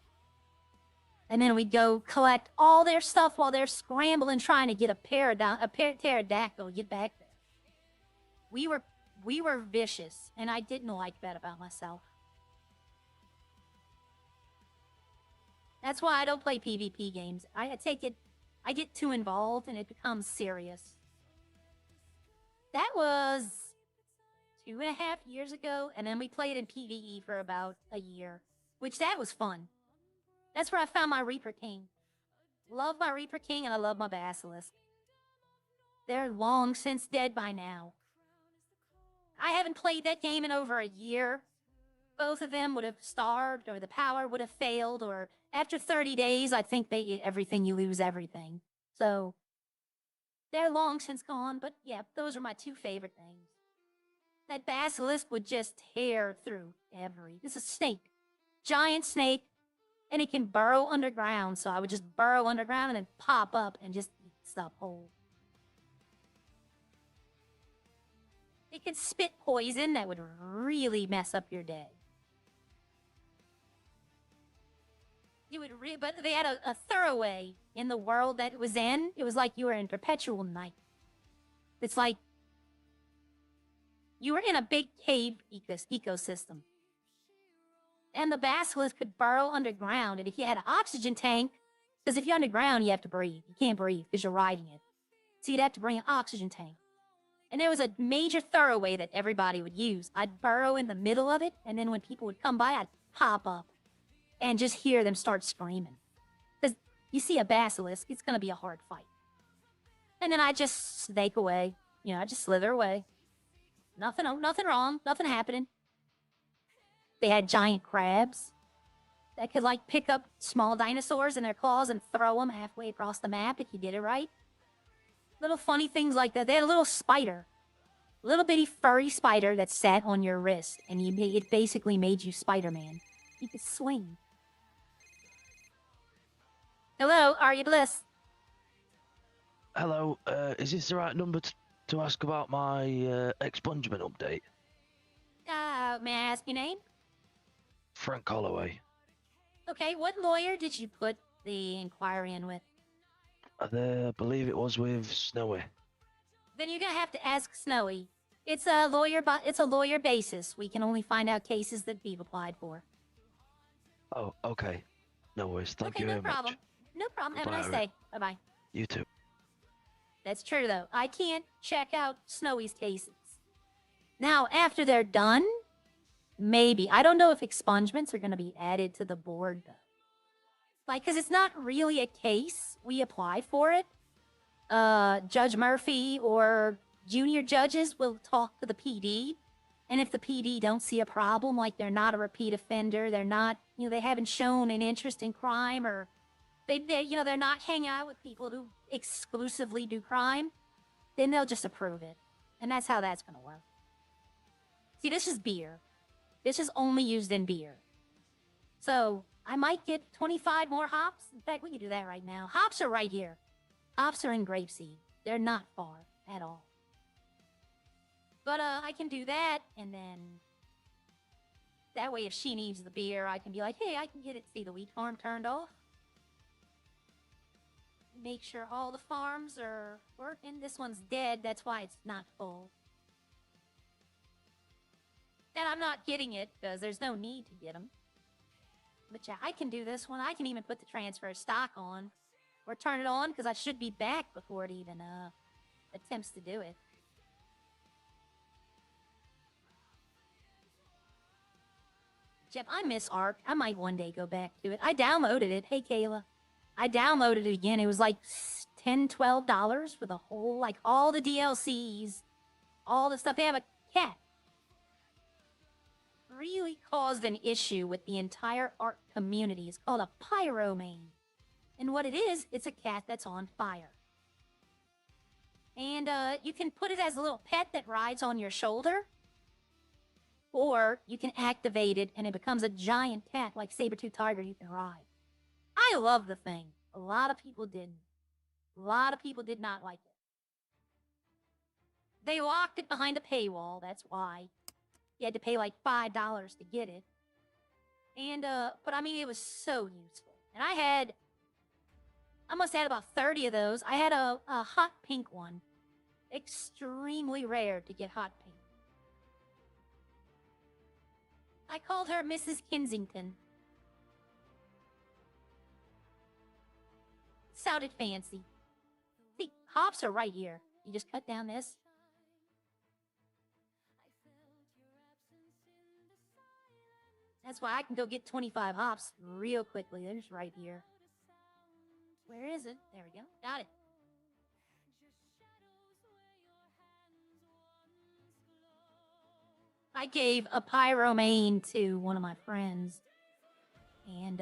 And then we'd go collect all their stuff while they're scrambling trying to get a pterodactyl get back there. We were vicious, and I didn't like that about myself. That's why I don't play PvP games. I get too involved and it becomes serious. That was 2.5 years ago, and then we played in PvE for about a year, which that was fun. That's where I found my Reaper King. Love my Reaper King, and I love my Basilisk. They're long since dead by now. I haven't played that game in over a year. Both of them would have starved, or the power would have failed, or after 30 days, I think they eat everything, you lose everything. So, they're long since gone, but yeah, those are my two favorite things. That Basilisk would just tear through this is a snake. Giant snake. And it can burrow underground, so I would just burrow underground and then pop up and just eat stuff whole. It can spit poison that would really mess up your day. But they had a throwaway in the world that it was in. It was like you were in perpetual night. It's like you were in a big cave ecosystem. And the Basilisk could burrow underground, and if you had an oxygen tank, because if you're underground, you have to breathe. You can't breathe because you're riding it. So you'd have to bring an oxygen tank. And there was a major throwaway that everybody would use. I'd burrow in the middle of it, and then when people would come by, I'd pop up and just hear them start screaming. Because you see a Basilisk, it's going to be a hard fight. And then I just snake away. I just slither away. Nothing wrong. Nothing happening. They had giant crabs that could, like, pick up small dinosaurs in their claws and throw them halfway across the map if you did it right. Little funny things like that. They had a little spider. A little bitty furry spider that sat on your wrist, and it basically made you Spider-Man. You could swing. Hello, are you Bliss?
Hello, is this the right number to ask about my expungement update?
May I ask your name?
Frank Holloway.
Okay, what lawyer did you put the inquiry in with?
I believe it was with Snowy.
Then you're gonna have to ask Snowy. It's a lawyer basis. We can only find out cases that we've applied for.
Oh, okay. No worries. Thank you very much.
No problem. Have a nice day. Bye-bye.
You too.
That's true, though. I can't check out Snowy's cases. Now, after they're done, maybe. I don't know if expungements are going to be added to the board, though. Like, because it's not really a case. We apply for it. Judge Murphy or junior judges will talk to the PD. And if the PD don't see a problem, like they're not a repeat offender, they're not, they haven't shown an interest in crime, or they're not hanging out with people who exclusively do crime, then they'll just approve it. And that's how that's going to work. See, this is beer. This is only used in beer. So I might get 25 more hops. In fact, we can do that right now. Hops are right here. Hops are in grapeseed. They're not far at all. But I can do that, and then that way if she needs the beer, I can be like, hey, I can get it. See the wheat farm turned off. Make sure all the farms are working. This one's dead. That's why it's not full. And I'm not getting it because there's no need to get them. But yeah, I can do this one. I can even put the transfer stock on or turn it on because I should be back before it even attempts to do it. Jeff, I miss Ark. I might one day go back to it. I downloaded it. Hey, Kayla. I downloaded it again. It was like $10, $12 for the whole, like all the DLCs, all the stuff. They have a cat. really caused an issue with the entire art community is called a pyromane. And what it is, it's a cat that's on fire. And you can put it as a little pet that rides on your shoulder. Or you can activate it and it becomes a giant cat like saber-tooth tiger you can ride. I love the thing. A lot of people didn't. A lot of people did not like it. They locked it behind a paywall, that's why. You had to pay like $5 to get it. And, but I mean, it was so useful. And I must have had about 30 of those. I had a hot pink one. Extremely rare to get hot pink. I called her Mrs. Kensington. Sounded fancy. See, hops are right here. You just cut down this. That's why I can go get 25 hops real quickly. They're just right here. Where is it? There we go. Got it. I gave a pyromane to one of my friends. And,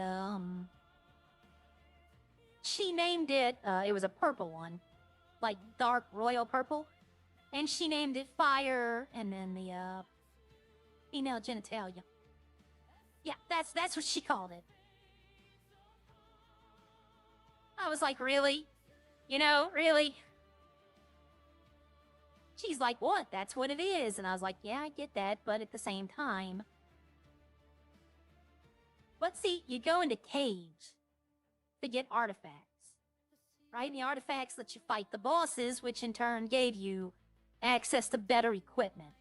she named it, it was a purple one. Like dark royal purple. And she named it Fire, and then the, female genitalia. Yeah, that's what she called it. I was like, really? You know, really? She's like, what? That's what it is. And I was like, yeah, I get that, but at the same time. But see, you go into caves to get artifacts. Right? And the artifacts let you fight the bosses, which in turn gave you access to better equipment.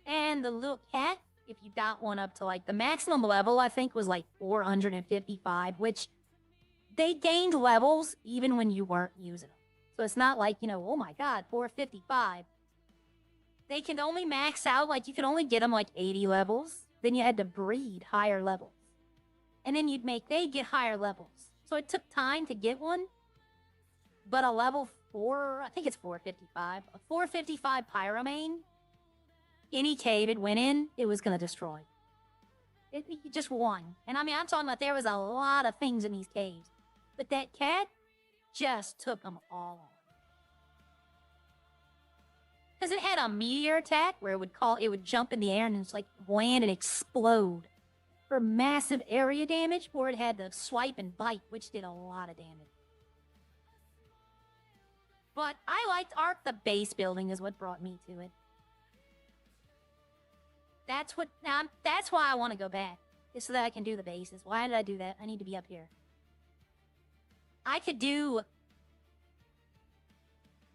And the little cat, if you got one up to like the maximum level, I think was like 455, which they gained levels even when you weren't using them. So it's not like, you know, oh my god, 455. They can only max out, like you could only get them like 80 levels. Then you had to breed higher levels. And then they'd get higher levels. So it took time to get one. But a level 4, I think it's 455. A 455 pyromane, any cave it went in, it was going to destroy. It just won. And I mean, I'm talking about there was a lot of things in these caves. But that cat just took them all on. Because it had a meteor attack where it would jump in the air and it's like land and explode for massive area damage, or it had the swipe and bite, which did a lot of damage. But I liked Ark. The base building is what brought me to it. That's why I want to go back. Is so that I can do the bases. Why did I do that? I need to be up here. I could do...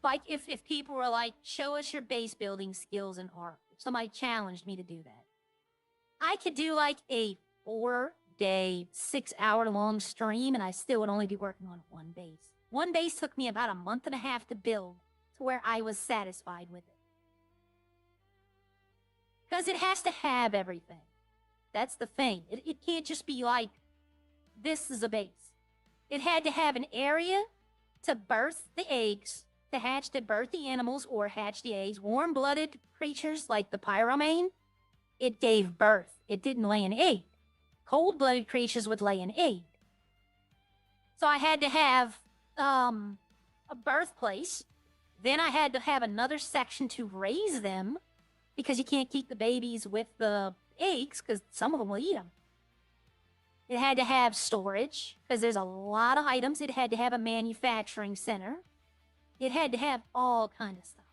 Like, if people were like, show us your base building skills in Ark. If somebody challenged me to do that. I could do like a 4-day, 6-hour-long stream, and I still would only be working on one base. One base took me about a month and a half to build to where I was satisfied with it. Because it has to have everything. That's the thing. It can't just be like, this is a base. It had to have an area to birth the eggs, to birth the animals or hatch the eggs. Warm-blooded creatures like the pyromane, it gave birth. It didn't lay an egg. Cold-blooded creatures would lay an egg. So I had to have a birthplace. Then I had to have another section to raise them, because you can't keep the babies with the eggs, because some of them will eat them. It had to have storage, because there's a lot of items. It had to have a manufacturing center. It had to have all kind of stuff.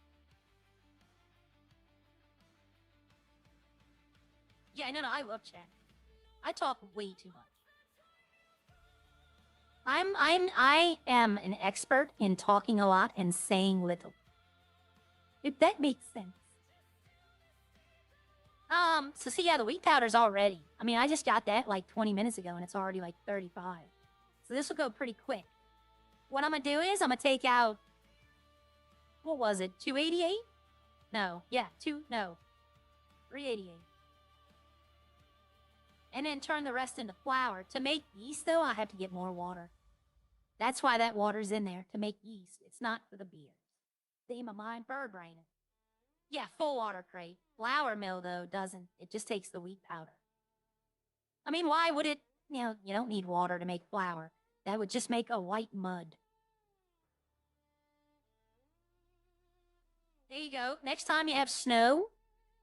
Yeah, no, I love chat. I talk way too much. I am an expert in talking a lot and saying little. If that makes sense. So see, yeah, the wheat powder's all ready. I mean, I just got that like 20 minutes ago, and it's already like 35. So this will go pretty quick. What I'm gonna do is I'm gonna take out, what was it, 288? No, yeah, 388. And then turn the rest into flour. To make yeast, though, I have to get more water. That's why that water's in there, to make yeast. It's not for the beer. See, my mind bird braining. Yeah, full water crate. Flour mill, though, doesn't. It just takes the wheat powder. I mean, why would it? You know, you don't need water to make flour. That would just make a white mud. There you go. Next time you have snow,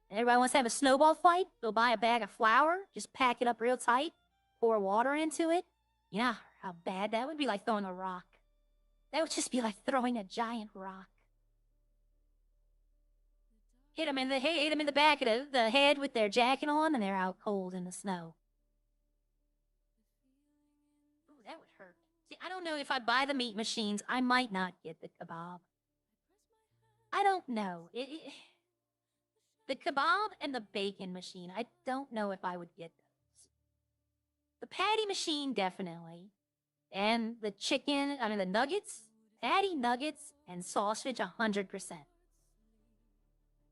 and everybody wants to have a snowball fight, go buy a bag of flour, just pack it up real tight, pour water into it. You know how bad that would be, like throwing a rock. That would just be like throwing a giant rock. Hit them in the back of the head with their jacket on, and they're out cold in the snow. Ooh, that would hurt. See, I don't know if I buy the meat machines, I might not get the kebab. I don't know. The kebab and the bacon machine, I don't know if I would get those. The patty machine, definitely. And the chicken, the nuggets, patty, nuggets, and sausage, 100%.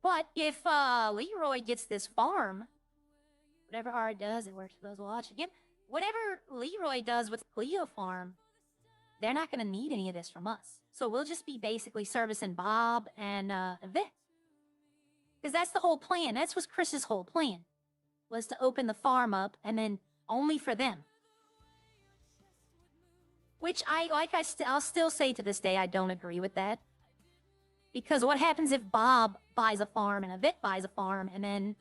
But if Leroy gets this farm, whatever R does, it works for those watching him. Whatever Leroy does with Cleo Farm, they're not going to need any of this from us. So we'll just be basically servicing Bob and Vic. Because that's the whole plan. That's was Chris's whole plan, was to open the farm up and then only for them. Which I'll still say to this day, I don't agree with that. Because what happens if Bob buys a farm and Vic buys a farm and then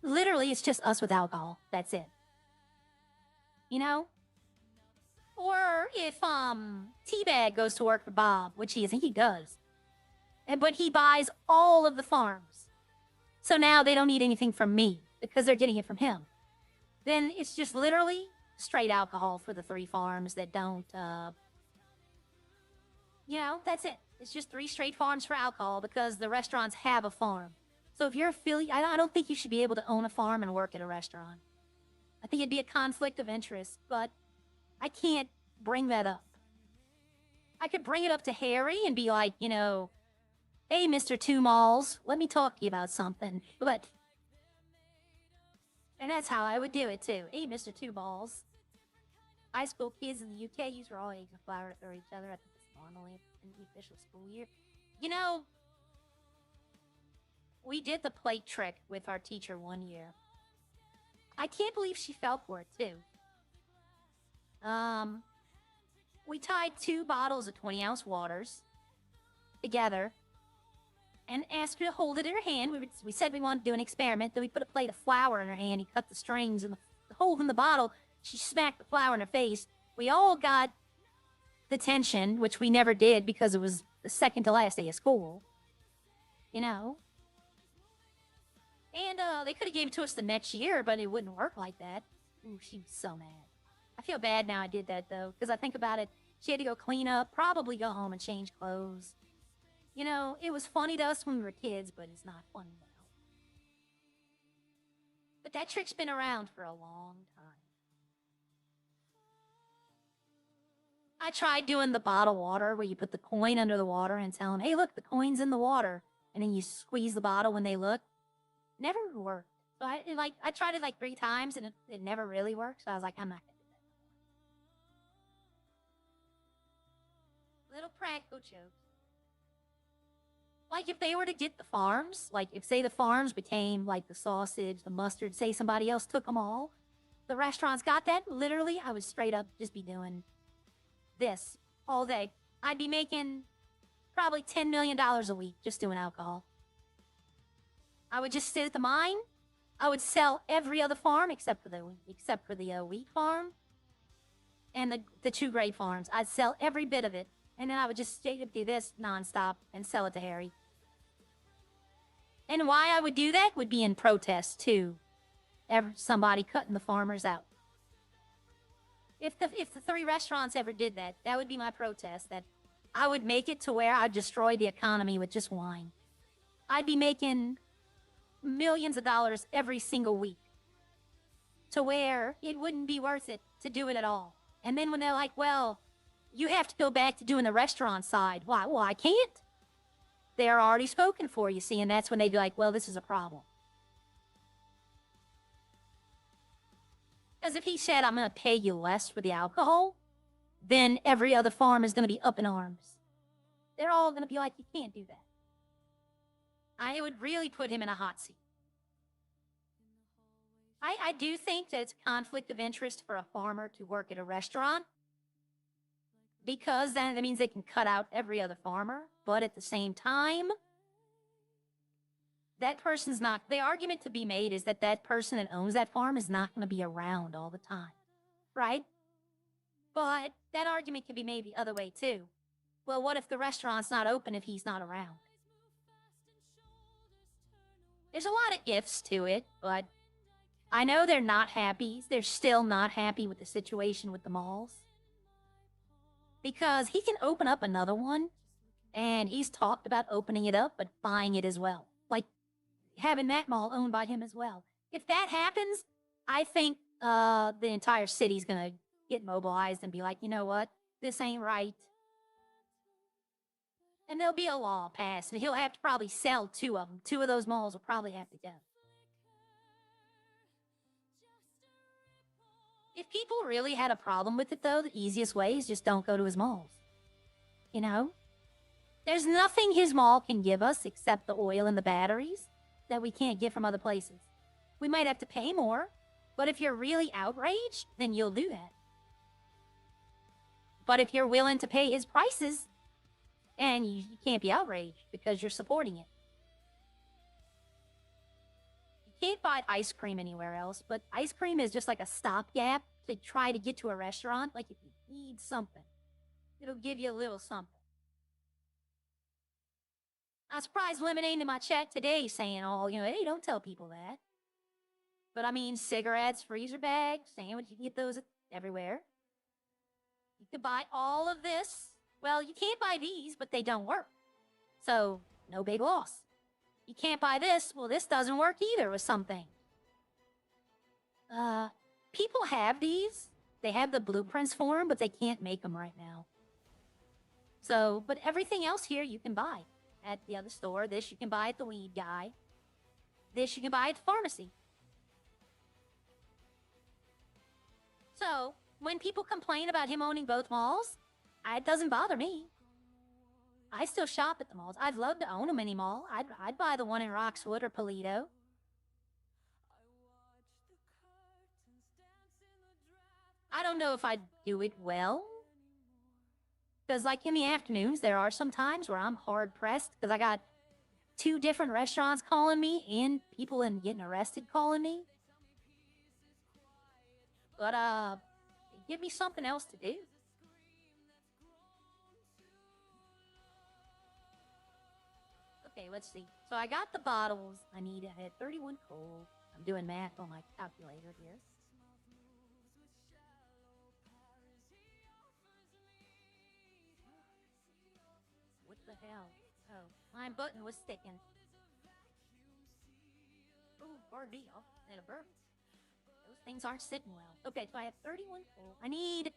literally it's just us with alcohol? That's it. You know? Or if Teabag goes to work for Bob, which he does. But he buys all of the farms. So now they don't need anything from me because they're getting it from him. Then it's just literally straight alcohol for the 3 farms that don't, that's it. It's just 3 straight farms for alcohol because the restaurants have a farm. So if you're affiliate, I don't think you should be able to own a farm and work at a restaurant. I think it'd be a conflict of interest, but I can't bring that up. I could bring it up to Harry and be like, hey, Mr. Two Malls, let me talk to you about something. And that's how I would do it, too. Hey, Mr. Two Malls. High school kids in the UK use raw eggs and flour to throw each other. I think it's normally in the official school year. We did the plate trick with our teacher one year. I can't believe she fell for it, too. We tied 2 bottles of 20-ounce waters together and asked her to hold it in her hand. We said we wanted to do an experiment. Then we put a plate of flour in her hand. He cut the strings and the hole in the bottle. She smacked the flour in her face. We all got detention, which we never did because it was the second to last day of school. And they could have gave it to us the next year, but it wouldn't work like that. Ooh, she was so mad. I feel bad now I did that, though, because I think about it. She had to go clean up, probably go home and change clothes. It was funny to us when we were kids, but it's not funny now. But that trick's been around for a long time. I tried doing the bottled water where you put the coin under the water and tell them, hey, look, the coin's in the water. And then you squeeze the bottle when they look. Never worked. So I tried it like 3 times and it never really worked. So I was like, I'm not going to do that. Little practical jokes. Like if they were to get the farms, like if say the farms became like the sausage, the mustard, say somebody else took them all. The restaurants got that. Literally, I would straight up just be doing this all day. I'd be making probably $10 million a week just doing alcohol. I would just sit at the mine. I would sell every other farm except for the wheat farm and the 2 grape farms. I'd sell every bit of it, and then I would just straight up do this nonstop and sell it to Harry. And why I would do that would be in protest to somebody cutting the farmers out. If the 3 restaurants ever did that, that would be my protest. That I would make it to where I'd destroy the economy with just wine. I'd be making millions of dollars every single week to where it wouldn't be worth it to do it at all. And then when they're like, well, you have to go back to doing the restaurant side. Why? Well, I can't. They're already spoken for, you see, and that's when they'd be like, well, this is a problem. Because if he said, I'm going to pay you less for the alcohol, then every other farm is going to be up in arms. They're all going to be like, you can't do that. I would really put him in a hot seat. I do think that it's a conflict of interest for a farmer to work at a restaurant, because then that means they can cut out every other farmer. But at the same time, that person's not, the argument to be made is that that person that owns that farm is not going to be around all the time, right? But that argument can be made the other way too. Well, what if the restaurant's not open if he's not around? There's a lot of ifs to it, but I know they're not happy. They're still not happy with the situation with the malls. Because he can open up another one, and he's talked about opening it up, but buying it as well. Like, having that mall owned by him as well. If that happens, I think the entire city's gonna get mobilized and be like, you know what? This ain't right. And there'll be a law passed, and he'll have to probably sell 2 of them. 2 of those malls will probably have to go. If people really had a problem with it, though, the easiest way is just don't go to his malls. You know? There's nothing his mall can give us except the oil and the batteries that we can't get from other places. We might have to pay more, but if you're really outraged, then you'll do that. But if you're willing to pay his prices, and you can't be outraged because you're supporting it. You can't buy ice cream anywhere else, but ice cream is just like a stopgap to try to get to a restaurant. Like if you need something, it'll give you a little something. I'm surprised Lemonade in my chat today saying all, you know, hey, don't tell people that. But I mean, cigarettes, freezer bags, sandwich, you can get those everywhere. You could buy all of this. Well, you can't buy these, but they don't work. So, no big loss. You can't buy this. Well, this doesn't work either with something. People have these. They have the blueprints for them, but they can't make them right now. So, but everything else here you can buy at the other store. This you can buy at the weed guy. This you can buy at the pharmacy. So, when people complain about him owning both malls, it doesn't bother me. I still shop at the malls. I'd love to own a mini mall. I'd buy the one in Roxwood or Polito. I don't know if I'd do it well. Because like in the afternoons, there are some times where I'm hard pressed because I got 2 different restaurants calling me and people getting arrested calling me. But give me something else to do. Okay, let's see. So I got the bottles. I had 31 coal. I'm doing math on my calculator here. What the hell? Oh, my button was sticking. Oh, Bardio and a burp. Those things aren't sitting well. Okay, so I have 31 coal. I need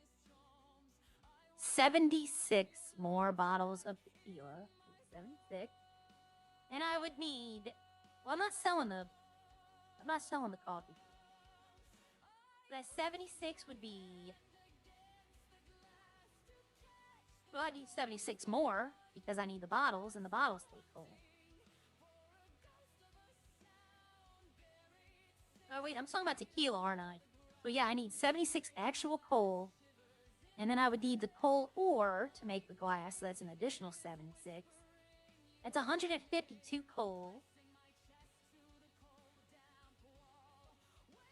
76 more bottles of tequila. 76. And I would need, well, I'm not selling the coffee. That 76 would be, well, I need 76 more because I need the bottles and the bottles stay full. Oh, wait, I'm talking about tequila, aren't I? So yeah, I need 76 actual coal. And then I would need the coal ore to make the glass, so that's an additional 76. That's 152 coal.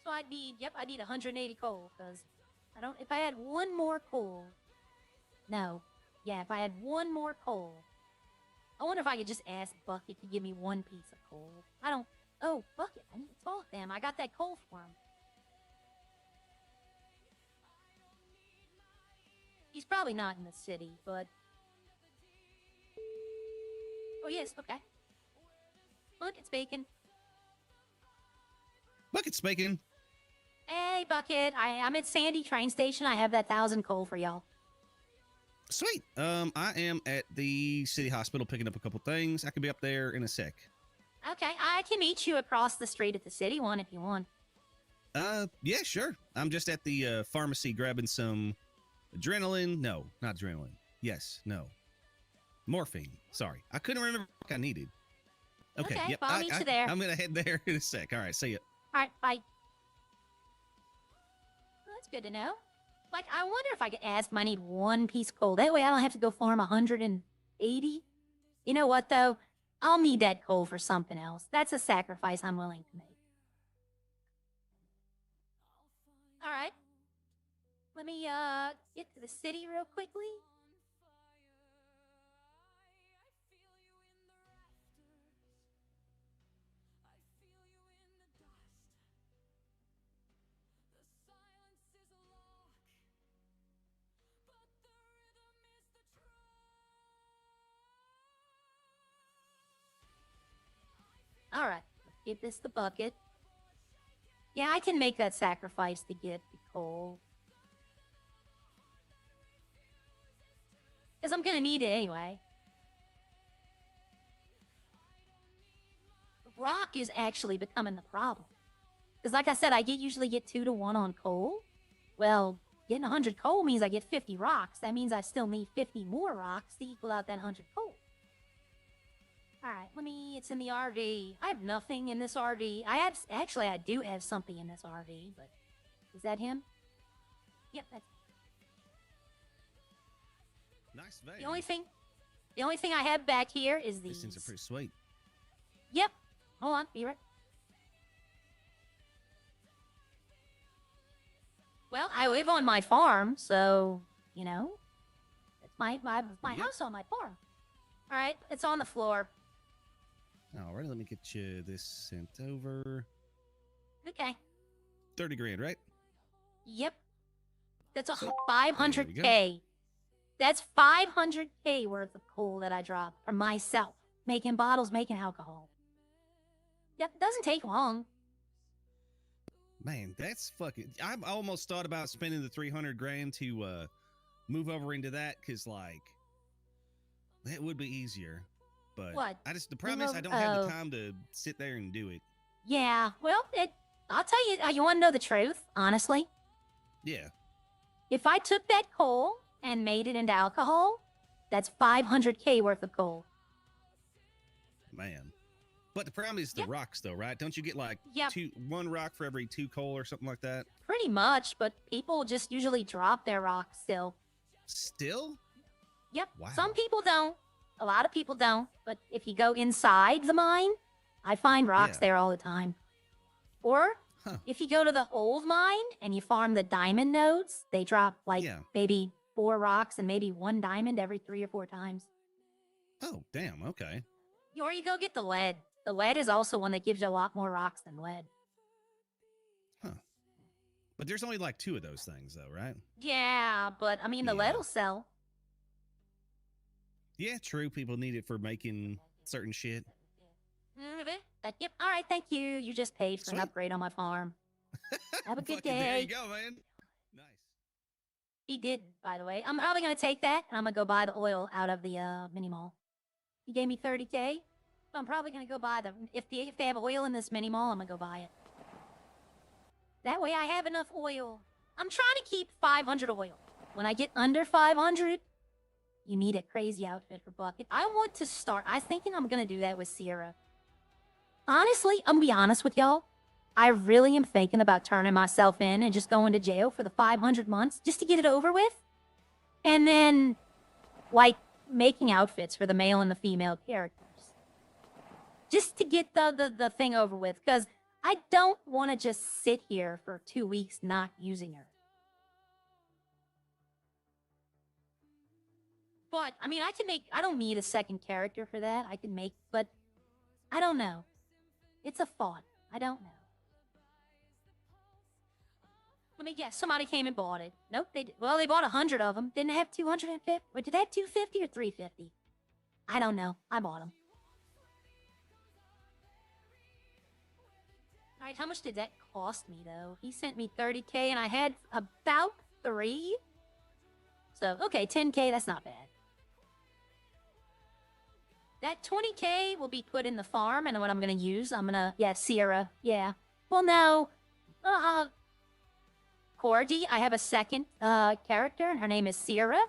So I need 180 coal, because if I had one more coal, if I had one more coal, I wonder if I could just ask Bucket to give me 1 piece of coal. Bucket, I need to talk to him. I got that coal for him. He's probably not in the city, but... Oh, yes, okay. Bucket's bacon.
Bucket's bacon.
Hey, Bucket. I'm at Sandy train station. I have that 1,000 coal for y'all.
Sweet. I am at the city hospital picking up a couple things. I could be up there in a sec.
Okay, I can meet you across the street at the city one if you want.
Yeah, sure. I'm just at the pharmacy grabbing some adrenaline. No, not adrenaline. Yes, no. Morphine. Sorry. I couldn't remember what I needed. Okay,
Okay,
yep.
well, I'll meet you there.
I'm gonna head there in a sec. All right, see ya.
All right, bye. Well, that's good to know. Like, I wonder if I could ask if I need one piece of coal. That way I don't have to go farm 180. You know what, though? I'll need that coal for something else. That's a sacrifice I'm willing to make. All right. Let me, get to the city real quickly. All right, let's give this the bucket. Yeah, I can make that sacrifice to get the coal. Because I'm going to need it anyway. Rock is actually becoming the problem. Because like I said, I usually get 2 to 1 on coal. Well, getting 100 coal means I get 50 rocks. That means I still need 50 more rocks to equal out that 100 coal. Alright, it's in the RV. I have nothing in this RV. I do have something in this RV, but is that him? Yep, that's
Nice van.
the only thing I have back here is
These things are pretty sweet.
Yep. Hold on, be right. Well, I live on my farm, so, you know, that's my house on my farm. Alright, it's on the floor.
Alright, let me get you this sent over.
Okay.
30 grand, right?
Yep. That's
So,
500K. That's 500K worth of coal that I dropped for myself. Making bottles, making alcohol. Yep, it doesn't take long.
Man, that's fucking... I almost thought about spending the 300 grand to move over into that, because, like, that would be easier. But
What?
the problem is I don't have the time to sit there and do it.
Yeah, well, I'll tell you, you want to know the truth, honestly?
Yeah.
If I took that coal and made it into alcohol, that's 500K worth of coal.
Man. But the problem is the rocks, though, right? Don't you get, like,
Yep.
1 rock for every 2 coal or something like that?
Pretty much, but people just usually drop their rocks still.
Still?
Yep.
Wow.
Some people don't. A lot of people don't. But if you go inside the mine, I find rocks there all the time. Or if you go to the old mine and you farm the diamond nodes, they drop like maybe 4 rocks and maybe 1 diamond every 3 or 4 times.
Oh, damn. Okay.
Or you go get the lead. The lead is also one that gives you a lot more rocks than lead.
Huh. But there's only like 2 of those things, though, right?
Yeah, but I mean, the lead will sell.
Yeah, true. People need it for making certain shit.
Yep. All right, thank you. You just paid for an upgrade on my farm. Have a good day.
There you go, man. Nice.
He did, by the way. I'm probably going to take that, and I'm going to go buy the oil out of the mini mall. He gave me 30K. So I'm probably going to go buy them. If they have oil in this mini mall, I'm going to go buy it. That way I have enough oil. I'm trying to keep 500 oil. When I get under 500, you need a crazy outfit for bucket. I want to start. I'm thinking I'm going to do that with Sierra. Honestly, I'm going to be honest with y'all. I really am thinking about turning myself in and just going to jail for the 500 months just to get it over with. And then, like, making outfits for the male and the female characters. Just to get the thing over with. Because I don't want to just sit here for 2 weeks not using her. But, I mean, I don't need a second character for that. I can make, but I don't know. It's a thought. I don't know. Let me guess. Somebody came and bought it. Nope, they bought 100 of them. Didn't they have 250? Or did they have 250 or 350? I don't know. I bought them. Alright, how much did that cost me, though? He sent me 30K, and I had about 3. So, okay, 10K, that's not bad. That 20K will be put in the farm, and what I'm gonna use, Sierra, yeah. Well, no, Cordy, I have a second character, and her name is Sierra.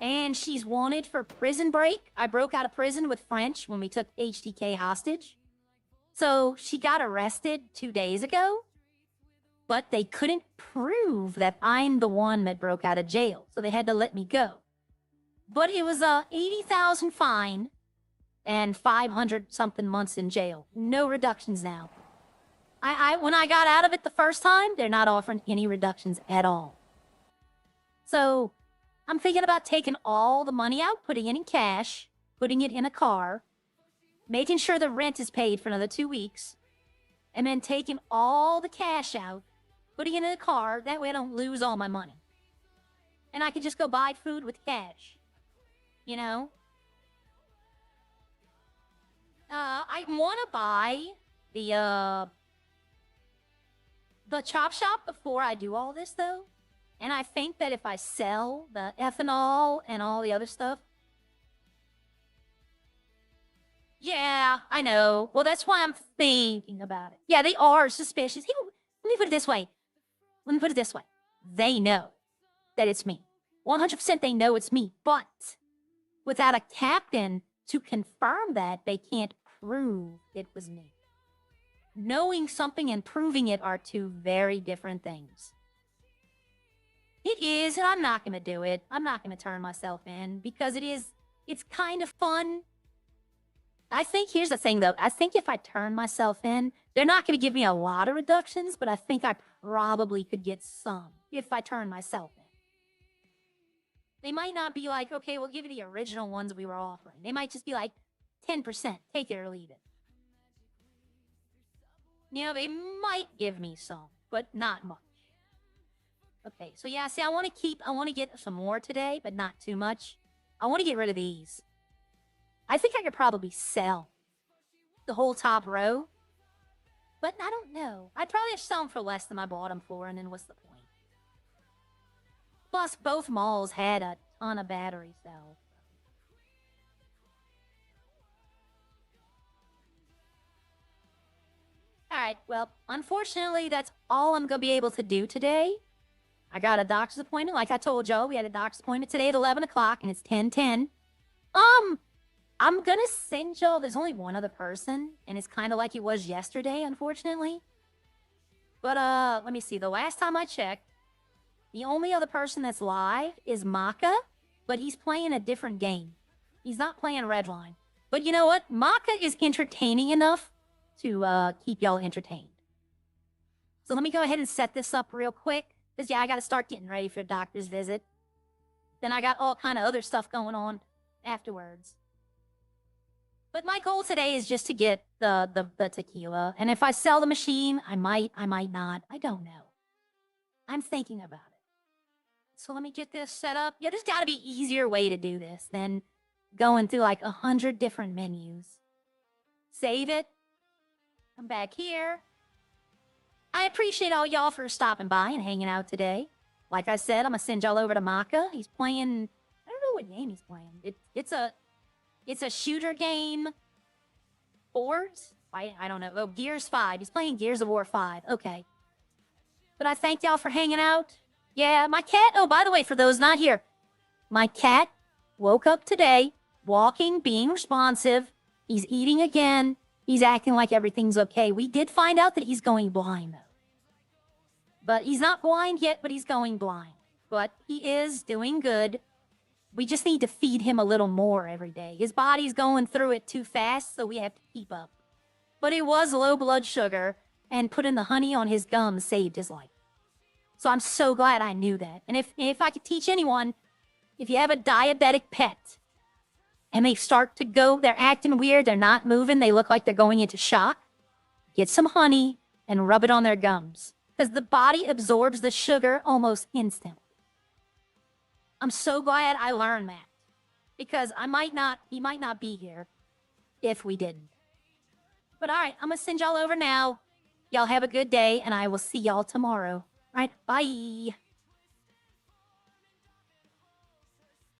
And she's wanted for prison break. I broke out of prison with French when we took HDK hostage. So she got arrested 2 days ago, but they couldn't prove that I'm the one that broke out of jail, so they had to let me go. But it was a $80,000 fine and 500 something months in jail. No reductions now. When I got out of it the first time, they're not offering any reductions at all. So I'm thinking about taking all the money out, putting it in cash, putting it in a car, making sure the rent is paid for another 2 weeks, and then taking all the cash out, putting it in a car. That way I don't lose all my money. And I can just go buy food with cash. You know? I want to buy the chop shop before I do all this, though. And I think that if I sell the ethanol and all the other stuff... Yeah, I know. Well, that's why I'm thinking about it. Yeah, they are suspicious. Hey, let me put it this way. They know that it's me. 100% they know it's me. But without a captain to confirm that, they can't prove it was me. Knowing something and proving it are two very different things. It is, and I'm not going to do it. I'm not going to turn myself in because it's kind of fun. I think, here's the thing though, I think if I turn myself in, they're not going to give me a lot of reductions, but I think I probably could get some if I turn myself in. They might not be like, okay, we'll give you the original ones we were offering. They might just be like, 10%, take it or leave it. You know, they might give me some, but not much. Okay, so yeah, see, I want to get some more today, but not too much. I want to get rid of these. I think I could probably sell the whole top row, but I don't know. I'd probably sell them for less than I bought them for, and then what's the point? Plus, both malls had a ton of battery cells. Alright, well, unfortunately, that's all I'm going to be able to do today. I got a doctor's appointment. Like I told y'all, we had a doctor's appointment today at 11 o'clock, and it's 10:10. I'm going to send y'all, there's only one other person, and it's kind of like it was yesterday, unfortunately. But, let me see. The last time I checked, the only other person that's live is Maka, but he's playing a different game. He's not playing Redline. But you know what? Maka is entertaining enough to keep y'all entertained. So let me go ahead and set this up real quick. Because, yeah, I got to start getting ready for a doctor's visit. Then I got all kind of other stuff going on afterwards. But my goal today is just to get the tequila. And if I sell the machine, I might not. I don't know. I'm thinking about it. So let me get this set up. Yeah, there's got to be an easier way to do this than going through like 100 different menus. Save it. Come back here. I appreciate all y'all for stopping by and hanging out today. Like I said, I'm going to send y'all over to Maka. He's playing... I don't know what game he's playing. It's a shooter game. Fords? I don't know. Oh, Gears 5. He's playing Gears of War 5. Okay. But I thank y'all for hanging out. Yeah, my cat... Oh, by the way, for those not here. My cat woke up today, walking, being responsive. He's eating again. He's acting like everything's okay. We did find out that he's going blind, though. But he's not blind yet, but he's going blind. But he is doing good. We just need to feed him a little more every day. His body's going through it too fast, so we have to keep up. But it was low blood sugar, and putting the honey on his gums saved his life. So I'm so glad I knew that. And if I could teach anyone, if you have a diabetic pet, and they start to go, they're acting weird, they're not moving, they look like they're going into shock, get some honey and rub it on their gums. Because the body absorbs the sugar almost instantly. I'm so glad I learned that. Because he might not be here if we didn't. But alright, I'm going to send y'all over now. Y'all have a good day, and I will see y'all tomorrow. Alright, bye.